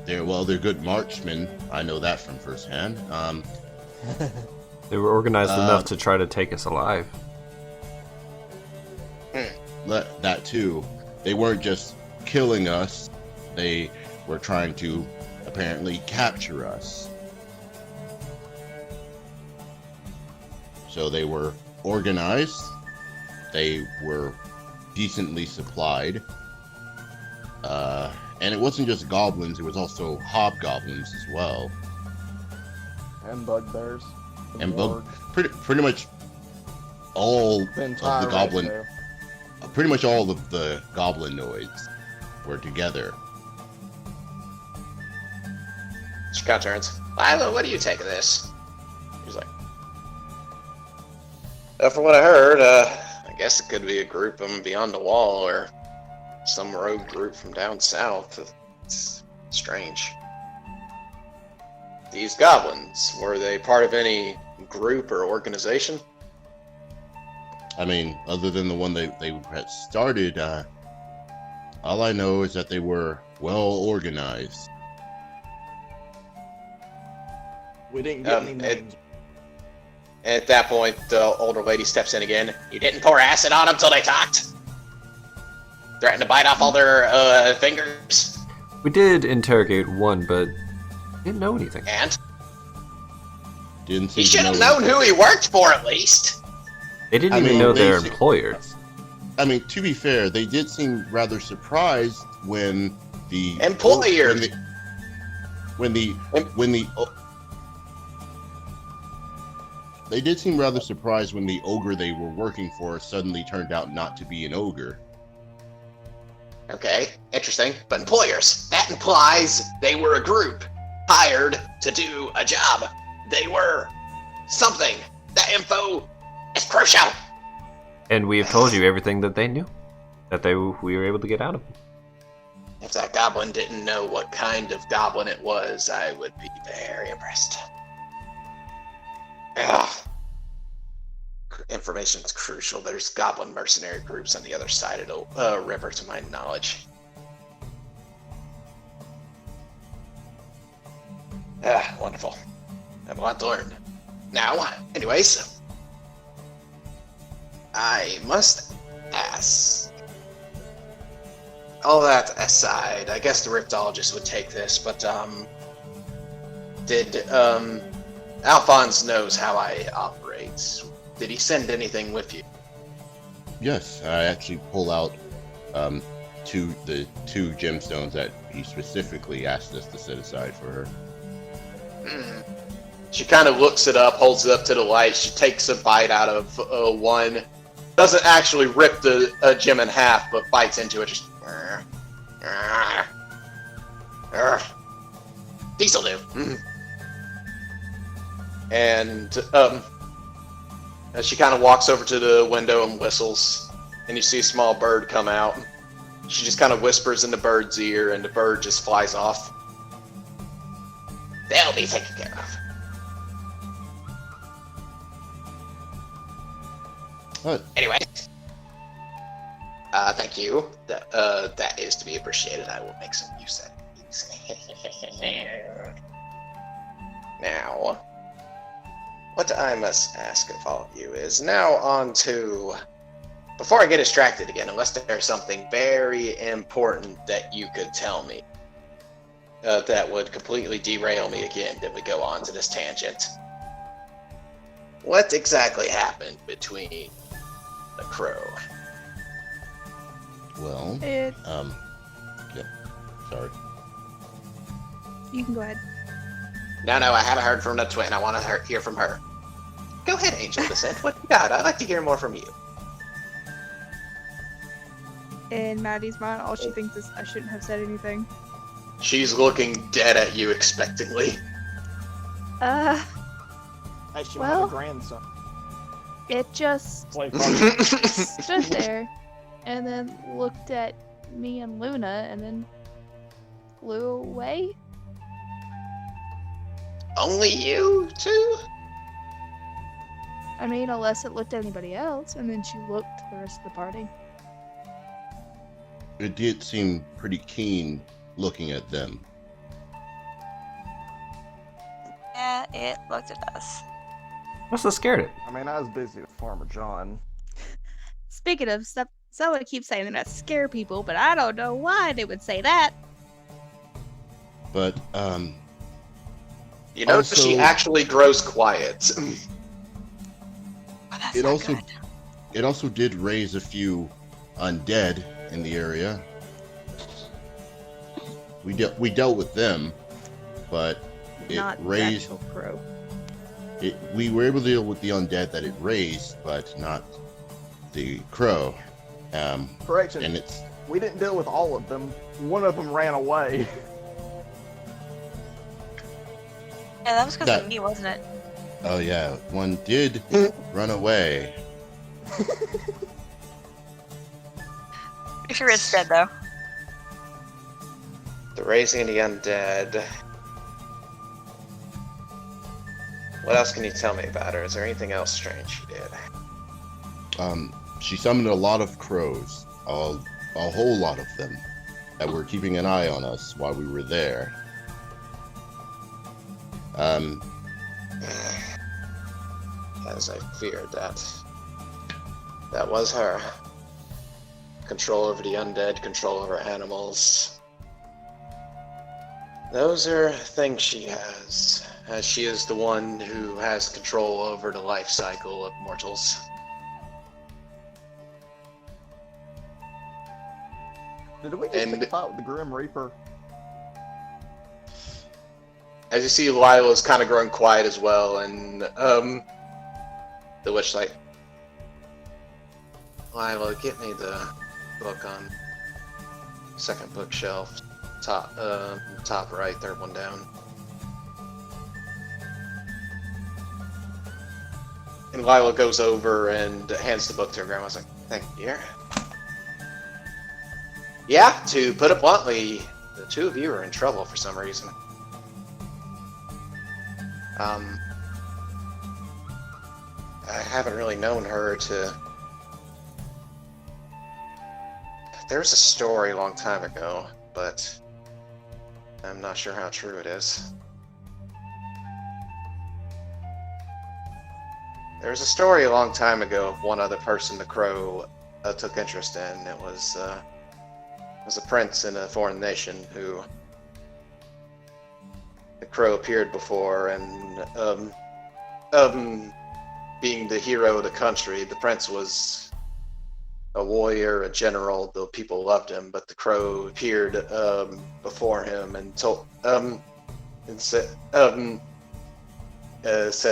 They're good marksmen. I know that from firsthand. They were organized enough to try to take us alive. That too. They weren't just killing us. They were trying to apparently capture us. So they were organized. They were decently supplied. And it wasn't just goblins, it was also hobgoblins as well. And bugbears. And pretty much all The of entire the goblin, race there. pretty much all of the goblinoids were together. She kind of turns. Lila, what do you take of this? He's like, from what I heard, I guess it could be a group from beyond the wall or some rogue group from down south. It's strange. These goblins, were they part of any group or organization? I mean, other than the one they had started, all I know is that they were well organized. We didn't get any names. At that point, the older lady steps in again. You didn't pour acid on them till they talked? Threatened to bite off all their fingers? We did interrogate one, but didn't know anything. And? Didn't He seem should to have know known who he worked for, at least. They didn't I even mean, know their basic- employers. I mean, to be fair, they did seem rather surprised when the Employer. They did seem rather surprised when the ogre they were working for suddenly turned out not to be an ogre. Okay, interesting. But employers, that implies they were a group hired to do a job. They were something. That info is crucial. And we have told you everything that they knew. That we were able to get out of them. If that goblin didn't know what kind of goblin it was, I would be very impressed. Ugh. Information is crucial. There's goblin mercenary groups on the other side of the river, to my knowledge. Wonderful. I have a lot to learn. Now, anyways, I must ask. All that aside, I guess the Riptologist would take this, but did Alphonse knows how I operate. Did he send anything with you? Yes, I actually pull out the two gemstones that he specifically asked us to set aside for her. She kind of looks it up, holds it up to the light. She takes a bite out of one. Doesn't actually rip the gem in half, but bites into it. Just. These'll do. And she kind of walks over to the window and whistles, and you see a small bird come out. She just kind of whispers in the bird's ear, and the bird just flies off. They'll be taken care of. What? Anyway, thank you. That is to be appreciated. I will make some use of these. Now, what I must ask of all of you is now on to, before I get distracted again, unless there's something very important that you could tell me. that would completely derail me again if we go on to this tangent. What exactly happened between the crow? Well, It, yeah, sorry. you can go ahead. No, I haven't heard from the twin. I want to hear from her. Go ahead, Angel Descent. What you got? I'd like to hear more from you. In Maddie's mind, all she thinks is I shouldn't have said anything. She's looking dead at you expectantly. Hey, she Well- have a grandson. It just Like, stood there and then looked at me and Luna and then flew away. Only you two? I mean, unless it looked at anybody else, and then she looked to the rest of the party. It did seem pretty keen looking at them. Yeah, it looked at us. Must have scared it. I mean, I was busy with Farmer John. Speaking of stuff, someone keeps saying they're not to scare people, but I don't know why they would say that. But, You notice Also- she actually grows quiet. Oh, that's it not also good. it also did raise a few undead in the area. We dealt with them, but it Not raised the actual crow. it. We were able to deal with the undead that it raised, but not the crow. Correction, And it's we didn't deal with all of them. One of them ran away. Yeah, that was because That- of me, wasn't it? oh yeah, one did run away. Pretty sure it's dead though. The raising of the undead. What else can you tell me about her? Is there anything else strange she did? She summoned a lot of crows, a whole lot of them, that were keeping an eye on us while we were there. As I feared, that was her. Control over the undead, control over animals. Those are things she has, as she is the one who has control over the life cycle of mortals. Did we just And- pick a fight with the Grim Reaper? As you see, Lila's kind of growing quiet as well, and the witch like, Lila, get me the book on second bookshelf, top right, third one down. And Lila goes over and hands the book to her grandma. I was like, thank you, dear. Yeah, to put it bluntly, the two of you are in trouble for some reason. I haven't really known her to... There was a story a long time ago, but I'm not sure how true it is. There was a story a long time ago of one other person the Crow took interest in. It was a prince in a foreign nation who the Crow appeared before, and being the hero of the country, the prince was a warrior, a general, though people loved him, but the Crow appeared before him and told and said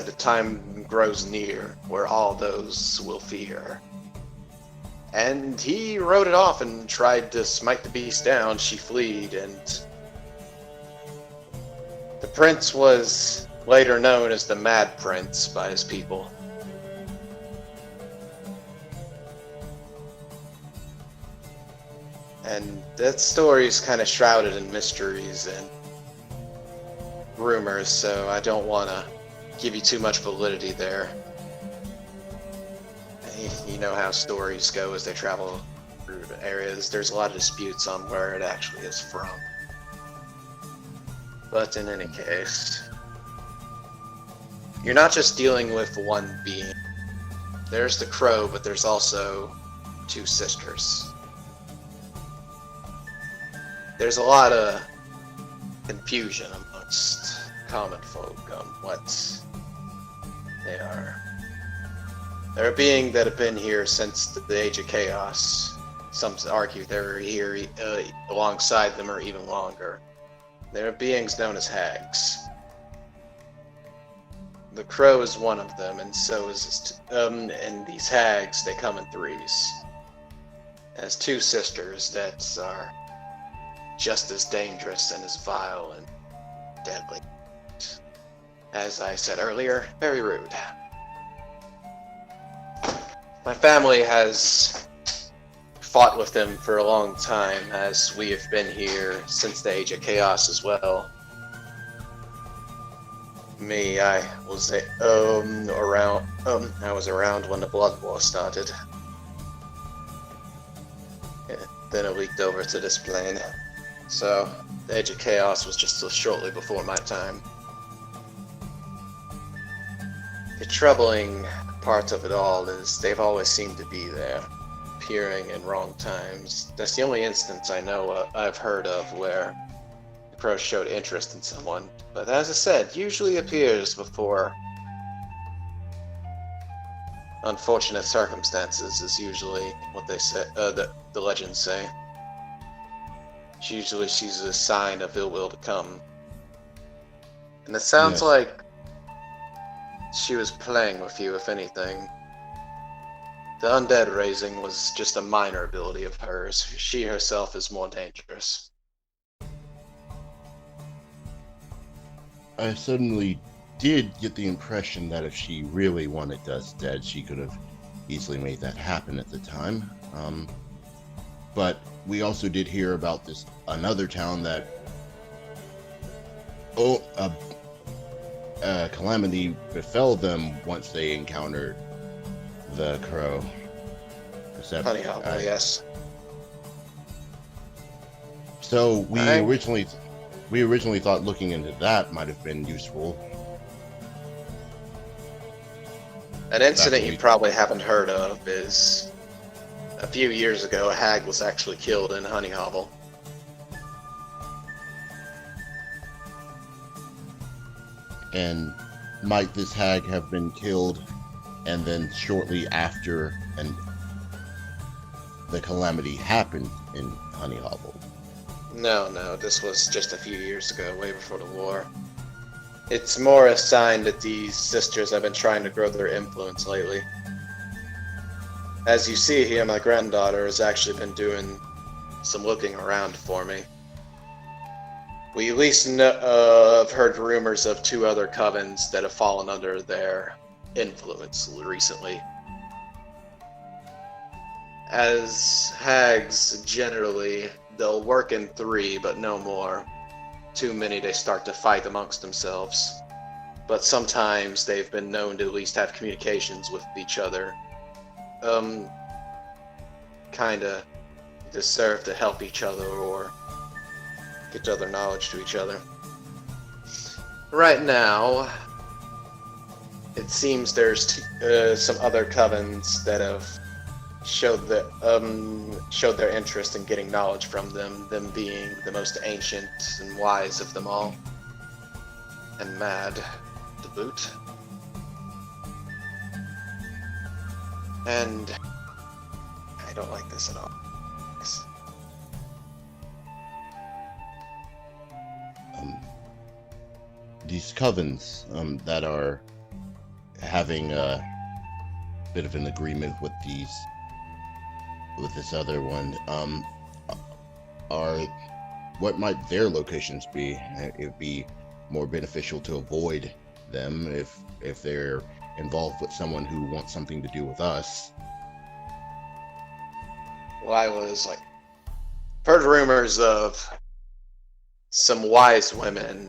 the time grows near where all those will fear. And he rode it off and tried to smite the beast down. She fled, and the prince was later known as the Mad Prince by his people. And that story is kind of shrouded in mysteries and rumors, so I don't want to give you too much validity there. You know how stories go as they travel through the areas. There's a lot of disputes on where it actually is from. But in any case, you're not just dealing with one being. There's the Crow, but there's also two sisters. There's a lot of confusion amongst common folk on what they are. They're a being that have been here since the Age of Chaos. Some argue they're here alongside them or even longer. They're beings known as hags. The crow is one of them, and so is and these hags, they come in threes. As two sisters that are just as dangerous and as vile and deadly. As I said earlier, very rude. My family has fought with them for a long time, as we have been here since the Age of Chaos as well. Me, I was around when the Blood War started. Then it leaked over to this plane. So, the Age of Chaos was just shortly before my time. The troubling part of it all is they've always seemed to be there, appearing in wrong times. That's the only instance I know I've heard of where the crow showed interest in someone. But as I said, usually appears before unfortunate circumstances is usually what they say. The legends say. Usually she's a sign of ill will to come. And it sounds Yes. like she was playing with you, if anything. The undead raising was just a minor ability of hers. She herself is more dangerous. I suddenly did get the impression that if she really wanted us dead, she could have easily made that happen at the time. But we also did hear about this another town that calamity befell them once they encountered the crow. Honey Hopper, yes. So we Alright. originally thought looking into that might have been useful. An incident Exactly. you probably haven't heard of is a few years ago, a hag was actually killed in Honey Hobble. And might this hag have been killed and then shortly after and the calamity happened in Honey Hobble? No, this was just a few years ago, way before the war. It's more a sign that these sisters have been trying to grow their influence lately. As you see here, my granddaughter has actually been doing some looking around for me. We at least have heard rumors of 2 other covens that have fallen under their influence recently. As hags, generally, they'll work in 3, but no more. Too many, they start to fight amongst themselves. But sometimes they've been known to at least have communications with each other. Kinda to serve to help each other or get other knowledge to each other. Right now, it seems there's some other covens that have showed their interest in getting knowledge from them being the most ancient and wise of them all. And mad, to boot. And I don't like this at all. These covens that are having a bit of an agreement with this other one, are what might their locations be? It'd be more beneficial to avoid them if they're involved with someone who wants something to do with us. Well, I was like, heard rumors of some wise women,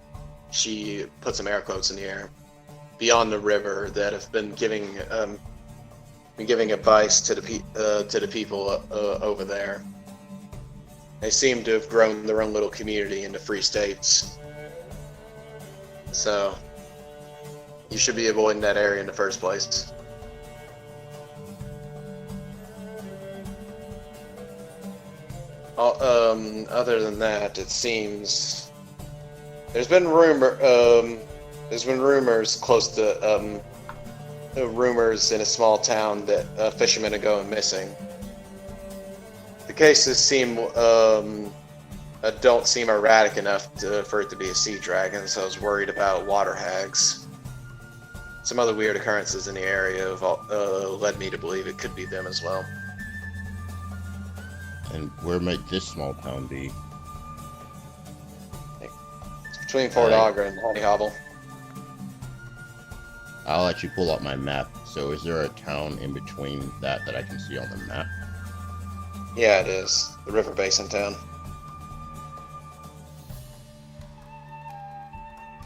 she put some air quotes in the air, beyond the river that have been giving advice to the people over there. They seem to have grown their own little community into free states. So you should be avoiding that area in the first place. Other than that, it seems There's been rumors close to rumors in a small town that fishermen are going missing. The cases don't seem erratic enough for it to be a sea dragon, so I was worried about water hags. Some other weird occurrences in the area led me to believe it could be them as well. And where might this small town be? It's between Fort Auger and Honey Hobble. I'll actually pull out my map. So is there a town in between that I can see on the map? Yeah, it is. The river basin town.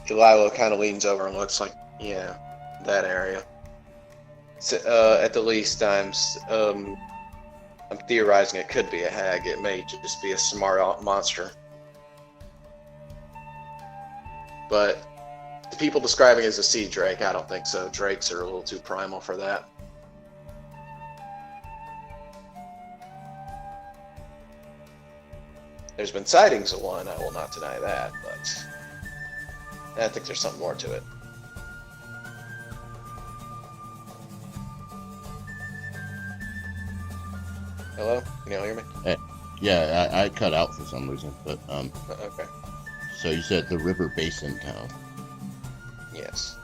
Delilah kind of leans over and looks like, yeah, that area. So, at the least, I'm theorizing it could be a hag. It may just be a smart monster. But the people describing it as a sea drake, I don't think so. Drakes are a little too primal for that. There's been sightings of one, I will not deny that, but I think there's something more to it. Hello? Can you all hear me? Yeah, I cut out for some reason, but Okay. so you said the river basin town. Yes.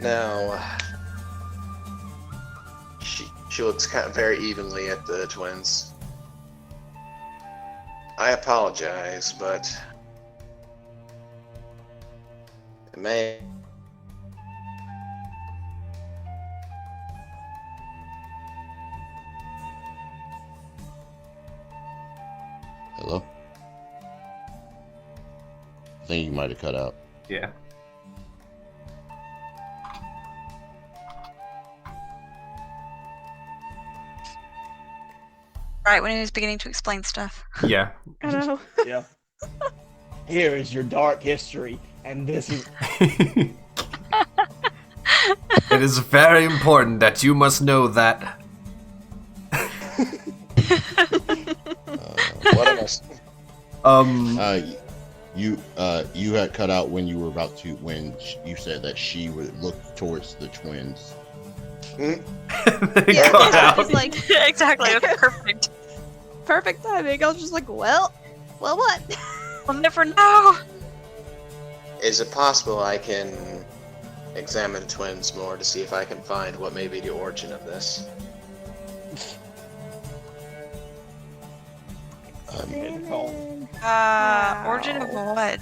Now, she looks kind of very evenly at the twins. I apologize, but it may. Hello? I think you might have cut out. Yeah. Right when he was beginning to explain stuff. Yeah. I don't know. Yeah. Here is your dark history, and this is. It is very important that you must know that. What am I? You had cut out when you were about to you said that she would look towards the twins. Then it Yeah, got I out. was like, Exactly, that's perfect. perfect timing. I was just like, well, what? We'll never know. Is it possible I can examine the twins more to see if I can find what may be the origin of this? Good call. Origin of what?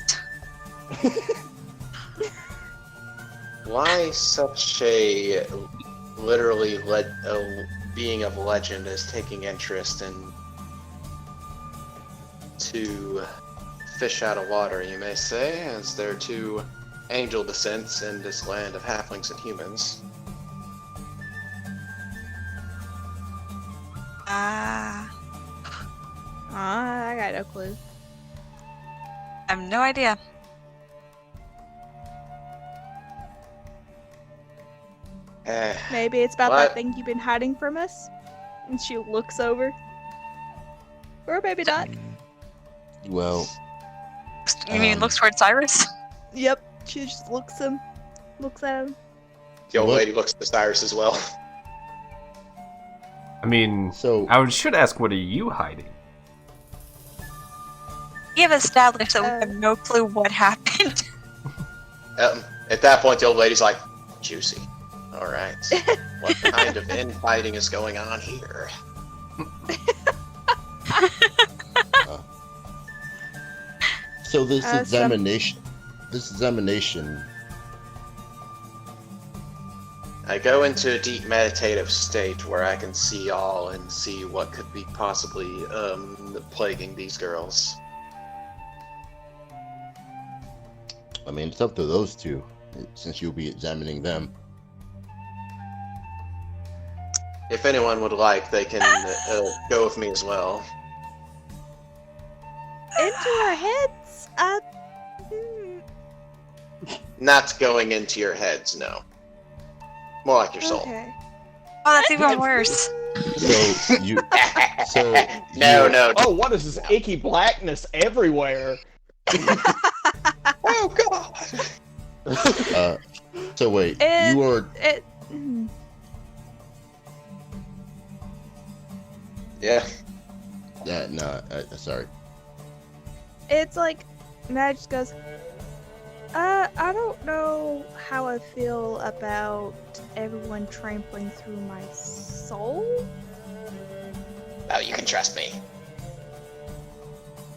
Why such a literally being of legend is taking interest in to fish out of water, you may say, as there are two angel descents in this land of halflings and humans. I got no clue. I have no idea. Maybe it's about What? that thing you've been hiding from us. And she looks over. Or maybe not. Well, You mean looks towards Cyrus? Yep. She just looks at him. The old What? lady looks at Cyrus as well. I mean, so should ask, what are you hiding? We have established that we have no clue what happened. At that point, the old lady's like, juicy. Alright. What kind of infighting is going on here? so this some- examination. I go into a deep meditative state where I can see all and see what could be possibly plaguing these girls. I mean, it's up to those two, since you'll be examining them. If anyone would like, they can go with me as well. Into our heads? Not going into your heads, no. More like your soul. Okay. Oh, that's even worse. So you. So No, you- no. Oh, what is this icky blackness everywhere? Oh God. So wait, It- you are. It. Yeah. No, sorry. It's like Matt just goes, I don't know how I feel about everyone trampling through my soul. Oh, you can trust me.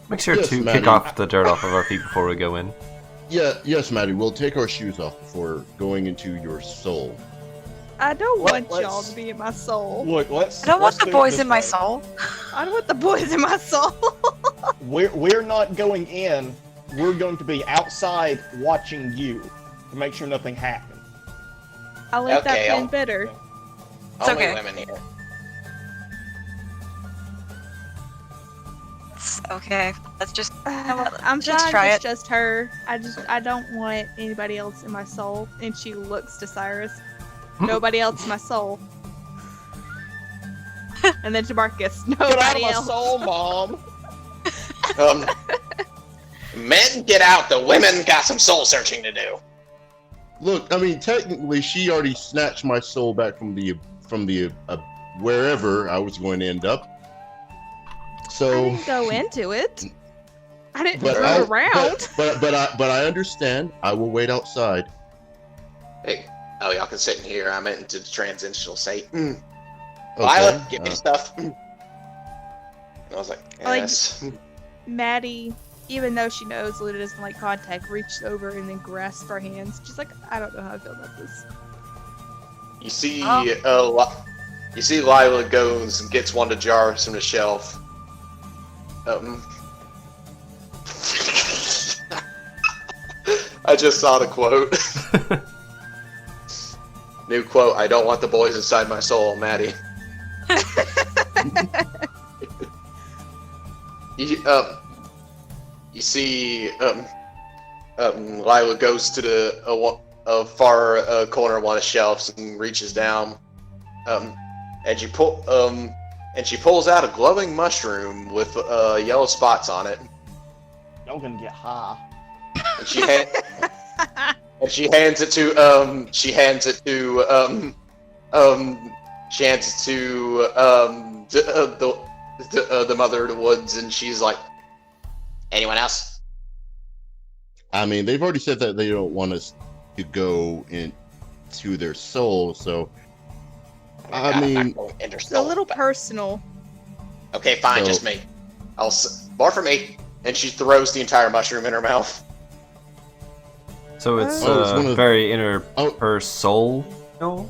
Make sure Yes, to Maddie. kick off the dirt off of our feet before we go in. Yeah, yes, Maddie. We'll take our shoes off before going into your soul. I don't want Let's- y'all to be in my soul. Look, let's. I don't want let's the do it boys this in my way. soul. I don't want the boys in my soul. We're not going in. We're going to be outside watching you to make sure nothing happens. I like Okay, that I'll- pen better. It's Only okay. women here. It's okay. Let's just. know what, I'm just fine try if it. it's just her. I don't want anybody else in my soul. And she looks to Cyrus. Nobody else in my soul. And then to Marcus. Get out of Nobody my else. soul, Mom. Men, get out. The women got some soul searching to do. Look, I mean, technically, she already snatched my soul back from the wherever I was going to end up. I So, didn't go into it. I didn't but run around. but I understand. I will wait outside. Hey, oh, y'all can sit in here. I meant into the transitional state. Okay. Lila, get me stuff. And I was like, Like- yes. Maddie, even though she knows Luna doesn't like contact, reached over and then grasped our hands. She's like, I don't know how I feel about this. You see, Oh. you see, Lila goes and gets one of the jars from the shelf. I just saw the quote. New quote: "I don't want the boys inside my soul, Maddie." You see, Lila goes to the far corner of one of the shelves and reaches down, and she pulls out a glowing mushroom with yellow spots on it, Y'all gonna get high. and she hands it to the mother of the woods, and she's like, "Anyone else?" I mean, they've already said that they don't want us to go into their soul, so I mean, It's a little personal. Okay, fine, So- just me. More for me. And she throws the entire mushroom in her mouth. So it's Oh, it's one of- very inner Oh. her soul. No.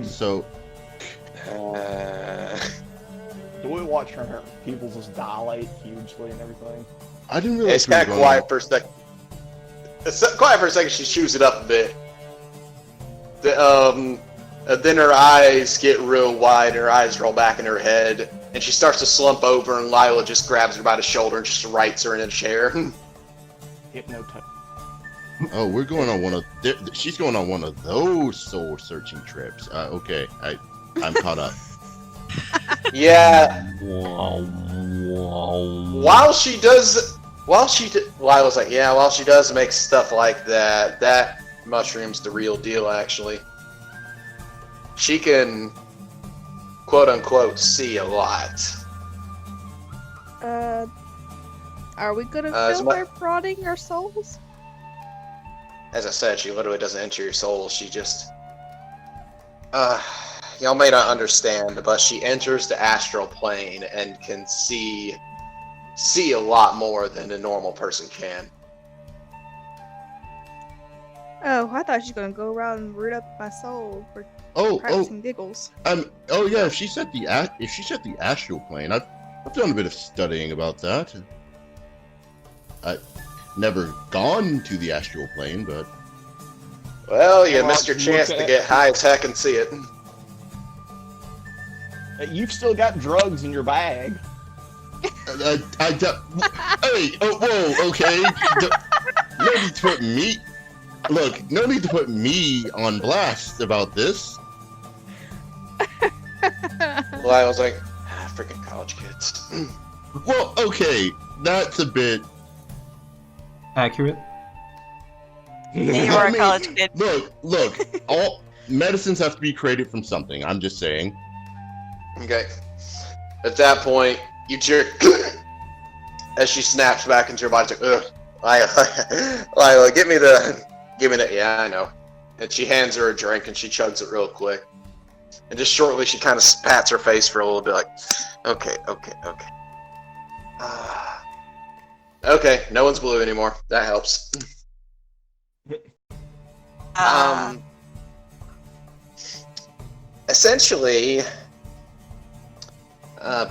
so Do we watch her pupils just dilate hugely and everything? I didn't realize It's we were kind of going quiet on- for a second. It's quiet for a second. She chews it up a bit. Then her eyes get real wide. Her eyes roll back in her head, and she starts to slump over. And Lila just grabs her by the shoulder and just rights her in a chair. Hypnotic. Oh, we're going on one of. She's going on one of those soul searching trips. Okay, I'm caught up. Yeah. Wow. Lila's like, yeah. While she does make stuff like that, that mushroom's the real deal. Actually, she can, quote unquote, see a lot. Are we gonna as feel mu- her prodding our souls? As I said, she literally doesn't enter your soul. She just, y'all may not understand, but she enters the astral plane and can see a lot more than a normal person can. Oh, I thought she was gonna go around and root up my soul for Oh, practicing giggles. oh yeah. If she said the astral plane, I've done a bit of studying about that. I've never gone to the astral plane, but Well, you Well, missed your look chance to at- get high as heck and see it. You've still got drugs in your bag. hey, oh, whoa, okay. No need to put me. Look, no need to put me on blast about this. Lyle was like, freaking college kids. Well, okay, that's a bit. Accurate. You are a college kid. Look, all medicines have to be created from something. I'm just saying. Okay. At that point, you jerk as she snaps back into your body. It's like, ugh, Lila, give me the. Yeah, I know. And she hands her a drink, and she chugs it real quick. And just shortly, she kind of pats her face for a little bit, like, okay. Okay, no one's blue anymore. That helps. Essentially,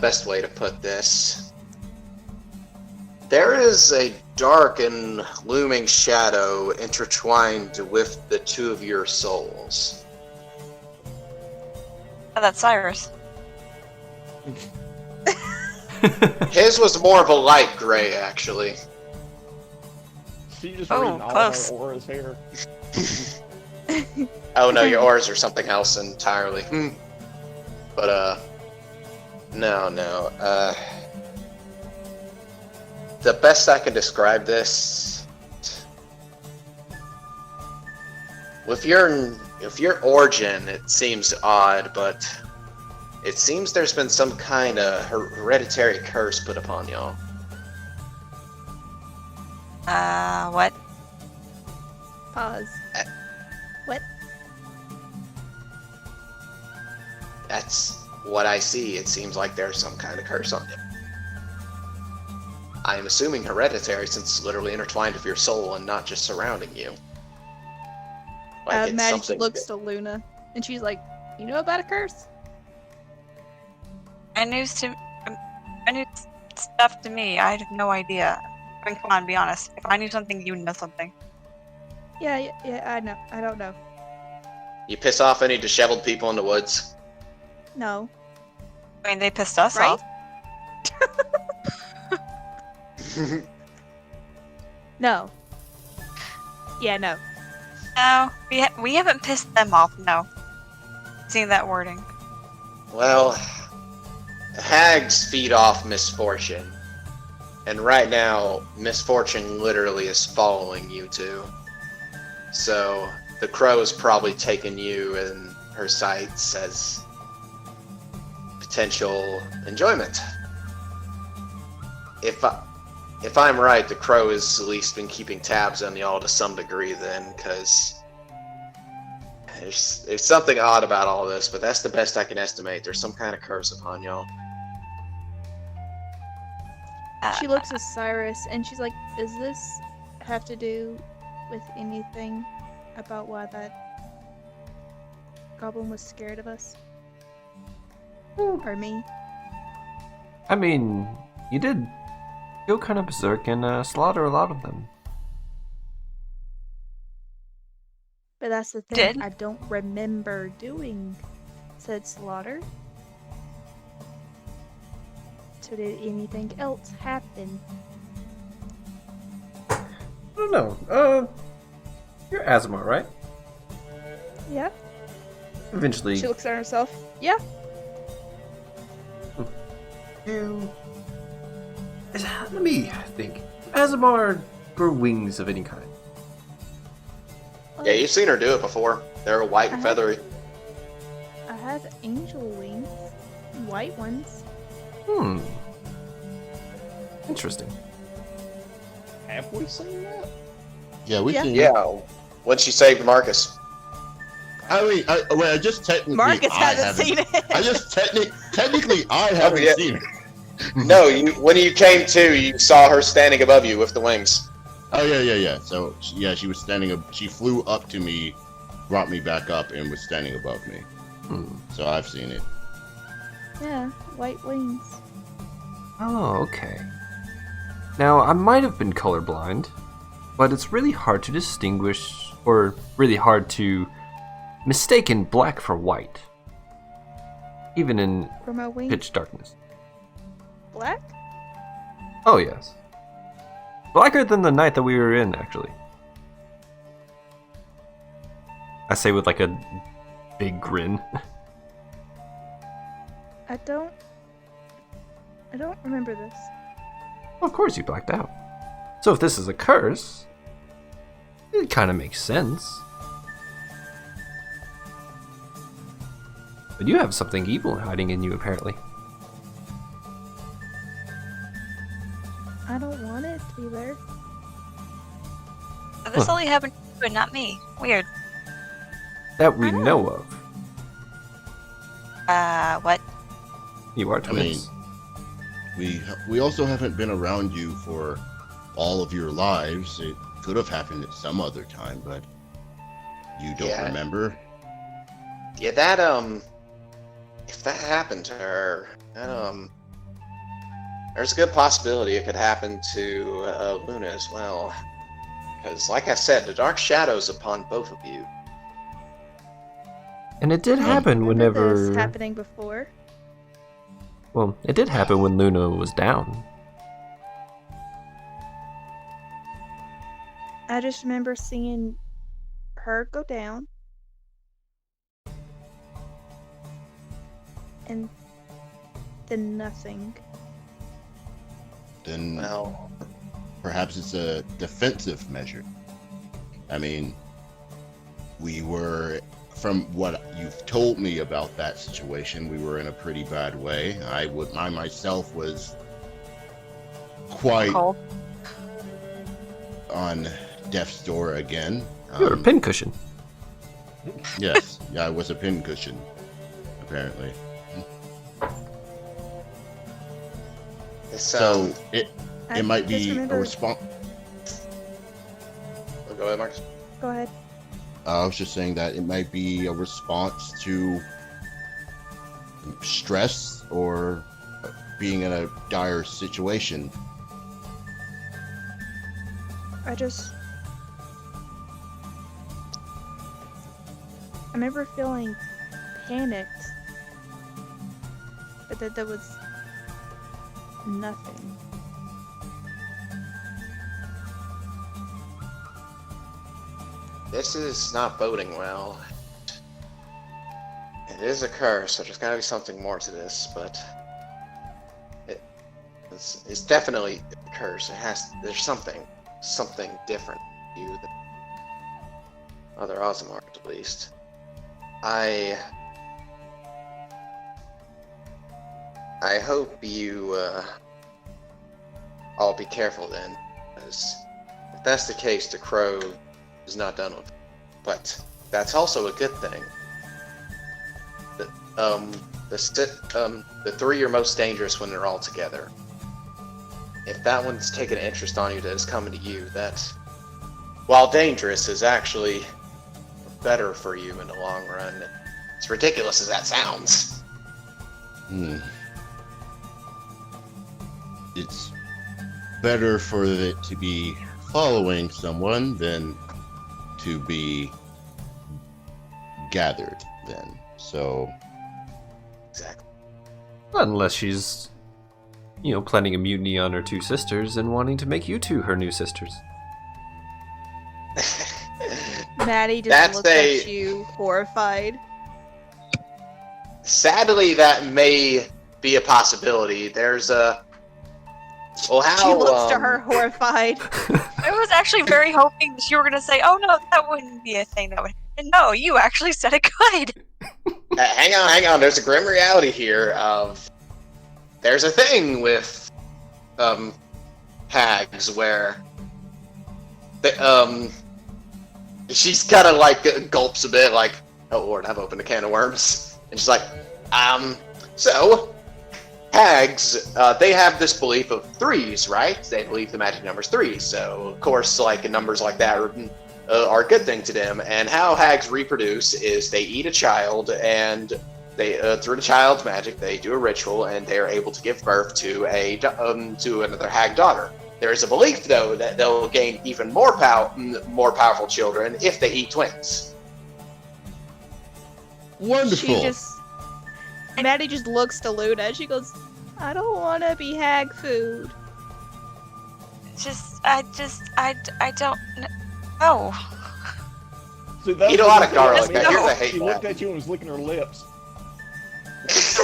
best way to put this, there is a dark and looming shadow intertwined with the two of your souls. Oh, that's Cyrus. His was more of a light gray, actually. She just Oh, reading all close. her auras here. Oh no, your auras are something else entirely. But no. The best I can describe this, with your origin, it seems odd, but it seems there's been some kind of hereditary curse put upon y'all. What? Pause. What? That's what I see. It seems like there's some kind of curse on you. I am assuming hereditary, since it's literally intertwined with your soul and not just surrounding you. Like it's Madge something. looks to Luna, and she's like, "You know about a curse?" I knew stuff to me. I have no idea. I mean, come on, be honest. If I knew something, you know something. Yeah, I know. I don't know. You piss off any disheveled people in the woods? No. I mean, they pissed us Right? off. No. Yeah, no. No, we haven't pissed them off. No. Seeing that wording. Well, hags feed off misfortune. And right now, misfortune literally is following you two. So, the crow is probably taking you in her sights as potential enjoyment. If I'm right, the crow has at least been keeping tabs on y'all to some degree then, because there's something odd about all this, but that's the best I can estimate. There's some kind of curse upon y'all. She looks at Cyrus, and she's like, "Does this have to do with anything about why that goblin was scared of us? Or me?" I mean, you did go kind of berserk and slaughter a lot of them. But that's the thing. Did? I don't remember doing said slaughter. So did anything else happen? I don't know. You're Azamar, right? Yeah. Eventually, She looks at herself. Yeah. let me think. Azamar grew wings of any kind. Yeah, you've seen her do it before. They're white and feathery. I have angel wings. White ones. Interesting. Have we seen that? Yeah, we've Yeah. seen. Yeah, when she saved Marcus. I mean, I just technically. Marcus I hasn't seen it. I just technically I haven't yeah. seen it. No, when you came to, you saw her standing above you with the wings. Oh yeah. So yeah, she was standing up. She flew up to me, brought me back up, and was standing above me. So I've seen it. Yeah, white wings. Oh, okay. Now, I might have been colorblind, but it's really hard to distinguish, or really hard to mistaken black for white. Even in For my wings. pitch darkness. Black? Oh, yes. Blacker than the night that we were in, actually. I say with like a big grin. I don't remember this. Of course you blacked out. So if this is a curse, it kind of makes sense. But you have something evil hiding in you, apparently. I don't want it to be there. This only happened to you and not me. Weird. That we I don't know know. of. What? You are I mean, twins. we also haven't been around you for all of your lives. It could have happened at some other time, but you don't Yeah. remember. Yeah, that if that happened to her, there's a good possibility it could happen to Luna as well. Because, like I said, the dark shadows upon both of you. And it did happen Remember this whenever... happening before. Well, it did happen when Luna was down. I just remember seeing her go down. And then nothing. Then Well, perhaps it's a defensive measure. I mean, we were, from what you've told me about that situation, we were in a pretty bad way. I myself was quite Cole. on death's door again. You're a pincushion. Yes, yeah, I was a pincushion, apparently. it's, So it I might just be a remember- response. go ahead, Marcus. Go ahead. I was just saying that it might be a response to stress or being in a dire situation. I remember feeling panicked. But that there was nothing. This is not boding well. It is a curse, so there's gotta be something more to this, but it's definitely a curse. There's something different to you than other Ozmark, at least. I hope you all be careful then, because if that's the case, the crow is not done with. But that's also a good thing. The three are most dangerous when they're all together. If that one's taking an interest on you that is coming to you, that, while dangerous, is actually better for you in the long run. As ridiculous as that sounds. It's better for it to be following someone than to be gathered then. So Exactly. Unless she's, planning a mutiny on her two sisters and wanting to make you two her new sisters. Maddie just That's looked a- at you horrified. Sadly, that may be a possibility. There's a. Well, how? She looks to her horrified. I was actually very hoping that you were gonna say, "Oh no, that wouldn't be a thing that would." And no, you actually said it good. Hang on. There's a grim reality here of. There's a thing with, hags where. She's kind of like gulps a bit, like, "Oh Lord, I've opened a can of worms," and she's like, so. Hags, they have this belief of threes, right? They believe the magic number's 3, so of course, like numbers like that are a good thing to them. And how hags reproduce is they eat a child, and they through the child's magic, they do a ritual, and they are able to give birth to another hag daughter. There is a belief, though, that they'll gain even more powerful children if they eat twins. wonderful. Maddie just looks to Luna and she goes, "I don't want to be hag food." I don't know. See, that's Eat a lot of what- garlic, I mean, here's a hate She looked that. at you and was licking her lips.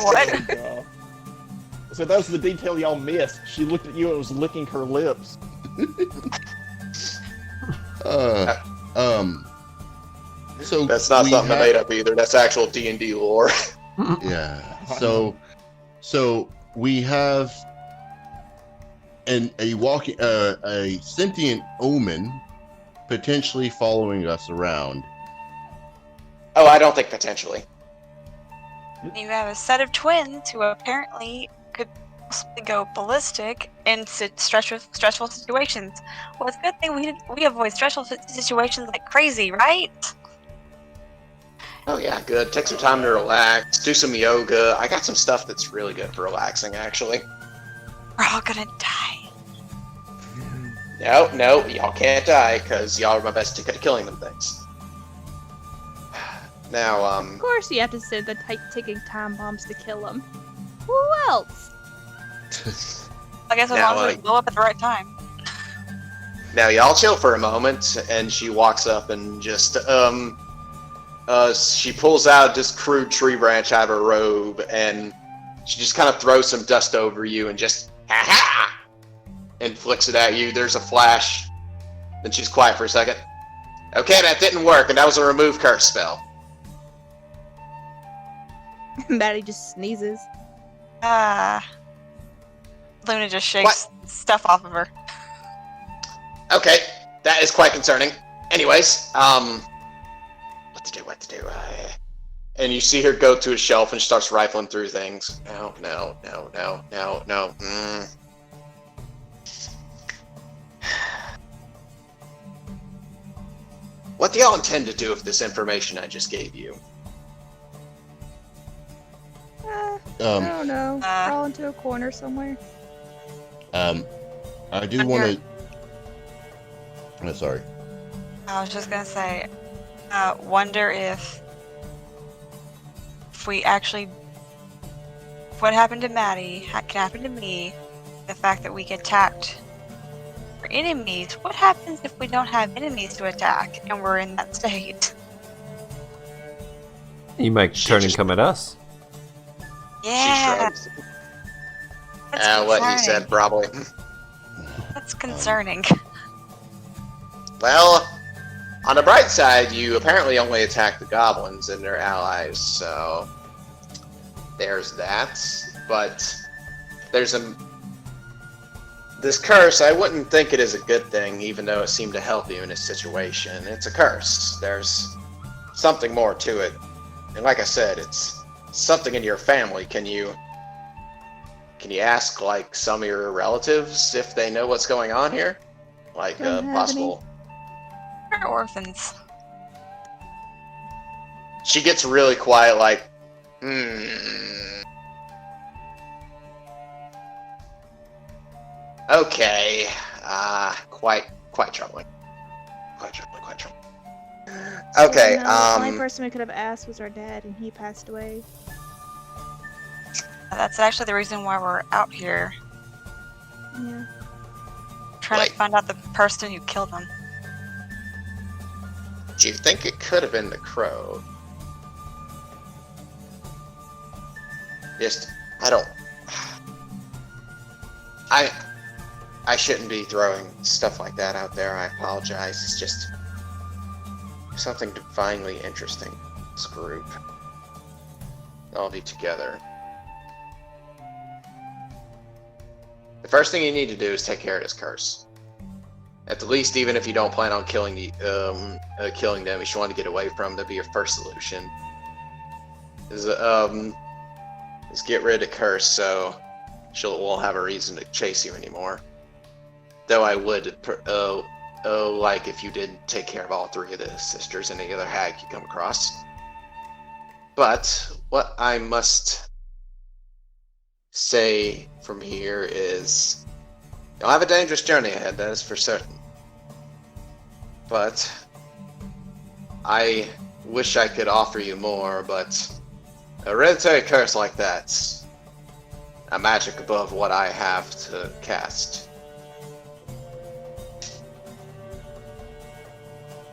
What? So that was the detail y'all missed. She looked at you and was licking her lips. So That's not we something I have- made up either. That's actual D&D lore. Yeah. So we have a sentient omen potentially following us around. Oh, I don't think potentially. You have a set of twins who apparently could possibly go ballistic in stressful situations. Well, it's a good thing we avoid stressful situations like crazy, right? Oh yeah, good. Take some time to relax. Do some yoga. I got some stuff that's really good for relaxing, actually. We're all gonna die. No, y'all can't die, because y'all are my best ticket at killing them things. Now, Of course, you have to say the ticking time bombs to kill them. Who else? I guess as Now, long as we blow up at the right time. Now, y'all chill for a moment, and she walks up and just, she pulls out this crude tree branch out of her robe, and she just kind of throws some dust over you and just, ha-ha! And flicks it at you. There's a flash. Then she's quiet for a second. Okay, that didn't work, and that was a remove curse spell. Maddie just sneezes. Luna just shakes stuff off of her. Okay, that is quite concerning. Anyways, what to do? And you see her go to a shelf and starts rifling through things. No. What do y'all intend to do with this information I just gave you? I don't know. Crawl into a corner somewhere. I do want to. Oh, sorry. I was just gonna say, wonder if we actually, what happened to Maddie can happen to me. The fact that we get attacked for enemies. What happens if we don't have enemies to attack and we're in that state? You might turn and come at us. Yeah, She shrugs. that's What he concerning. said, probably. That's concerning. Well, on the bright side, you apparently only attack the goblins and their allies, so there's that. But there's this curse. I wouldn't think it is a good thing, even though it seemed to help you in this situation. It's a curse. There's something more to it, and like I said, it's something in your family. Can you ask like some of your relatives if they know what's going on here? Like Don't have possible. We're orphans. She gets really quiet, like, Okay. Quite troubling. Quite troubling. Okay, The only person we could have asked was our dad, and he passed away. That's actually the reason why we're out here. Yeah. Trying Wait. to find out the person who killed him. do you think it could have been the crow? I shouldn't be throwing stuff like that out there. I apologize. It's just something divinely interesting. This group. All be together. The first thing you need to do is take care of this curse. At the least, even if you don't plan on killing them, if you want to get away from them, that'd be your first solution. Is get rid of the curse, so she won't have a reason to chase you anymore. Though I would, like if you did take care of all three of the sisters and any other hag you come across. But what I must say from here is, you'll have a dangerous journey ahead, that is for certain. But I wish I could offer you more, but a hereditary curse like that's a magic above what I have to cast.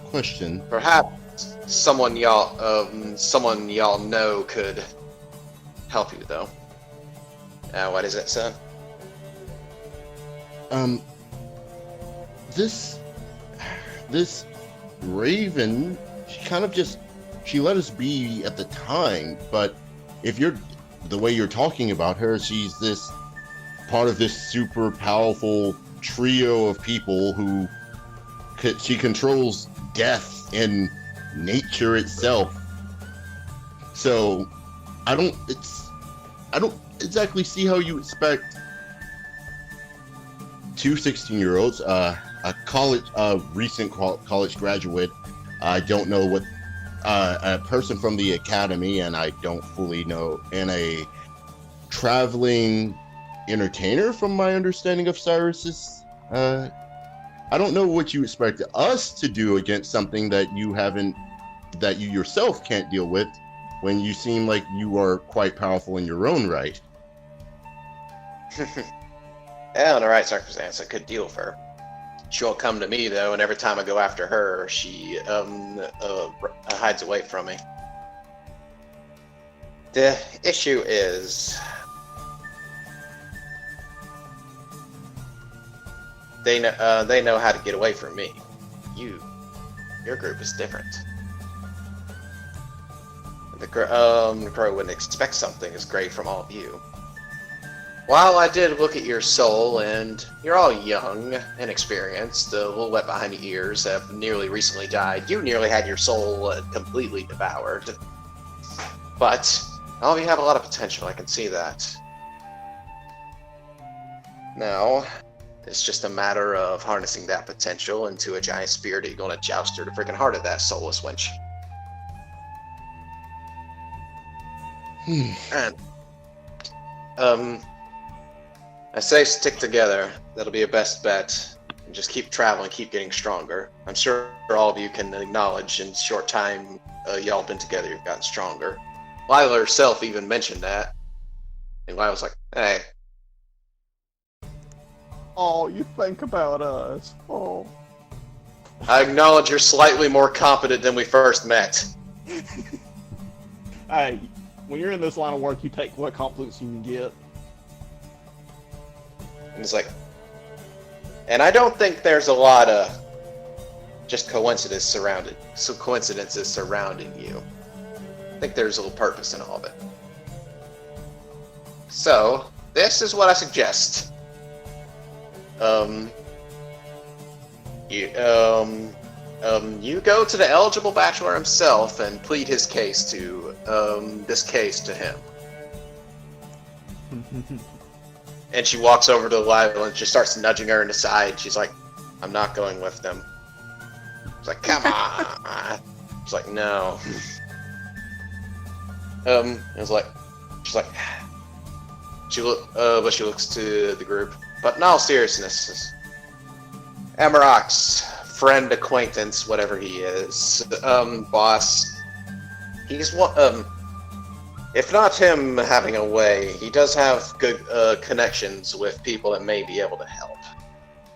Question. Perhaps someone y'all know could help you, though. What is it, son? This Raven, she let us be at the time, but if you're the way you're talking about her, she's this part of this super powerful trio of people who she controls death and nature itself. So I don't exactly see how you expect two 16-year-olds, a recent college graduate, I don't know what, a person from the academy, and I don't fully know, and a traveling entertainer, from my understanding of Cyrus's. I don't know what you expect us to do against something that you yourself can't deal with, when you seem like you are quite powerful in your own right. Yeah, in the right circumstance, I could deal with her. She'll come to me, though, and every time I go after her, she hides away from me. The issue is, they know how to get away from me. Your group is different. The Crow wouldn't expect something as great from all of you. While I did look at your soul, and you're all young, inexperienced, a little wet behind the ears, have nearly recently died. You nearly had your soul completely devoured. But all of you have a lot of potential, I can see that. Now, it's just a matter of harnessing that potential into a giant spirit you're gonna joust her to freaking heart of that soulless wench. And, I say stick together. That'll be your best bet. And just keep traveling, keep getting stronger. I'm sure all of you can acknowledge in short time y'all been together, you've gotten stronger. Lila herself even mentioned that. And Lila was like, hey. Oh, you think about us. Oh. I acknowledge you're slightly more competent than we first met. Hey, when you're in this line of work, you take what compliments you can get. And it's like, and I don't think there's a lot of just coincidences surrounding you. I think there's a little purpose in all of it. So, this is what I suggest. You go to the eligible bachelor himself and plead his case to this case to him. And she walks over to Lila and just starts nudging her in the side. She's like, I'm not going with them. She's like, come on. She's like, no. She's like, but she looks to the group. But in all seriousness, Amarok's friend, acquaintance, whatever he is, boss, he's one, if not him having a way, he does have good connections with people that may be able to help.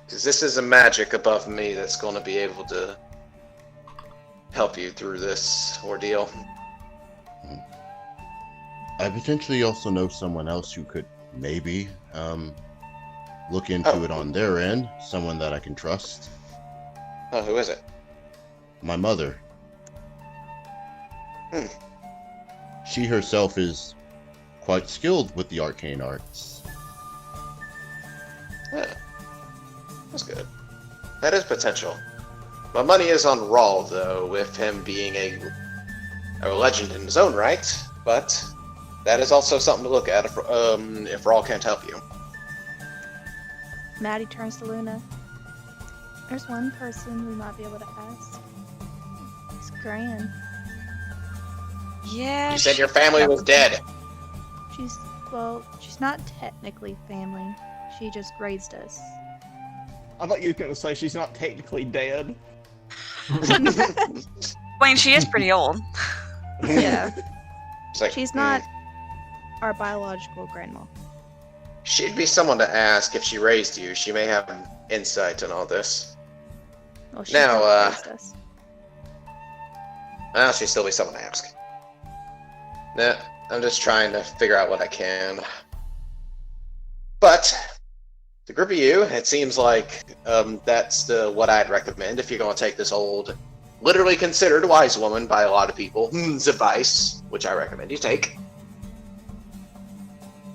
Because this is a magic above me that's going to be able to help you through this ordeal. I potentially also know someone else who could maybe look into it on their end. Someone that I can trust. Oh, who is it? My mother. She herself is quite skilled with the arcane arts. Yeah. That's good. That is potential. My money is on Rawl, though, with him being a legend in his own right, but that is also something to look at if Rawl can't help you. Maddie turns to Luna. There's one person we might be able to ask. It's Gran. Yeah. You said your family was dead. She's not technically family. She just raised us. I thought you were going to say she's not technically dead. I mean, she is pretty old. Yeah. It's like, She's not our biological grandma. She'd be someone to ask if she raised you. She may have insight on all this. Well, she Now, raised us. Well, she'd still be someone to ask. Now, I'm just trying to figure out what I can. But the group of you, it seems like that's what I'd recommend if you're going to take this old, literally considered wise woman by a lot of people's advice, which I recommend you take.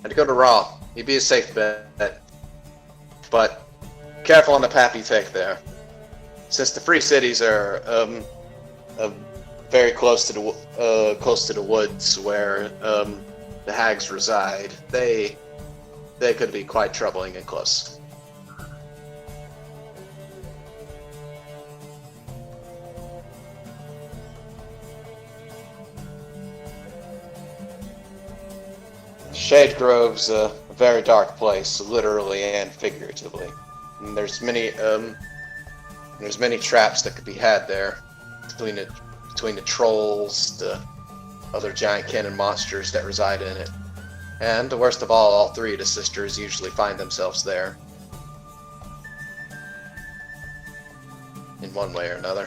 And to go to Raw, you'd be a safe bet. But careful on the path you take there. Since the free cities are very close to the woods where the hags reside, they could be quite troubling and close. Shade Grove's a very dark place, literally and figuratively. And there's many traps that could be had there between the trolls, the other giant cannon monsters that reside in it. And the worst of all three of the sisters usually find themselves there. In one way or another.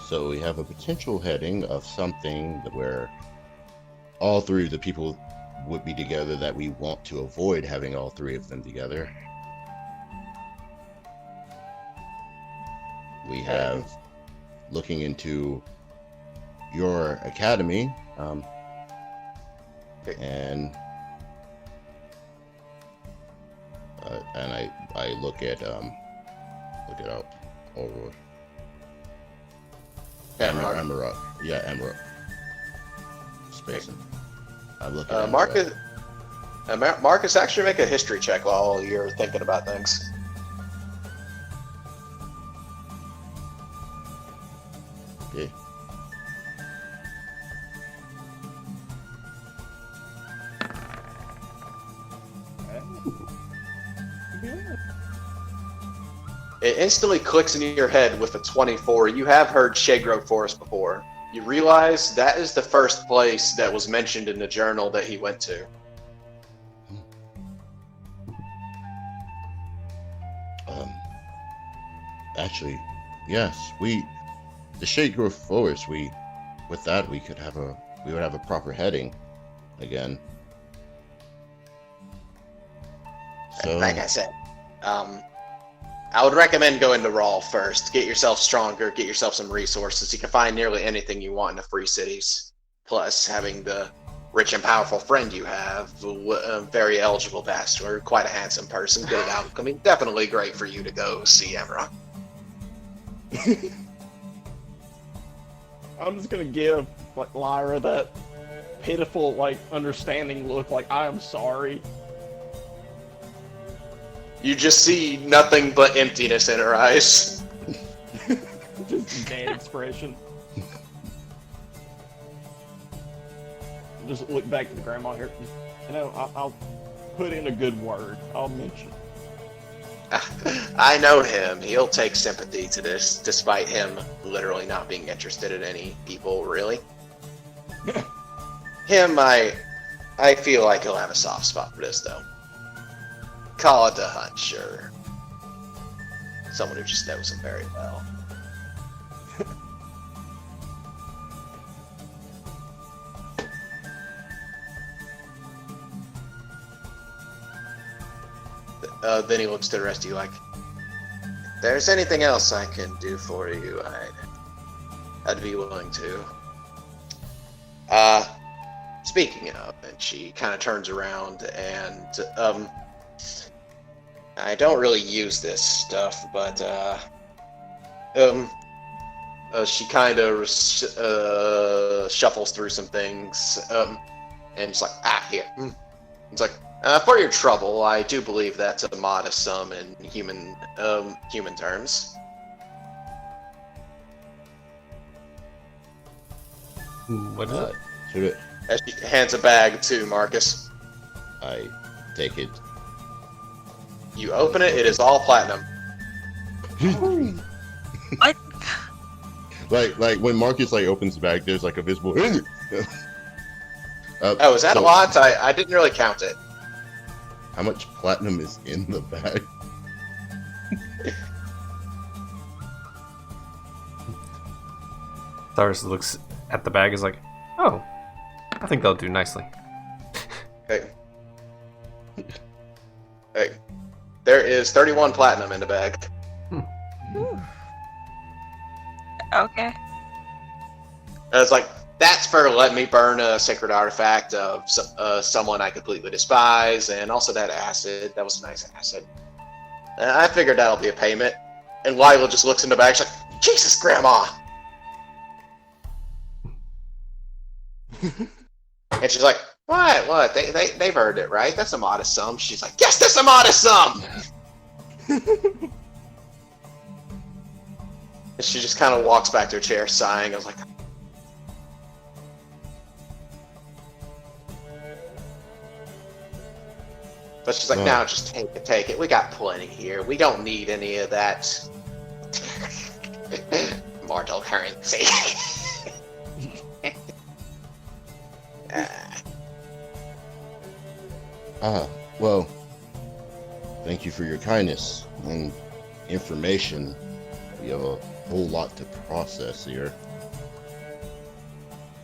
So we have a potential heading of something where all three of the people would be together that we want to avoid having all three of them together. We have looking into your academy, and I look it up over. Emerald. Yeah, Emerald. Spacing. I'm looking at Marcus, actually make a history check while you're thinking about things. Okay. It instantly clicks into your head with a 24. You have heard Shadegrove Forest before. You realize that is the first place that was mentioned in the journal that he went to. Actually, yes, the Shadegrove Forest, with that we would have a proper heading again. So, Like I said, I would recommend going to Raw first. Get yourself stronger, get yourself some resources. You can find nearly anything you want in the free cities. Plus, having the rich and powerful friend you have, a very eligible bachelor, quite a handsome person, good at alchemy. Definitely great for you to go see Emra. I'm just gonna give Lyra that pitiful, understanding look, I am sorry. You just see nothing but emptiness in her eyes. Just bad expression. Just look back at the grandma here. I'll put in a good word. I'll mention. I know him. He'll take sympathy to this, despite him literally not being interested in any people, really. Him, I feel like he'll have a soft spot for this, though. Call it a hunch, or someone who just knows him very well. Then he looks to the rest of you like, if there's anything else I can do for you, I'd be willing to. Speaking of, and she kind of turns around and, I don't really use this stuff, but, she kind of shuffles through some things, and it's like, here. It's like, for your trouble, I do believe that's a modest sum in human terms. What is it? shoot it. As she hands a bag to Marcus. I take it. You open it, it is all platinum. What? Like when Marcus opens the bag, there's a visible. Oh, is that a lot? I didn't really count it. How much platinum is in the bag? Cyrus looks at the bag, is like, oh, I think they'll do nicely. Hey. Hey. There is 31 platinum in the bag. Okay. It's like, that's for letting me burn a sacred artifact of someone I completely despise, and also that acid. That was a nice acid. I figured that'll be a payment. And Lila just looks in the bag, she's like, Jesus, Grandma! And she's like, what? They've earned it, right? That's a modest sum. She's like, yes, that's a modest sum! And she just kind of walks back to her chair, sighing. I was like, but she's like, no, just take it. We got plenty here. We don't need any of that mortal currency. Well, thank you for your kindness and information. We have a whole lot to process here.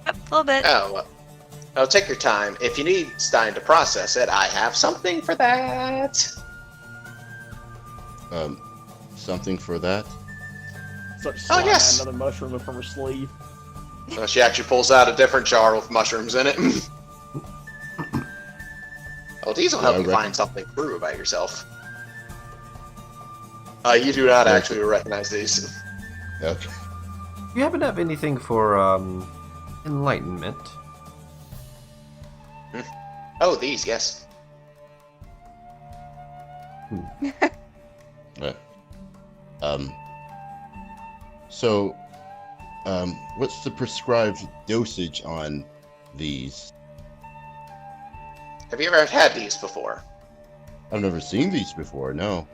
A little bit. Oh, take your time. If you need time to process it, I have something for that. Something for that? Such Oh, yes. another mushroom from her sleeve. She actually pulls out a different jar with mushrooms in it. Oh, these will help you find something true about yourself. You do not actually recognize these. Okay. You happen to have anything for enlightenment? Oh, these, yes. So, what's the prescribed dosage on these? Have you ever had these before? I've never seen these before. No,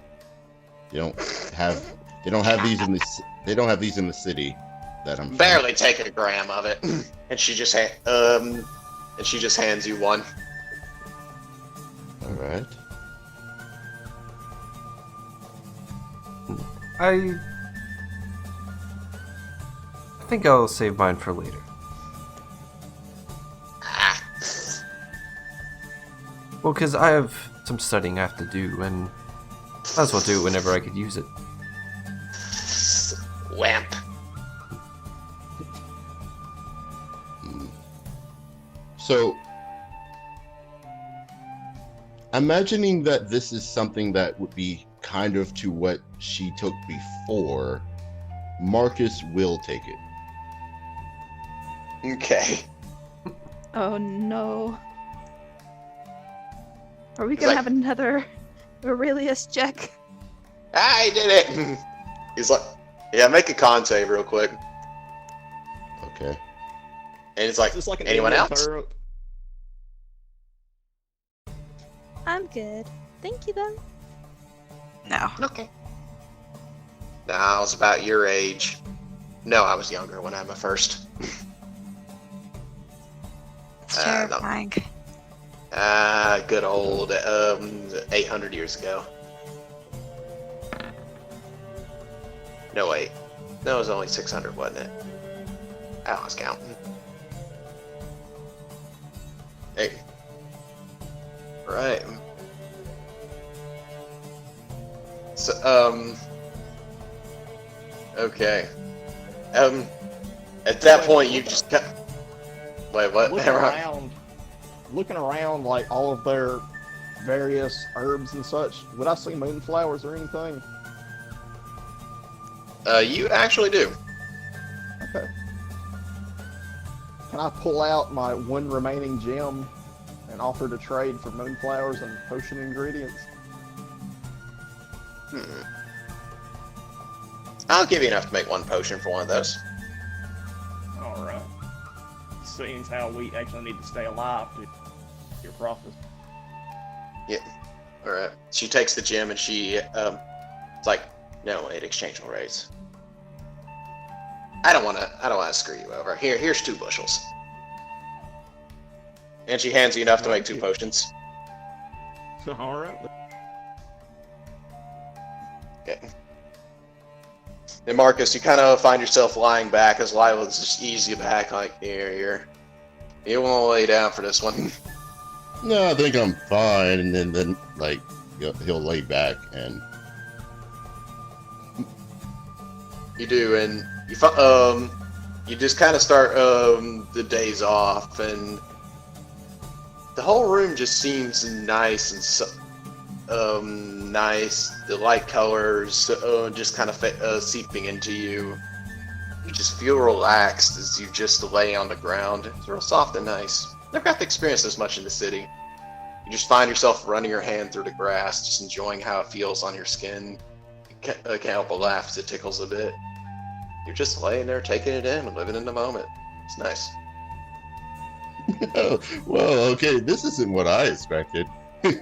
they don't have. They don't have these in the. They don't have these in the city that I'm. Barely taking a gram of it, and she just hands you one. All right. I think I'll save mine for later. Ah. Well, because I have some studying I have to do, and might as well do it whenever I could use it. Wamp. So, imagining that this is something that would be kind of to what she took before, Marcus will take it. Okay. Oh no. Are we gonna have another Aurelius check? I did it! He's like, yeah, make a con save real quick. Okay. And it's like, Is this like an anyone alien else? syrup? I'm good. Thank you though. No. Okay. No, I was about your age. No, I was younger when I had my first. It's no. terrifying. Good old 800 years ago. No, wait. No, it was only 600, wasn't it? I was counting. Hey. Right. So, okay. At that point, you just got. Wait, what? Looking around, like all of their various herbs and such, would I see moonflowers or anything? You actually do. Okay. Can I pull out my one remaining gem and offer to trade for moonflowers and potion ingredients? I'll give you enough to make one potion for one of those. Alright. Seeing how we actually need to stay alive to your profits. Yeah. Alright. She takes the gem and she, it's like, no, it exchangeable rates. I don't wanna screw you over. Here's 2 bushels. And she hands you enough to make 2 potions. Alright. Okay. And Marcus, you kind of find yourself lying back as Lila's just ease you back, like, here. You won't lay down for this one. No, I think I'm fine. And then like, he'll lay back and. You do, and you just kind of start the days off, and the whole room just seems nice and nice. The light colors just kind of seeping into you. You just feel relaxed as you just lay on the ground. It's real soft and nice. Never got to experience this much in the city. You just find yourself running your hand through the grass, just enjoying how it feels on your skin. You can't help but laugh as it tickles a bit. You're just laying there taking it in and living in the moment. It's nice. Well, okay, this isn't what I expected. Hey,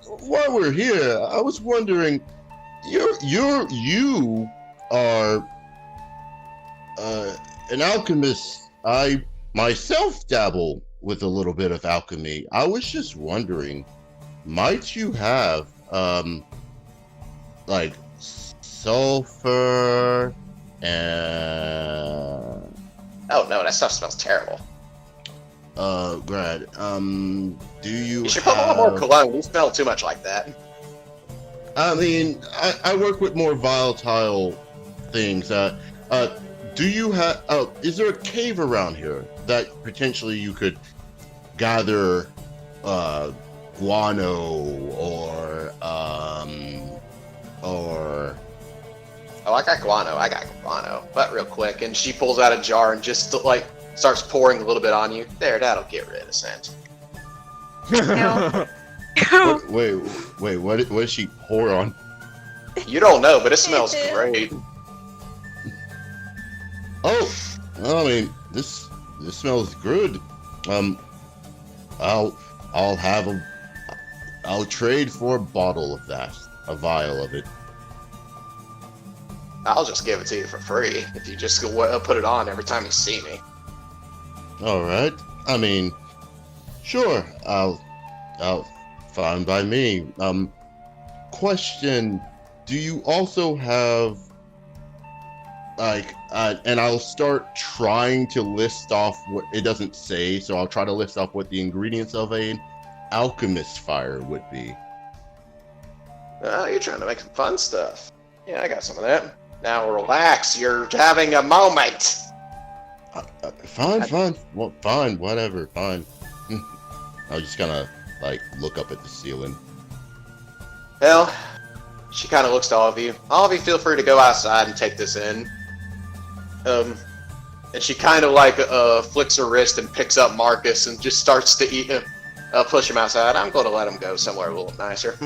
while we're here, I was wondering, you are an alchemist. I myself dabble with a little bit of alchemy. I was just wondering, might you have like sulfur and Oh no, that stuff smells terrible. Grad, do you should put a little more cologne. We smell too much like that. I mean, I work with more volatile things. Do you have? Is there a cave around here that potentially you could gather guano or Oh, I got guano. But real quick, and she pulls out a jar and just like starts pouring a little bit on you. There, that'll get rid of the scent. Wait, what does she pour on? You don't know, but it smells great. Oh, I mean, this smells good. I'll trade for a bottle of that, a vial of it. I'll just give it to you for free if you just put it on every time you see me. All right. I mean, sure. I'll fine by me. Question: do you also have like? And I'll start trying to list off what it doesn't say. So I'll try to list off what the ingredients of an alchemist fire would be. You're trying to make some fun stuff. Yeah, I got some of that. Now relax. You're having a moment. Fine. Well, fine. Whatever. Fine. I was just gonna like look up at the ceiling. Well, she kind of looks to all of you. All of you feel free to go outside and take this in. And she kind of like flicks her wrist and picks up Marcus and just starts to push him outside. I'm going to let him go somewhere a little nicer.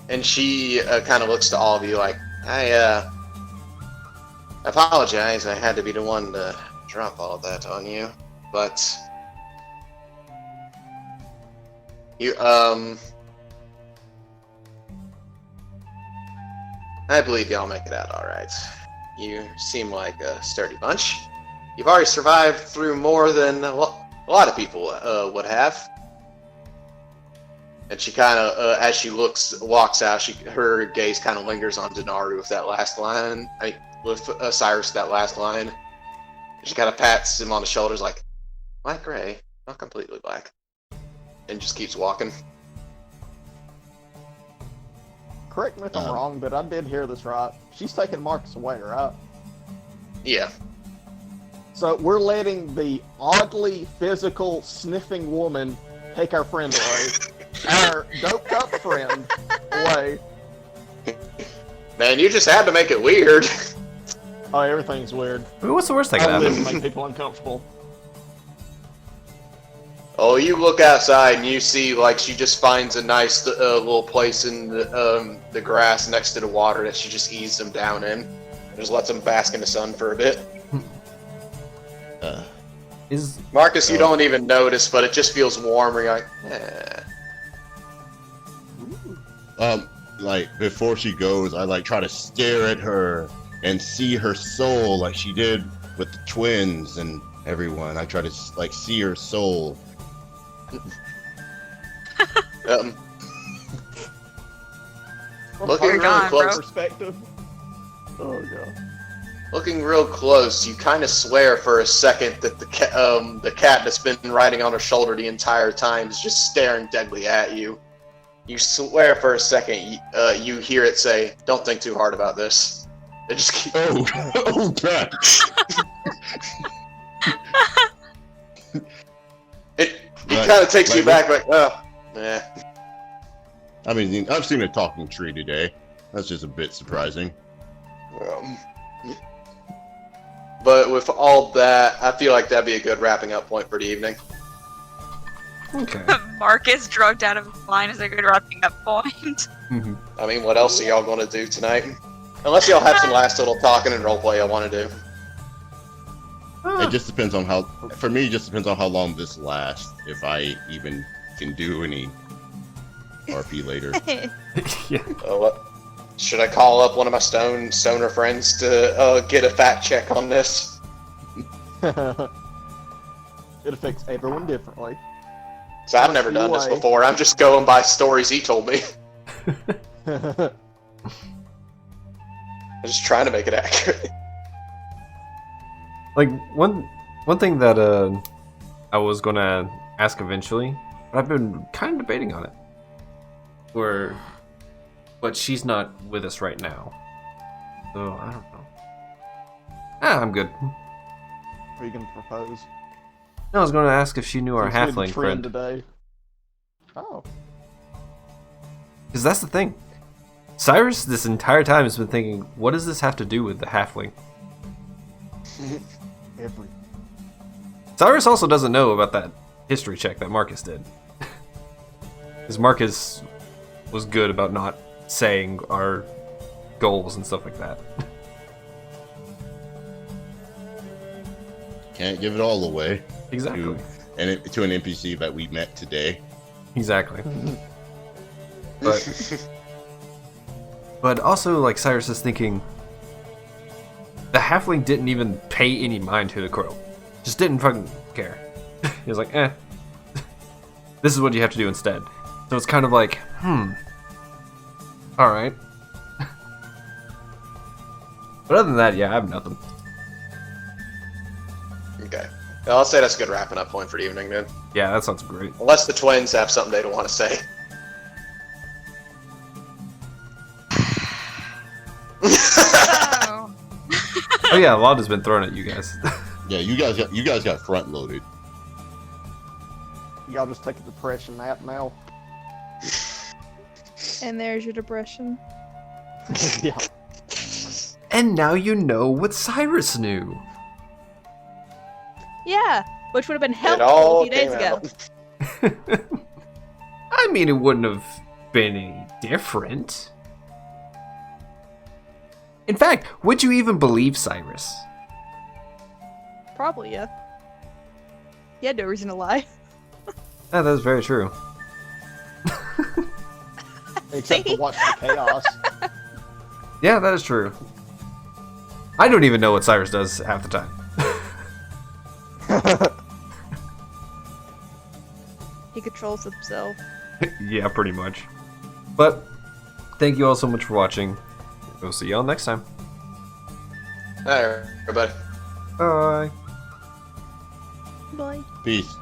And she kind of looks to all of you like, I apologize. I had to be the one to drop all of that on you, but you I believe y'all make it out all right. You seem like a sturdy bunch. You've already survived through more than a lot of people would have. And she kind of, as she walks out, her gaze kind of lingers on Denaru with that last line. With Cyrus, that last line. She kind of pats him on the shoulders like, "Black gray, not completely black," and just keeps walking. Correct me if I'm wrong, but I did hear this right. She's taking Marcus away, right? Yeah. So we're letting the oddly physical sniffing woman take our friend away. Our doped up friend away. Man, you just had to make it weird. Oh, everything's weird. I mean, what's the worst that could I live to happen? make people uncomfortable. Oh, you look outside and you see like she just finds a nice little place in the grass next to the water that she just eases them down in. And just lets them bask in the sun for a bit. Marcus, you don't even notice, but it just feels warmer. You're like, Like before she goes, I like try to stare at her and see her soul like she did with the twins and everyone. I try to like see her soul. Um, From Looking a really gone, close. bro. perspective. Oh god. Looking real close, you kind of swear for a second that the cat that's been riding on her shoulder the entire time is just staring deadly at you. You swear for a second, you hear it say, "Don't think too hard about this." It just keeps. Oh, oh god. It Like- kind of takes you like- back, like, oh, nah. I mean, I've seen a talking tree today. That's just a bit surprising. But with all that, I feel like that'd be a good wrapping up point for the evening. Okay. Marcus drugged out of his mind is a good wrapping up point. Mhm. I mean, what else are y'all gonna do tonight? Unless y'all have some last little talking and roleplay y'all want to do. It just depends on how. For me, it just depends on how long this lasts. If I even can do any RP later. Yeah. What? Should I call up one of my stoner friends to get a fact check on this? It affects everyone differently. So I've never done this Why? before. I'm just going by stories he told me. I'm just trying to make it accurate. Like one thing that I was gonna ask eventually, but I've been kind of debating on it. But she's not with us right now, so I don't know. I'm good. Are you gonna propose? No, I was gonna ask if she knew our Seems to be the halfling trend friend, today. Oh. because that's the thing. Cyrus, this entire time, has been thinking, what does this have to do with the halfling? Every. Cyrus also doesn't know about that history check that Marcus did. Because Marcus was good about not saying our goals and stuff like that. Can't give it all away Exactly. to an NPC that we met today. Exactly. But also, like, Cyrus is thinking, the halfling didn't even pay any mind to the crow. Just didn't fucking care. He was like, eh. This is what you have to do instead. So it's kind of like, alright. But other than that, yeah, I have nothing. Okay. Well, I'll say that's a good wrapping up point for the evening then. Yeah, that sounds great. Unless the twins have something they don't want to say. Oh. Oh yeah, a lot has been thrown at you guys. Yeah, you guys got front loaded. Y'all just take a depression nap now. And there's your depression. Yeah. And now you know what Cyrus knew. Yeah, which would have been It helpful a all few days came ago. out. I mean, it wouldn't have been any different. In fact, would you even believe Cyrus? Probably, yeah. He had no reason to lie. Yeah, that's very true. Except See? to watch the chaos. Yeah, that is true. I don't even know what Cyrus does half the time. He controls himself. Yeah, pretty much. But, thank you all so much for watching. We'll see y'all next time. Alright, everybody. Bye. Bye. Peace.